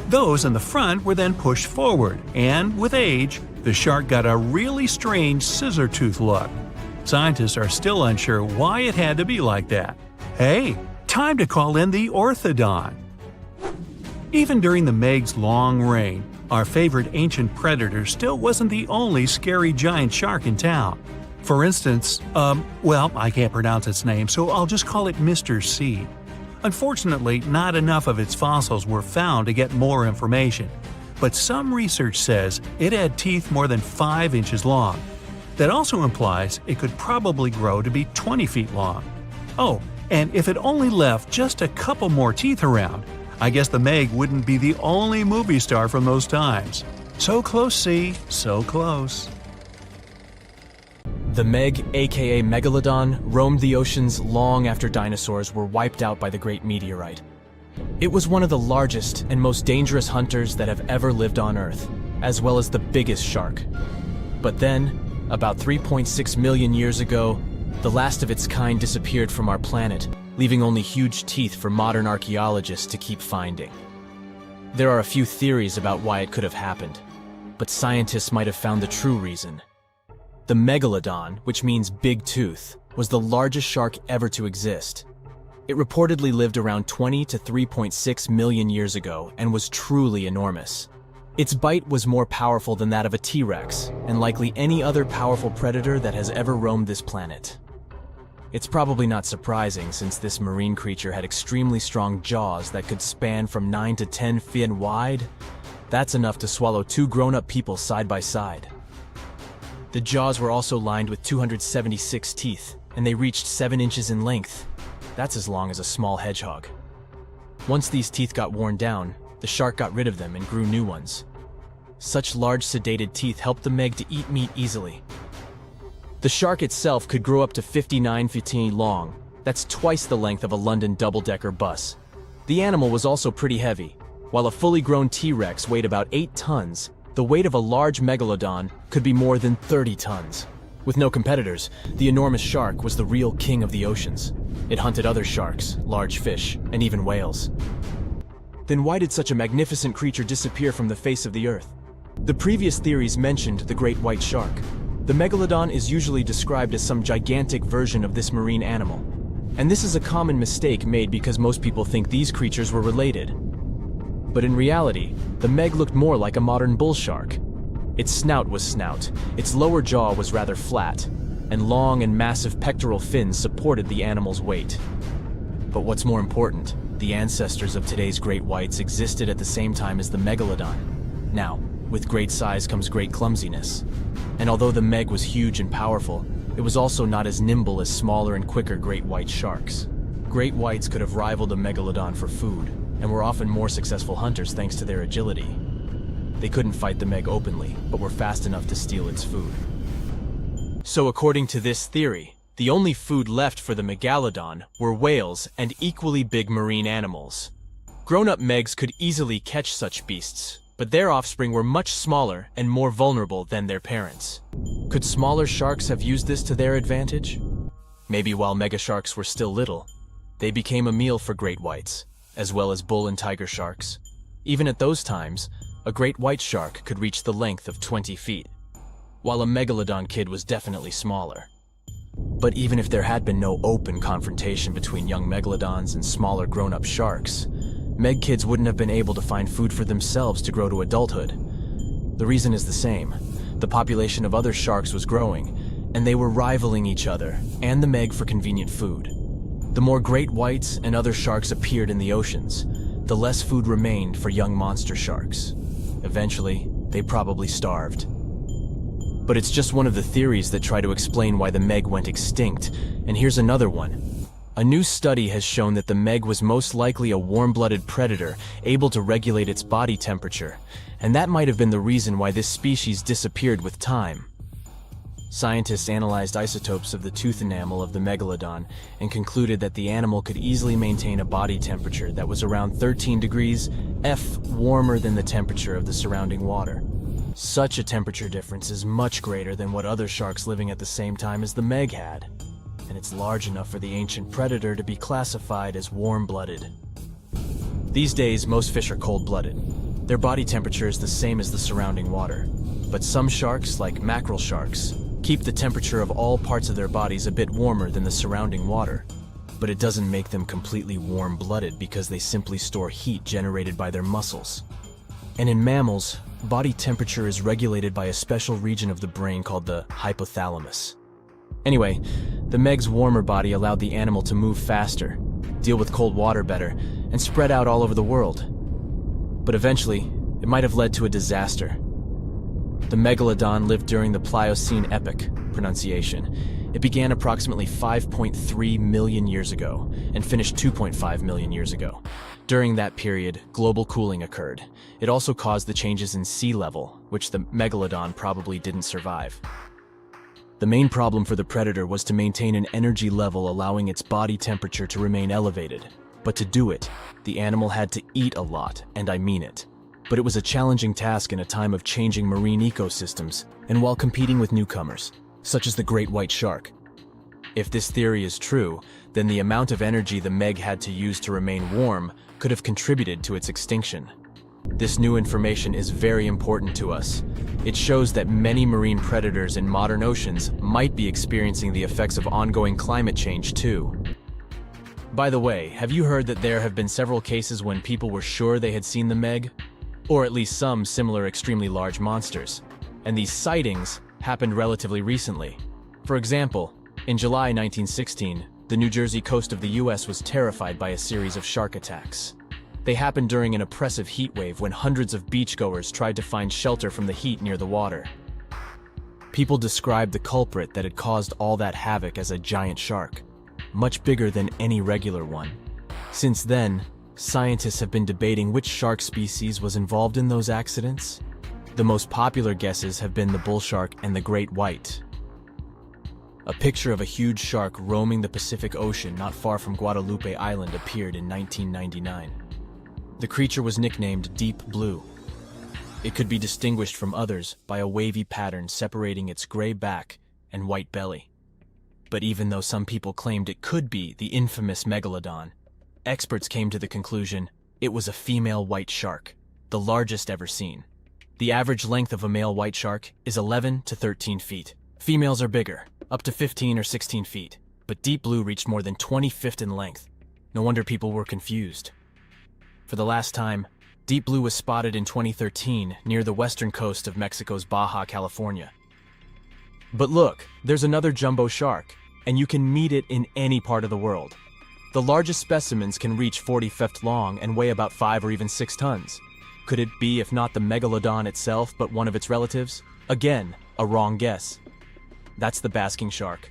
Those in the front were then pushed forward, and with age, the shark got a really strange scissor-tooth look. Scientists are still unsure why it had to be like that. Hey, time to call in the orthodon. Even during the Meg's long reign, our favorite ancient predator still wasn't the only scary giant shark in town. For instance, I can't pronounce its name, so I'll just call it Mr. C. Unfortunately, not enough of its fossils were found to get more information, but some research says it had teeth more than 5 inches long. That also implies it could probably grow to be 20 feet long. Oh, and if it only left just a couple more teeth around, I guess the Meg wouldn't be the only movie star from those times. So close, C, so close. The Meg, aka Megalodon, roamed the oceans long after dinosaurs were wiped out by the Great Meteorite. It was one of the largest and most dangerous hunters that have ever lived on Earth, as well as the biggest shark. But then, about 3.6 million years ago, the last of its kind disappeared from our planet, leaving only huge teeth for modern archaeologists to keep finding. There are a few theories about why it could have happened, but scientists might have found the true reason. The Megalodon, which means big tooth, was the largest shark ever to exist. It reportedly lived around 20 to 3.6 million years ago and was truly enormous. Its bite was more powerful than that of a T-Rex, and likely any other powerful predator that has ever roamed this planet. It's probably not surprising since this marine creature had extremely strong jaws that could span from 9 to 10 feet wide. That's enough to swallow 2 grown-up people side by side. The jaws were also lined with 276 teeth, and they reached 7 inches in length. That's as long as a small hedgehog. Once these teeth got worn down, the shark got rid of them and grew new ones. Such large sedated teeth helped the Meg to eat meat easily. The shark itself could grow up to 59 feet long. That's twice the length of a London double-decker bus. The animal was also pretty heavy. While a fully grown T-Rex weighed about 8 tons, the weight of a large megalodon could be more than 30 tons. With no competitors, the enormous shark was the real king of the oceans. It hunted other sharks, large fish, and even whales. Then why did such a magnificent creature disappear from the face of the earth? The previous theories mentioned the great white shark. The megalodon is usually described as some gigantic version of this marine animal. And this is a common mistake made because most people think these creatures were related. But in reality, the Meg looked more like a modern bull shark. Its snout was snout, its lower jaw was rather flat, and long and massive pectoral fins supported the animal's weight. But what's more important, the ancestors of today's great whites existed at the same time as the megalodon. Now, with great size comes great clumsiness. And although the Meg was huge and powerful, it was also not as nimble as smaller and quicker great white sharks. Great whites could have rivaled a megalodon for food, and were often more successful hunters thanks to their agility. They couldn't fight the Meg openly, but were fast enough to steal its food. So according to this theory, the only food left for the megalodon were whales and equally big marine animals. Grown-up Megs could easily catch such beasts, but their offspring were much smaller and more vulnerable than their parents. Could smaller sharks have used this to their advantage? Maybe while megasharks were still little, they became a meal for great whites, as well as bull and tiger sharks. Even at those times, a great white shark could reach the length of 20 feet, while a megalodon kid was definitely smaller. But even if there had been no open confrontation between young megalodons and smaller grown-up sharks, Meg kids wouldn't have been able to find food for themselves to grow to adulthood. The reason is the same. The population of other sharks was growing, and they were rivaling each other and the Meg for convenient food. The more great whites and other sharks appeared in the oceans, the less food remained for young monster sharks. Eventually, they probably starved. But it's just one of the theories that try to explain why the Meg went extinct, and here's another one. A new study has shown that the Meg was most likely a warm-blooded predator able to regulate its body temperature, and that might have been the reason why this species disappeared with time. Scientists analyzed isotopes of the tooth enamel of the megalodon and concluded that the animal could easily maintain a body temperature that was around 13 degrees F warmer than the temperature of the surrounding water. Such a temperature difference is much greater than what other sharks living at the same time as the Meg had, and it's large enough for the ancient predator to be classified as warm-blooded. These days, most fish are cold-blooded. Their body temperature is the same as the surrounding water, but some sharks, like mackerel sharks, keep the temperature of all parts of their bodies a bit warmer than the surrounding water. but it doesn't make them completely warm-blooded because they simply store heat generated by their muscles. And in mammals, body temperature is regulated by a special region of the brain called the hypothalamus. Anyway, the Meg's warmer body allowed the animal to move faster, deal with cold water better, and spread out all over the world. But eventually, it might have led to a disaster. The megalodon lived during the Pliocene epoch, pronunciation. It began approximately 5.3 million years ago and finished 2.5 million years ago. During that period, global cooling occurred. It also caused the changes in sea level, which the megalodon probably didn't survive. The main problem for the predator was to maintain an energy level allowing its body temperature to remain elevated. But to do it, the animal had to eat a lot, and I mean it. But it was a challenging task in a time of changing marine ecosystems and while competing with newcomers, such as the great white shark. If this theory is true, then the amount of energy the Meg had to use to remain warm could have contributed to its extinction. This new information is very important to us. It shows that many marine predators in modern oceans might be experiencing the effects of ongoing climate change too. By the way, have you heard that there have been several cases when people were sure they had seen the Meg? Or at least some similar extremely large monsters. And these sightings happened relatively recently. For example, in July 1916, the New Jersey coast of the US was terrified by a series of shark attacks. They happened during an oppressive heat wave when hundreds of beachgoers tried to find shelter from the heat near the water. People described the culprit that had caused all that havoc as a giant shark, much bigger than any regular one. Since then, scientists have been debating which shark species was involved in those accidents. The most popular guesses have been the bull shark and the great white. A picture of a huge shark roaming the Pacific Ocean not far from Guadalupe Island appeared in 1999. The creature was nicknamed Deep Blue. It could be distinguished from others by a wavy pattern separating its gray back and white belly. But even though some people claimed it could be the infamous megalodon, experts came to the conclusion it was a female white shark, the largest ever seen. The average length of a male white shark is 11 to 13 feet. Females are bigger, up to 15 or 16 feet, but Deep Blue reached more than 20 feet in length. No wonder people were confused. For the last time, Deep Blue was spotted in 2013 near the western coast of Mexico's Baja California. But look, there's another jumbo shark, and you can meet it in any part of the world. The largest specimens can reach 40 feet long and weigh about 5 or even 6 tons. Could it be, if not the megalodon itself, but one of its relatives? Again, a wrong guess. That's the basking shark.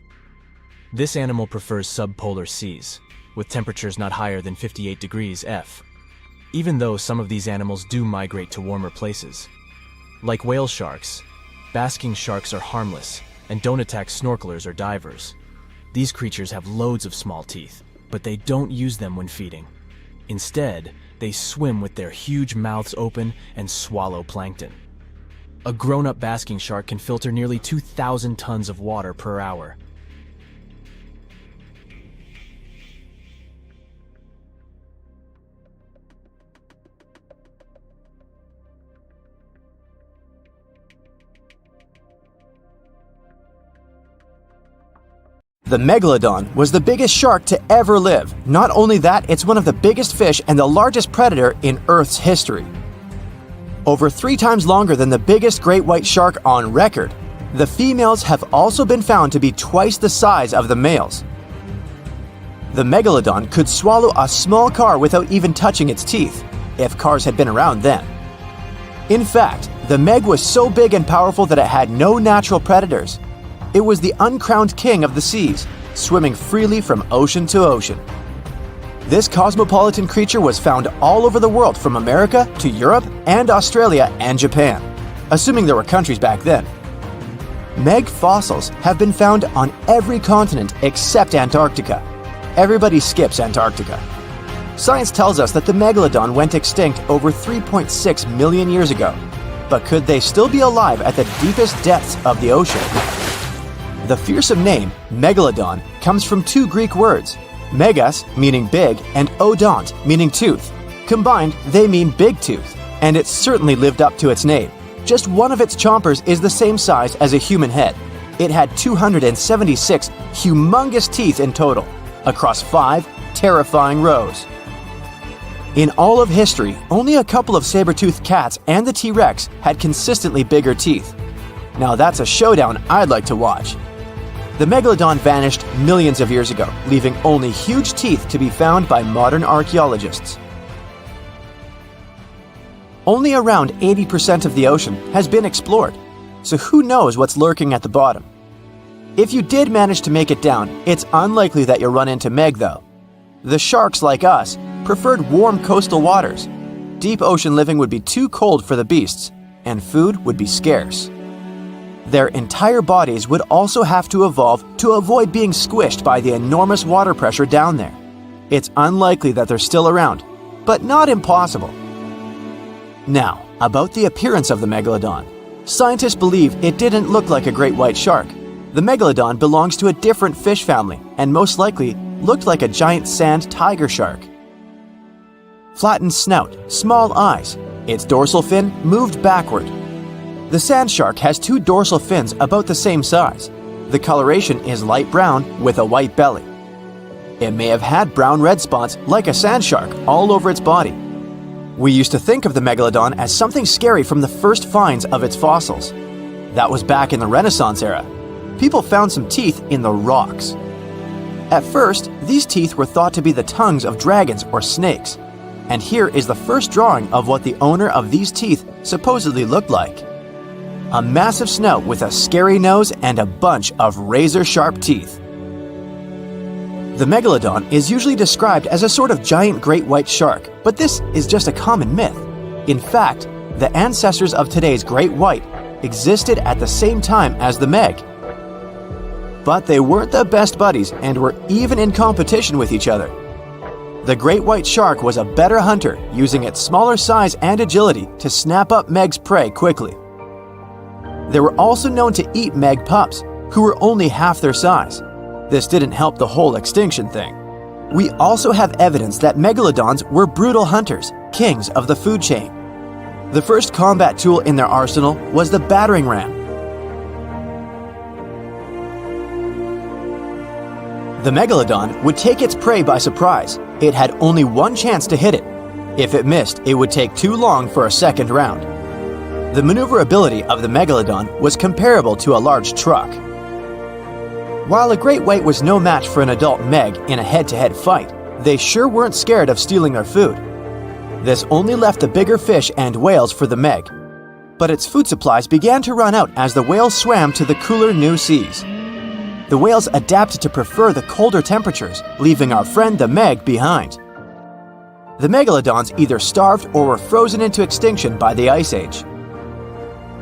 This animal prefers subpolar seas, with temperatures not higher than 58 degrees F. Even though some of these animals do migrate to warmer places. Like whale sharks, basking sharks are harmless and don't attack snorkelers or divers. These creatures have loads of small teeth, but they don't use them when feeding. Instead, they swim with their huge mouths open and swallow plankton. A grown-up basking shark can filter nearly 2,000 tons of water per hour. The megalodon was the biggest shark to ever live. Not only that, it's one of the biggest fish and the largest predator in Earth's history. Over 3 times longer than the biggest great white shark on record, the females have also been found to be twice the size of the males. The megalodon could swallow a small car without even touching its teeth, if cars had been around then. In fact, the Meg was so big and powerful that it had no natural predators. It was the uncrowned king of the seas, swimming freely from ocean to ocean. This cosmopolitan creature was found all over the world, from America to Europe and Australia and Japan, assuming there were countries back then. Meg fossils have been found on every continent except Antarctica. Everybody skips Antarctica. Science tells us that the megalodon went extinct over 3.6 million years ago, but could they still be alive at the deepest depths of the ocean? The fearsome name, megalodon, comes from 2 Greek words, megas, meaning big, and odont, meaning tooth. Combined, they mean big tooth, and it certainly lived up to its name. Just one of its chompers is the same size as a human head. It had 276 humongous teeth in total. across 5 terrifying rows. In all of history, only a couple of saber-toothed cats and the T-Rex had consistently bigger teeth. Now that's a showdown I'd like to watch. The megalodon vanished millions of years ago, leaving only huge teeth to be found by modern archaeologists. Only around 80% of the ocean has been explored, so who knows what's lurking at the bottom. If you did manage to make it down, it's unlikely that you'll run into Meg though. The sharks, like us, preferred warm coastal waters. Deep ocean living would be too cold for the beasts, and food would be scarce. Their entire bodies would also have to evolve to avoid being squished by the enormous water pressure down there. It's unlikely that they're still around, but not impossible. Now, about the appearance of the megalodon. Scientists believe it didn't look like a great white shark. The megalodon belongs to a different fish family and most likely looked like a giant sand tiger shark. Flattened snout, small eyes. Its dorsal fin moved backward. The sand shark has 2 dorsal fins about the same size. The coloration is light brown with a white belly. It may have had brown-red spots like a sand shark all over its body. We used to think of the megalodon as something scary from the first finds of its fossils. That was back in the Renaissance era. People found some teeth in the rocks. At first, these teeth were thought to be the tongues of dragons or snakes. And here is the first drawing of what the owner of these teeth supposedly looked like. A massive snout with a scary nose and a bunch of razor-sharp teeth. The megalodon is usually described as a sort of giant great white shark, but this is just a common myth. In fact, the ancestors of today's great white existed at the same time as the Meg. But they weren't the best buddies and were even in competition with each other. The great white shark was a better hunter, using its smaller size and agility to snap up Meg's prey quickly. They were also known to eat Meg pups, who were only half their size. This didn't help the whole extinction thing. We also have evidence that megalodons were brutal hunters, kings of the food chain. The first combat tool in their arsenal was the battering ram. The megalodon would take its prey by surprise. It had only one chance to hit it. If it missed, it would take too long for a second round. The maneuverability of the megalodon was comparable to a large truck. While a great white was no match for an adult Meg in a head-to-head fight, they sure weren't scared of stealing their food. This only left the bigger fish and whales for the Meg. But its food supplies began to run out as the whales swam to the cooler new seas. The whales adapted to prefer the colder temperatures, leaving our friend the Meg behind. The megalodons either starved or were frozen into extinction by the Ice Age.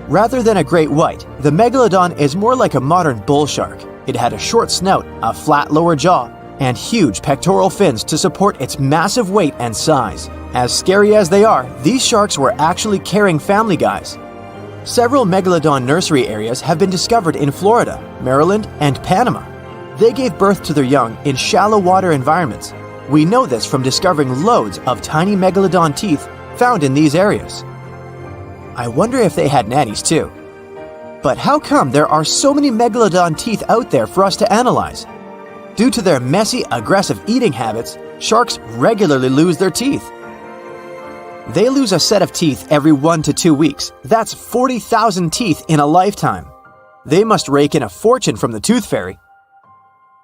Rather than a great white, the megalodon is more like a modern bull shark. It had a short snout, a flat lower jaw, and huge pectoral fins to support its massive weight and size. As scary as they are, these sharks were actually caring family guys. Several megalodon nursery areas have been discovered in Florida, Maryland, and Panama. They gave birth to their young in shallow water environments. We know this from discovering loads of tiny megalodon teeth found in these areas. I wonder if they had nannies too. But how come there are so many megalodon teeth out there for us to analyze? Due to their messy, aggressive eating habits, sharks regularly lose their teeth. They lose a set of teeth every 1 to 2 weeks. That's 40,000 teeth in a lifetime. They must rake in a fortune from the tooth fairy.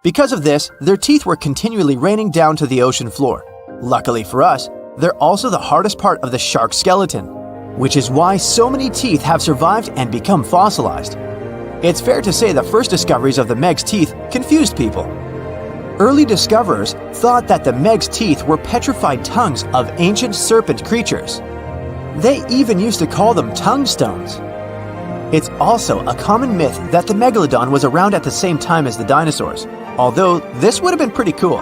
Because of this, their teeth were continually raining down to the ocean floor. Luckily for us, they're also the hardest part of the shark skeleton, which is why so many teeth have survived and become fossilized. It's fair to say the first discoveries of the Meg's teeth confused people. Early discoverers thought that the Meg's teeth were petrified tongues of ancient serpent creatures. They even used to call them tongue stones. It's also a common myth that the megalodon was around at the same time as the dinosaurs, although this would have been pretty cool.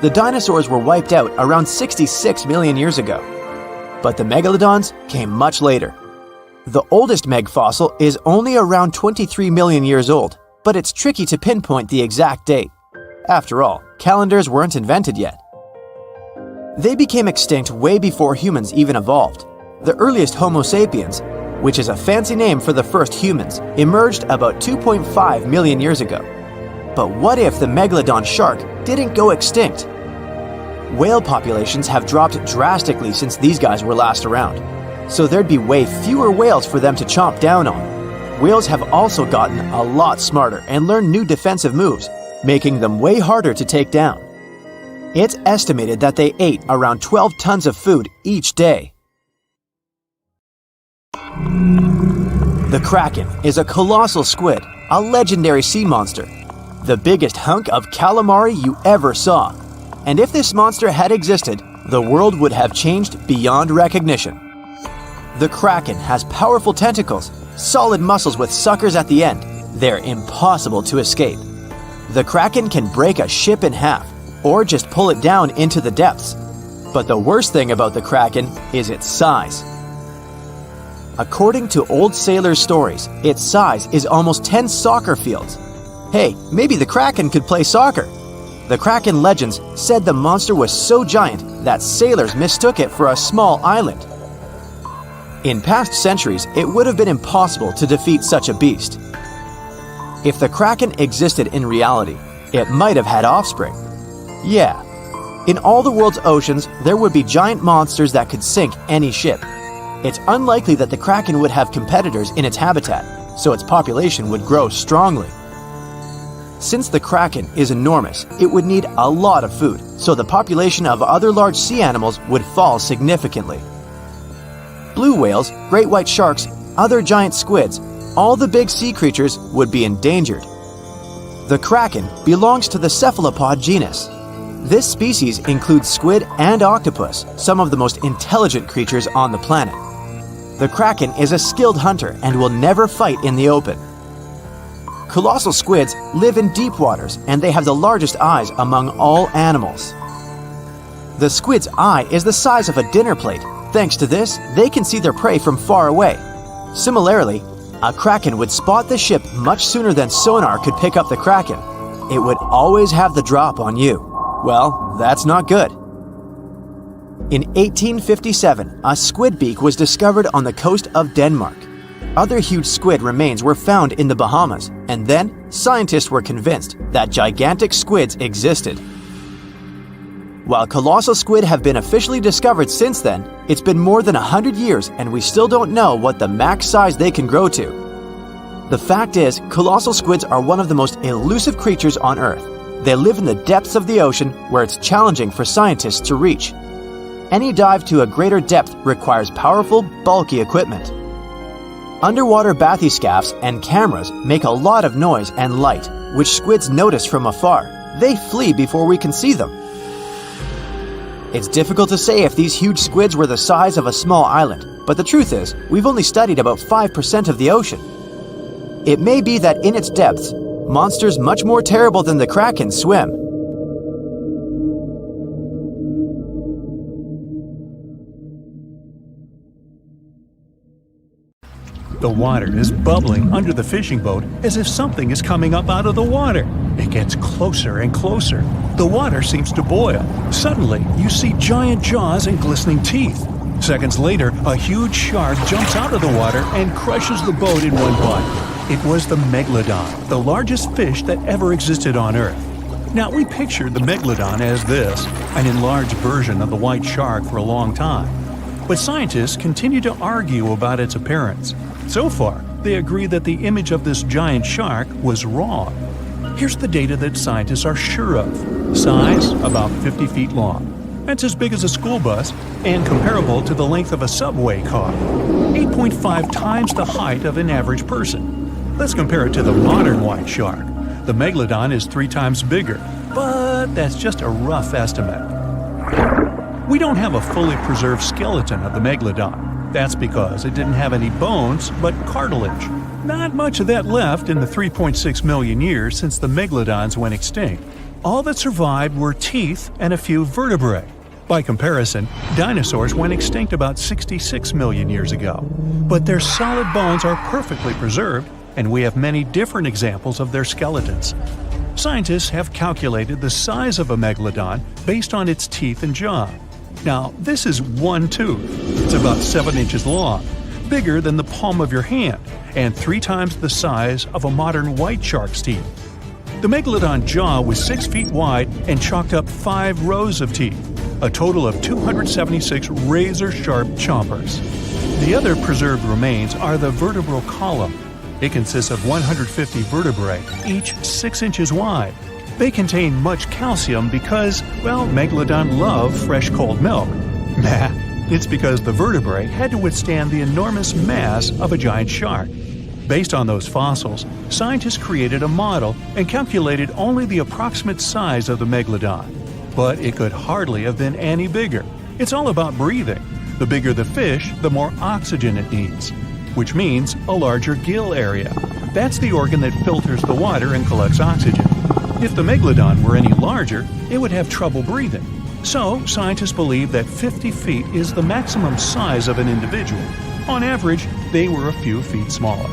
The dinosaurs were wiped out around 66 million years ago, but the megalodons came much later. The oldest Meg fossil is only around 23 million years old, but it's tricky to pinpoint the exact date. After all, calendars weren't invented yet. They became extinct way before humans even evolved. The earliest Homo sapiens, which is a fancy name for the first humans, emerged about 2.5 million years ago. But what if the megalodon shark didn't go extinct? Whale populations have dropped drastically since these guys were last around, so there'd be way fewer whales for them to chomp down on. Whales have also gotten a lot smarter and learned new defensive moves, making them way harder to take down. It's estimated that they ate around 12 tons of food each day. The Kraken is a colossal squid, a legendary sea monster, the biggest hunk of calamari you ever saw. And if this monster had existed, the world would have changed beyond recognition. The Kraken has powerful tentacles, solid muscles with suckers at the end. They're impossible to escape. The Kraken can break a ship in half, or just pull it down into the depths. But the worst thing about the Kraken is its size. According to old sailors' stories, its size is almost 10 soccer fields. Hey, maybe the Kraken could play soccer. The Kraken legends said the monster was so giant that sailors mistook it for a small island. In past centuries, it would have been impossible to defeat such a beast. If the Kraken existed in reality, it might have had offspring. Yeah. In all the world's oceans, there would be giant monsters that could sink any ship. It's unlikely that the Kraken would have competitors in its habitat, so its population would grow strongly. Since the Kraken is enormous, it would need a lot of food, so the population of other large sea animals would fall significantly. Blue whales, great white sharks, other giant squids, all the big sea creatures would be endangered. The Kraken belongs to the cephalopod genus. This species includes squid and octopus, some of the most intelligent creatures on the planet. The Kraken is a skilled hunter and will never fight in the open. Colossal squids live in deep waters and they have the largest eyes among all animals. The squid's eye is the size of a dinner plate. Thanks to this, they can see their prey from far away. Similarly, a Kraken would spot the ship much sooner than sonar could pick up the Kraken. It would always have the drop on you. Well, that's not good. In 1857, a squid beak was discovered on the coast of Denmark. Other huge squid remains were found in the Bahamas, and then scientists were convinced that gigantic squids existed. While colossal squid have been officially discovered since then, it's been more than 100 years and we still don't know what the max size they can grow to. The fact is, colossal squids are one of the most elusive creatures on Earth. They live in the depths of the ocean where it's challenging for scientists to reach. Any dive to a greater depth requires powerful, bulky equipment. Underwater bathyscaphs and cameras make a lot of noise and light, which squids notice from afar. They flee before we can see them. It's difficult to say if these huge squids were the size of a small island, but the truth is, we've only studied about 5% of the ocean. It may be that in its depths, monsters much more terrible than the Kraken swim. The water is bubbling under the fishing boat as if something is coming up out of the water. It gets closer and closer. The water seems to boil. Suddenly, you see giant jaws and glistening teeth. Seconds later, a huge shark jumps out of the water and crushes the boat in one bite. It was the megalodon, the largest fish that ever existed on Earth. Now, we pictured the megalodon as this, an enlarged version of the white shark for a long time. But scientists continue to argue about its appearance. So far, they agree that the image of this giant shark was wrong. Here's the data that scientists are sure of. Size, about 50 feet long. That's as big as a school bus and comparable to the length of a subway car. 8.5 times the height of an average person. Let's compare it to the modern white shark. The megalodon is 3 times bigger, but that's just a rough estimate. We don't have a fully preserved skeleton of the megalodon. That's because it didn't have any bones, but cartilage. Not much of that left in the 3.6 million years since the megalodons went extinct. All that survived were teeth and a few vertebrae. By comparison, dinosaurs went extinct about 66 million years ago. But their solid bones are perfectly preserved, and we have many different examples of their skeletons. Scientists have calculated the size of a megalodon based on its teeth and jaw. Now, this is one tooth. It's about 7 inches long, bigger than the palm of your hand, and 3 times the size of a modern white shark's teeth. The megalodon jaw was 6 feet wide and chalked up 5 rows of teeth, a total of 276 razor-sharp chompers. The other preserved remains are the vertebral column. It consists of 150 vertebrae, each 6 inches wide. They contain much calcium because, well, megalodon love fresh cold milk. Nah, it's because the vertebrae had to withstand the enormous mass of a giant shark. Based on those fossils, scientists created a model and calculated only the approximate size of the megalodon. But it could hardly have been any bigger. It's all about breathing. The bigger the fish, the more oxygen it needs, which means a larger gill area. That's the organ that filters the water and collects oxygen. If the megalodon were any larger, it would have trouble breathing. So, scientists believe that 50 feet is the maximum size of an individual. On average, they were a few feet smaller.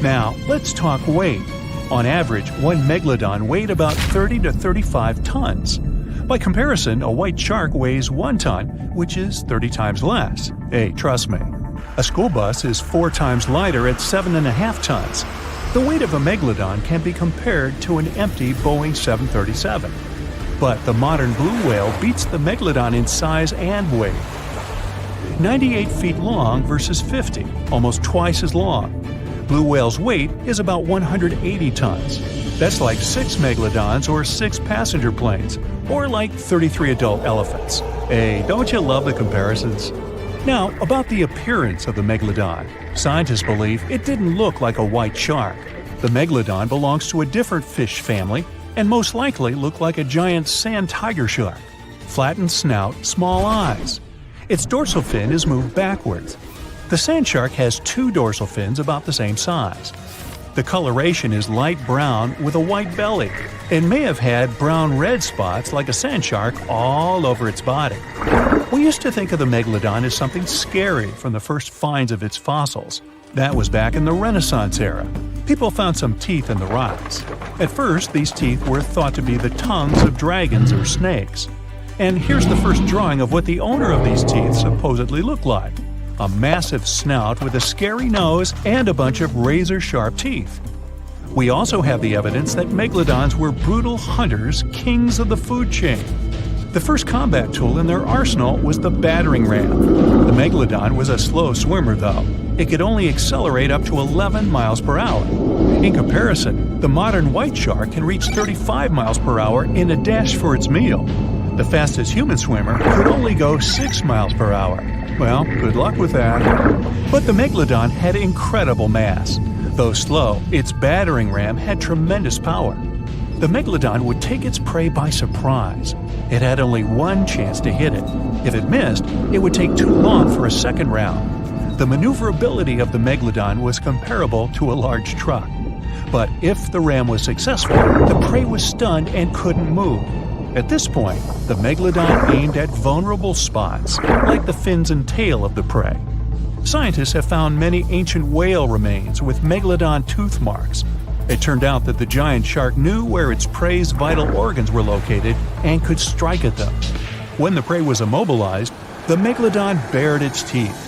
Now, let's talk weight. On average, one megalodon weighed about 30 to 35 tons. By comparison, a white shark weighs 1 ton, which is 30 times less. Hey, trust me. A school bus is 4 times lighter at 7.5 tons. The weight of a megalodon can be compared to an empty Boeing 737. But the modern blue whale beats the megalodon in size and weight. 98 feet long versus 50, almost twice as long. Blue whale's weight is about 180 tons. That's like 6 megalodons or 6 passenger planes, or like 33 adult elephants. Hey, don't you love the comparisons? Now, about the appearance of the megalodon. Scientists believe it didn't look like a white shark. The megalodon belongs to a different fish family and most likely looked like a giant sand tiger shark. Flattened snout, small eyes. Its dorsal fin is moved backwards. The sand shark has 2 dorsal fins about the same size. The coloration is light brown with a white belly and may have had brown-red spots like a sand shark all over its body. We used to think of the megalodon as something scary from the first finds of its fossils. That was back in the Renaissance era. People found some teeth in the rocks. At first, these teeth were thought to be the tongues of dragons or snakes. And here's the first drawing of what the owner of these teeth supposedly looked like. A massive snout with a scary nose and a bunch of razor-sharp teeth. We also have the evidence that megalodons were brutal hunters, kings of the food chain. The first combat tool in their arsenal was the battering ram. The megalodon was a slow swimmer, though. It could only accelerate up to 11 miles per hour. In comparison, the modern white shark can reach 35 miles per hour in a dash for its meal. The fastest human swimmer could only go 6 miles per hour. Well, good luck with that. But the megalodon had incredible mass. Though slow, its battering ram had tremendous power. The megalodon would take its prey by surprise. It had only one chance to hit it. If it missed, it would take too long for a second round. The maneuverability of the megalodon was comparable to a large truck. But if the ram was successful, the prey was stunned and couldn't move. At this point, the megalodon aimed at vulnerable spots, like the fins and tail of the prey. Scientists have found many ancient whale remains with megalodon tooth marks. It turned out that the giant shark knew where its prey's vital organs were located and could strike at them. When the prey was immobilized, the megalodon bared its teeth.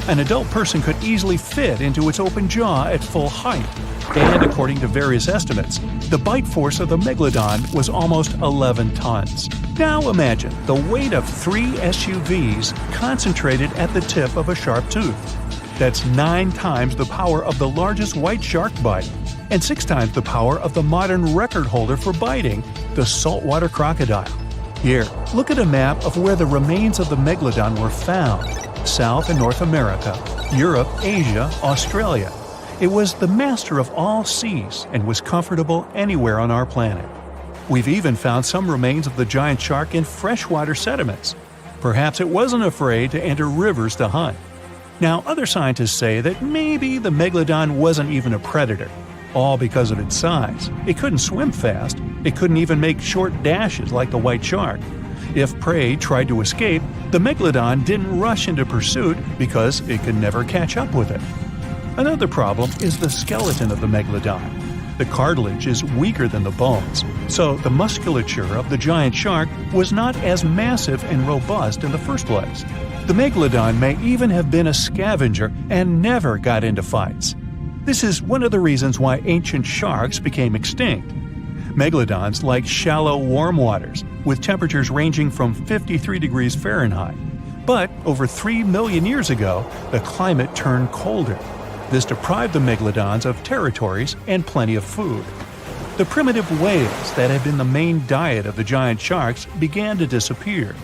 An adult person could easily fit into its open jaw at full height. And according to various estimates, the bite force of the megalodon was almost 11 tons. Now imagine the weight of 3 SUVs concentrated at the tip of a sharp tooth. That's 9 times the power of the largest white shark bite, and 6 times the power of the modern record holder for biting, the saltwater crocodile. Here, look at a map of where the remains of the megalodon were found. South and North America, Europe, Asia, Australia. It was the master of all seas and was comfortable anywhere on our planet. We've even found some remains of the giant shark in freshwater sediments. Perhaps it wasn't afraid to enter rivers to hunt. Now, other scientists say that maybe the megalodon wasn't even a predator, all because of its size. It couldn't swim fast. It couldn't even make short dashes like the white shark. If prey tried to escape, the megalodon didn't rush into pursuit because it could never catch up with it. Another problem is the skeleton of the megalodon. The cartilage is weaker than the bones, so the musculature of the giant shark was not as massive and robust in the first place. The megalodon may even have been a scavenger and never got into fights. This is one of the reasons why ancient sharks became extinct. Megalodons like shallow, warm waters, with temperatures ranging from 53 degrees Fahrenheit. But over 3 million years ago, the climate turned colder. This deprived the megalodons of territories and plenty of food. The primitive whales that had been the main diet of the giant sharks began to disappear.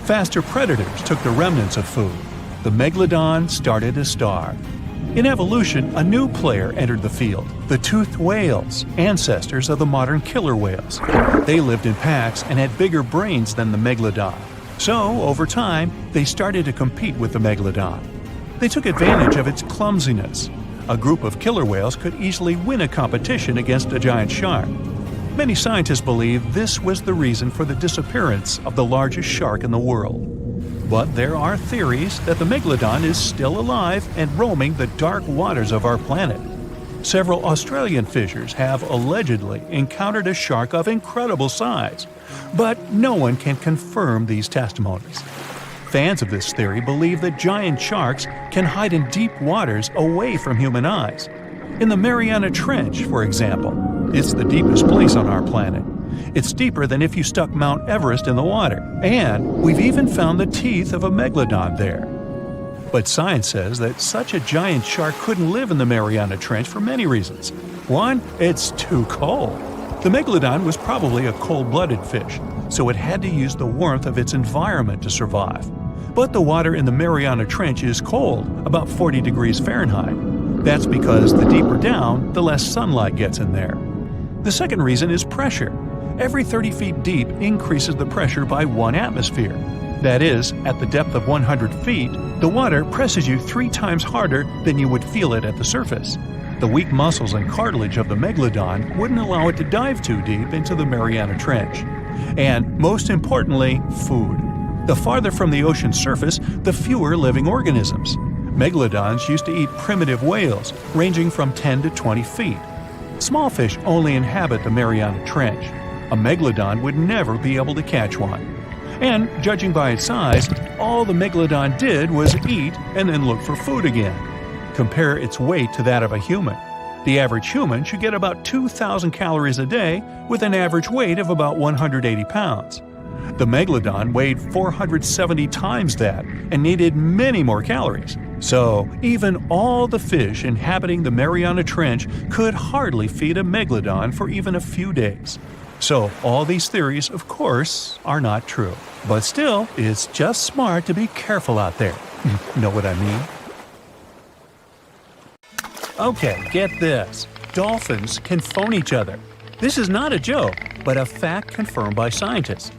Faster predators took the remnants of food. The megalodon started to starve. In evolution, a new player entered the field, the toothed whales, ancestors of the modern killer whales. They lived in packs and had bigger brains than the megalodon. So, over time, they started to compete with the megalodon. They took advantage of its clumsiness. A group of killer whales could easily win a competition against a giant shark. Many scientists believe this was the reason for the disappearance of the largest shark in the world. But there are theories that the megalodon is still alive and roaming the dark waters of our planet. Several Australian fishers have allegedly encountered a shark of incredible size, but no one can confirm these testimonies. Fans of this theory believe that giant sharks can hide in deep waters away from human eyes. In the Mariana Trench, for example, it's the deepest place on our planet. It's deeper than if you stuck Mount Everest in the water, and we've even found the teeth of a megalodon there. But science says that such a giant shark couldn't live in the Mariana Trench for many reasons. One, it's too cold. The megalodon was probably a cold-blooded fish, so it had to use the warmth of its environment to survive. But the water in the Mariana Trench is cold, about 40 degrees Fahrenheit. That's because the deeper down, the less sunlight gets in there. The second reason is pressure. Every 30 feet deep increases the pressure by 1 atmosphere. That is, at the depth of 100 feet, the water presses you 3 times harder than you would feel it at the surface. The weak muscles and cartilage of the megalodon wouldn't allow it to dive too deep into the Mariana Trench. And most importantly, food. The farther from the ocean's surface, the fewer living organisms. Megalodons used to eat primitive whales, ranging from 10 to 20 feet. Small fish only inhabit the Mariana Trench. A megalodon would never be able to catch one. And, judging by its size, all the megalodon did was eat and then look for food again. Compare its weight to that of a human. The average human should get about 2,000 calories a day with an average weight of about 180 pounds. The megalodon weighed 470 times that and needed many more calories. So, even all the fish inhabiting the Mariana Trench could hardly feed a megalodon for even a few days. So, all these theories, of course, are not true. But still, it's just smart to be careful out there. Know what I mean? Okay, get this. Dolphins can phone each other. This is not a joke, but a fact confirmed by scientists.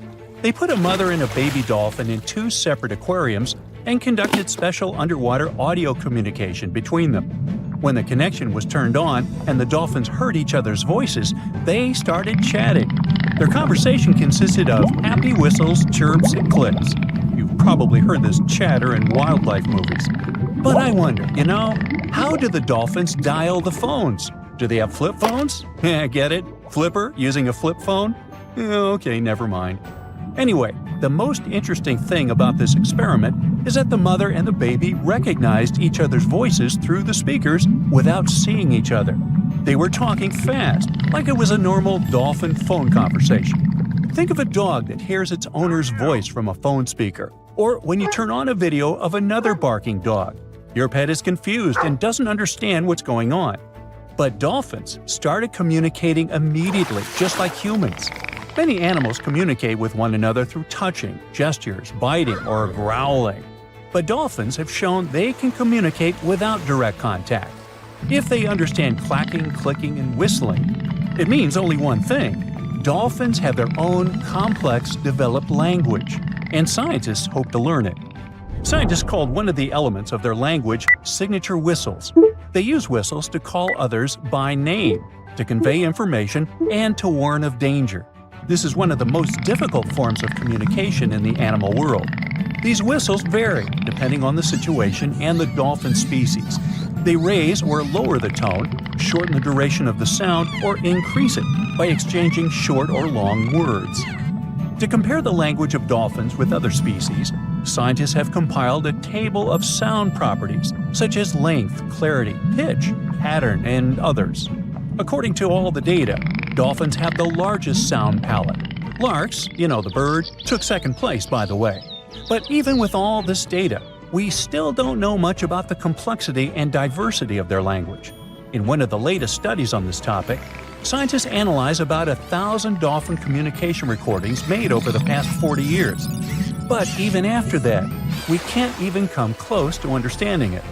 They put a mother and a baby dolphin in 2 separate aquariums and conducted special underwater audio communication between them. When the connection was turned on and the dolphins heard each other's voices, they started chatting. Their conversation consisted of happy whistles, chirps, and clicks. You've probably heard this chatter in wildlife movies. But I wonder, how do the dolphins dial the phones? Do they have flip phones? Get it? Flipper using a flip phone? Okay, never mind. Anyway, the most interesting thing about this experiment is that the mother and the baby recognized each other's voices through the speakers without seeing each other. They were talking fast, like it was a normal dolphin phone conversation. Think of a dog that hears its owner's voice from a phone speaker, or when you turn on a video of another barking dog. Your pet is confused and doesn't understand what's going on. But dolphins started communicating immediately, just like humans. Many animals communicate with one another through touching, gestures, biting, or growling. But dolphins have shown they can communicate without direct contact. If they understand clacking, clicking, and whistling, it means only one thing. Dolphins have their own complex, developed language, and scientists hope to learn it. Scientists called one of the elements of their language signature whistles. They use whistles to call others by name, to convey information, and to warn of danger. This is one of the most difficult forms of communication in the animal world. These whistles vary depending on the situation and the dolphin species. They raise or lower the tone, shorten the duration of the sound, or increase it by exchanging short or long words. To compare the language of dolphins with other species, scientists have compiled a table of sound properties such as length, clarity, pitch, pattern, and others. According to all the data, dolphins have the largest sound palette. Larks, the bird, took second place, by the way. But even with all this data, we still don't know much about the complexity and diversity of their language. In one of the latest studies on this topic, scientists analyze about 1,000 dolphin communication recordings made over the past 40 years. But even after that, we can't even come close to understanding it.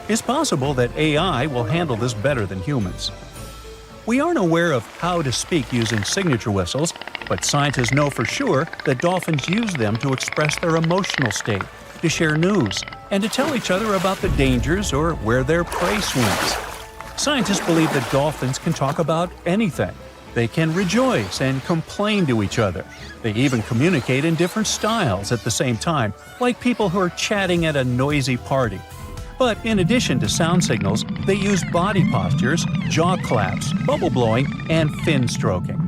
It's possible that AI will handle this better than humans. We aren't aware of how to speak using signature whistles, but scientists know for sure that dolphins use them to express their emotional state, to share news, and to tell each other about the dangers or where their prey swims. Scientists believe that dolphins can talk about anything. They can rejoice and complain to each other. They even communicate in different styles at the same time, like people who are chatting at a noisy party. But in addition to sound signals, they use body postures, jaw claps, bubble blowing, and fin stroking.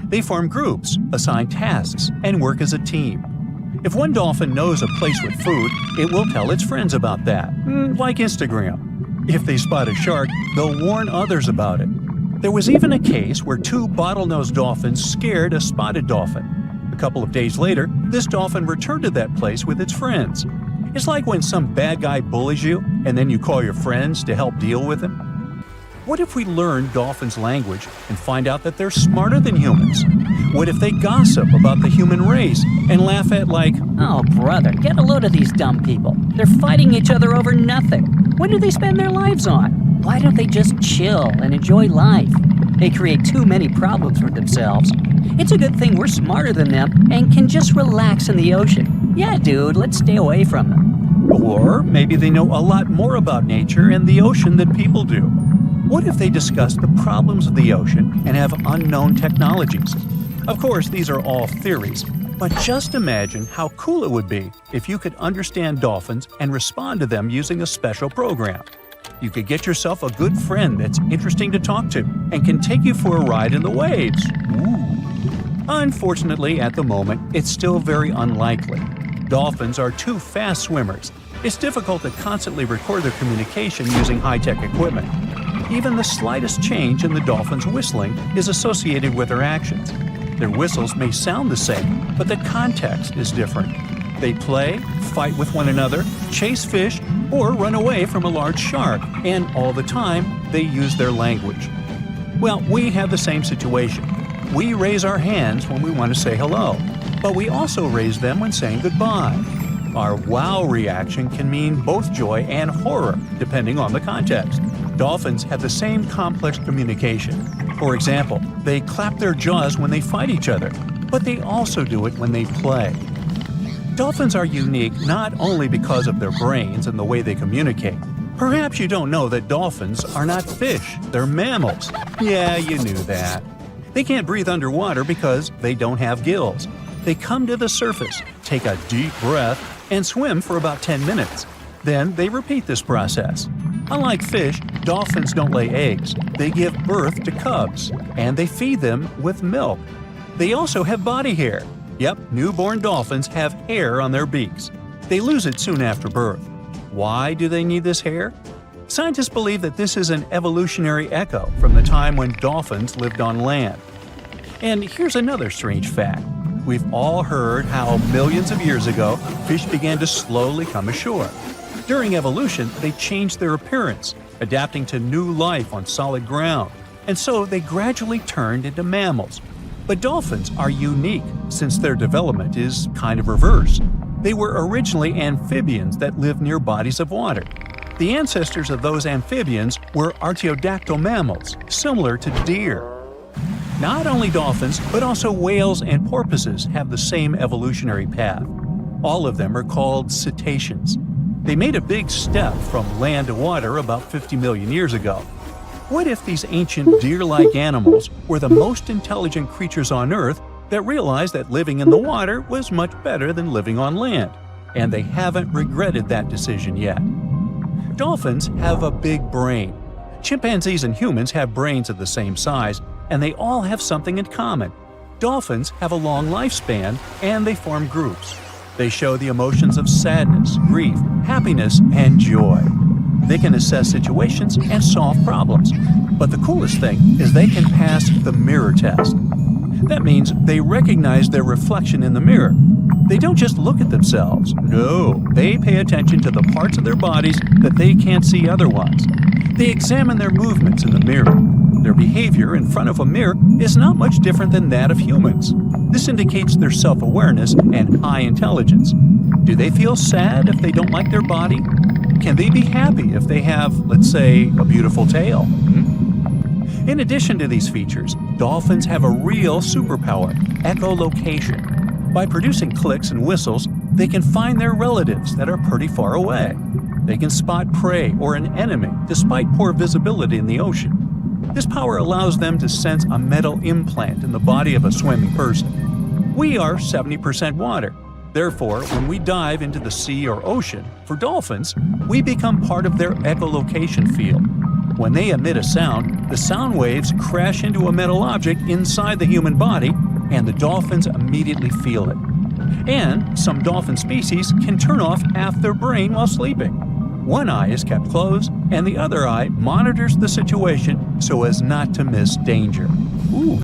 They form groups, assign tasks, and work as a team. If one dolphin knows a place with food, it will tell its friends about that, like Instagram. If they spot a shark, they'll warn others about it. There was even a case where 2 bottlenose dolphins scared a spotted dolphin. A couple of days later, this dolphin returned to that place with its friends. It's like when some bad guy bullies you, and then you call your friends to help deal with him. What if we learn dolphins' language and find out that they're smarter than humans? What if they gossip about the human race and laugh at "Oh, brother, get a load of these dumb people. They're fighting each other over nothing. What do they spend their lives on? Why don't they just chill and enjoy life? They create too many problems for themselves. It's a good thing we're smarter than them and can just relax in the ocean. Yeah, dude, let's stay away from them." Or maybe they know a lot more about nature and the ocean than people do. What if they discuss the problems of the ocean and have unknown technologies? Of course, these are all theories, but just imagine how cool it would be if you could understand dolphins and respond to them using a special program. You could get yourself a good friend that's interesting to talk to and can take you for a ride in the waves. Ooh. Unfortunately, at the moment, it's still very unlikely. Dolphins are too fast swimmers. It's difficult to constantly record their communication using high-tech equipment. Even the slightest change in the dolphin's whistling is associated with their actions. Their whistles may sound the same, but the context is different. They play, fight with one another, chase fish, or run away from a large shark, and all the time, they use their language. Well, we have the same situation. We raise our hands when we want to say hello, but we also raise them when saying goodbye. Our wow reaction can mean both joy and horror, depending on the context. Dolphins have the same complex communication. For example, they clap their jaws when they fight each other, but they also do it when they play. Dolphins are unique not only because of their brains and the way they communicate. Perhaps you don't know that dolphins are not fish, they're mammals. Yeah, you knew that. They can't breathe underwater because they don't have gills. They come to the surface, take a deep breath, and swim for about 10 minutes. Then they repeat this process. Unlike fish, dolphins don't lay eggs. They give birth to cubs, and they feed them with milk. They also have body hair. Yep, newborn dolphins have hair on their beaks. They lose it soon after birth. Why do they need this hair? Scientists believe that this is an evolutionary echo from the time when dolphins lived on land. And here's another strange fact. We've all heard how millions of years ago, fish began to slowly come ashore. During evolution, they changed their appearance, adapting to new life on solid ground, and so they gradually turned into mammals. But dolphins are unique since their development is kind of reversed. They were originally amphibians that lived near bodies of water. The ancestors of those amphibians were artiodactyl mammals, similar to deer. Not only dolphins, but also whales and porpoises have the same evolutionary path. All of them are called cetaceans. They made a big step from land to water about 50 million years ago. What if these ancient deer-like animals were the most intelligent creatures on Earth that realized that living in the water was much better than living on land, and they haven't regretted that decision yet? Dolphins have a big brain. Chimpanzees and humans have brains of the same size, and they all have something in common. Dolphins have a long lifespan, and they form groups. They show the emotions of sadness, grief, happiness, and joy. They can assess situations and solve problems. But the coolest thing is they can pass the mirror test. That means they recognize their reflection in the mirror. They don't just look at themselves. No, they pay attention to the parts of their bodies that they can't see otherwise. They examine their movements in the mirror. Their behavior in front of a mirror is not much different than that of humans. This indicates their self-awareness and high intelligence. Do they feel sad if they don't like their body? Can they be happy if they have, let's say, a beautiful tail? In addition to these features, dolphins have a real superpower, echolocation. By producing clicks and whistles, they can find their relatives that are pretty far away. They can spot prey or an enemy despite poor visibility in the ocean. This power allows them to sense a metal implant in the body of a swimming person. We are 70% water. Therefore, when we dive into the sea or ocean, for dolphins, we become part of their echolocation field. When they emit a sound, the sound waves crash into a metal object inside the human body, and the dolphins immediately feel it. And some dolphin species can turn off half their brain while sleeping. One eye is kept closed, and the other eye monitors the situation so as not to miss danger. Ooh,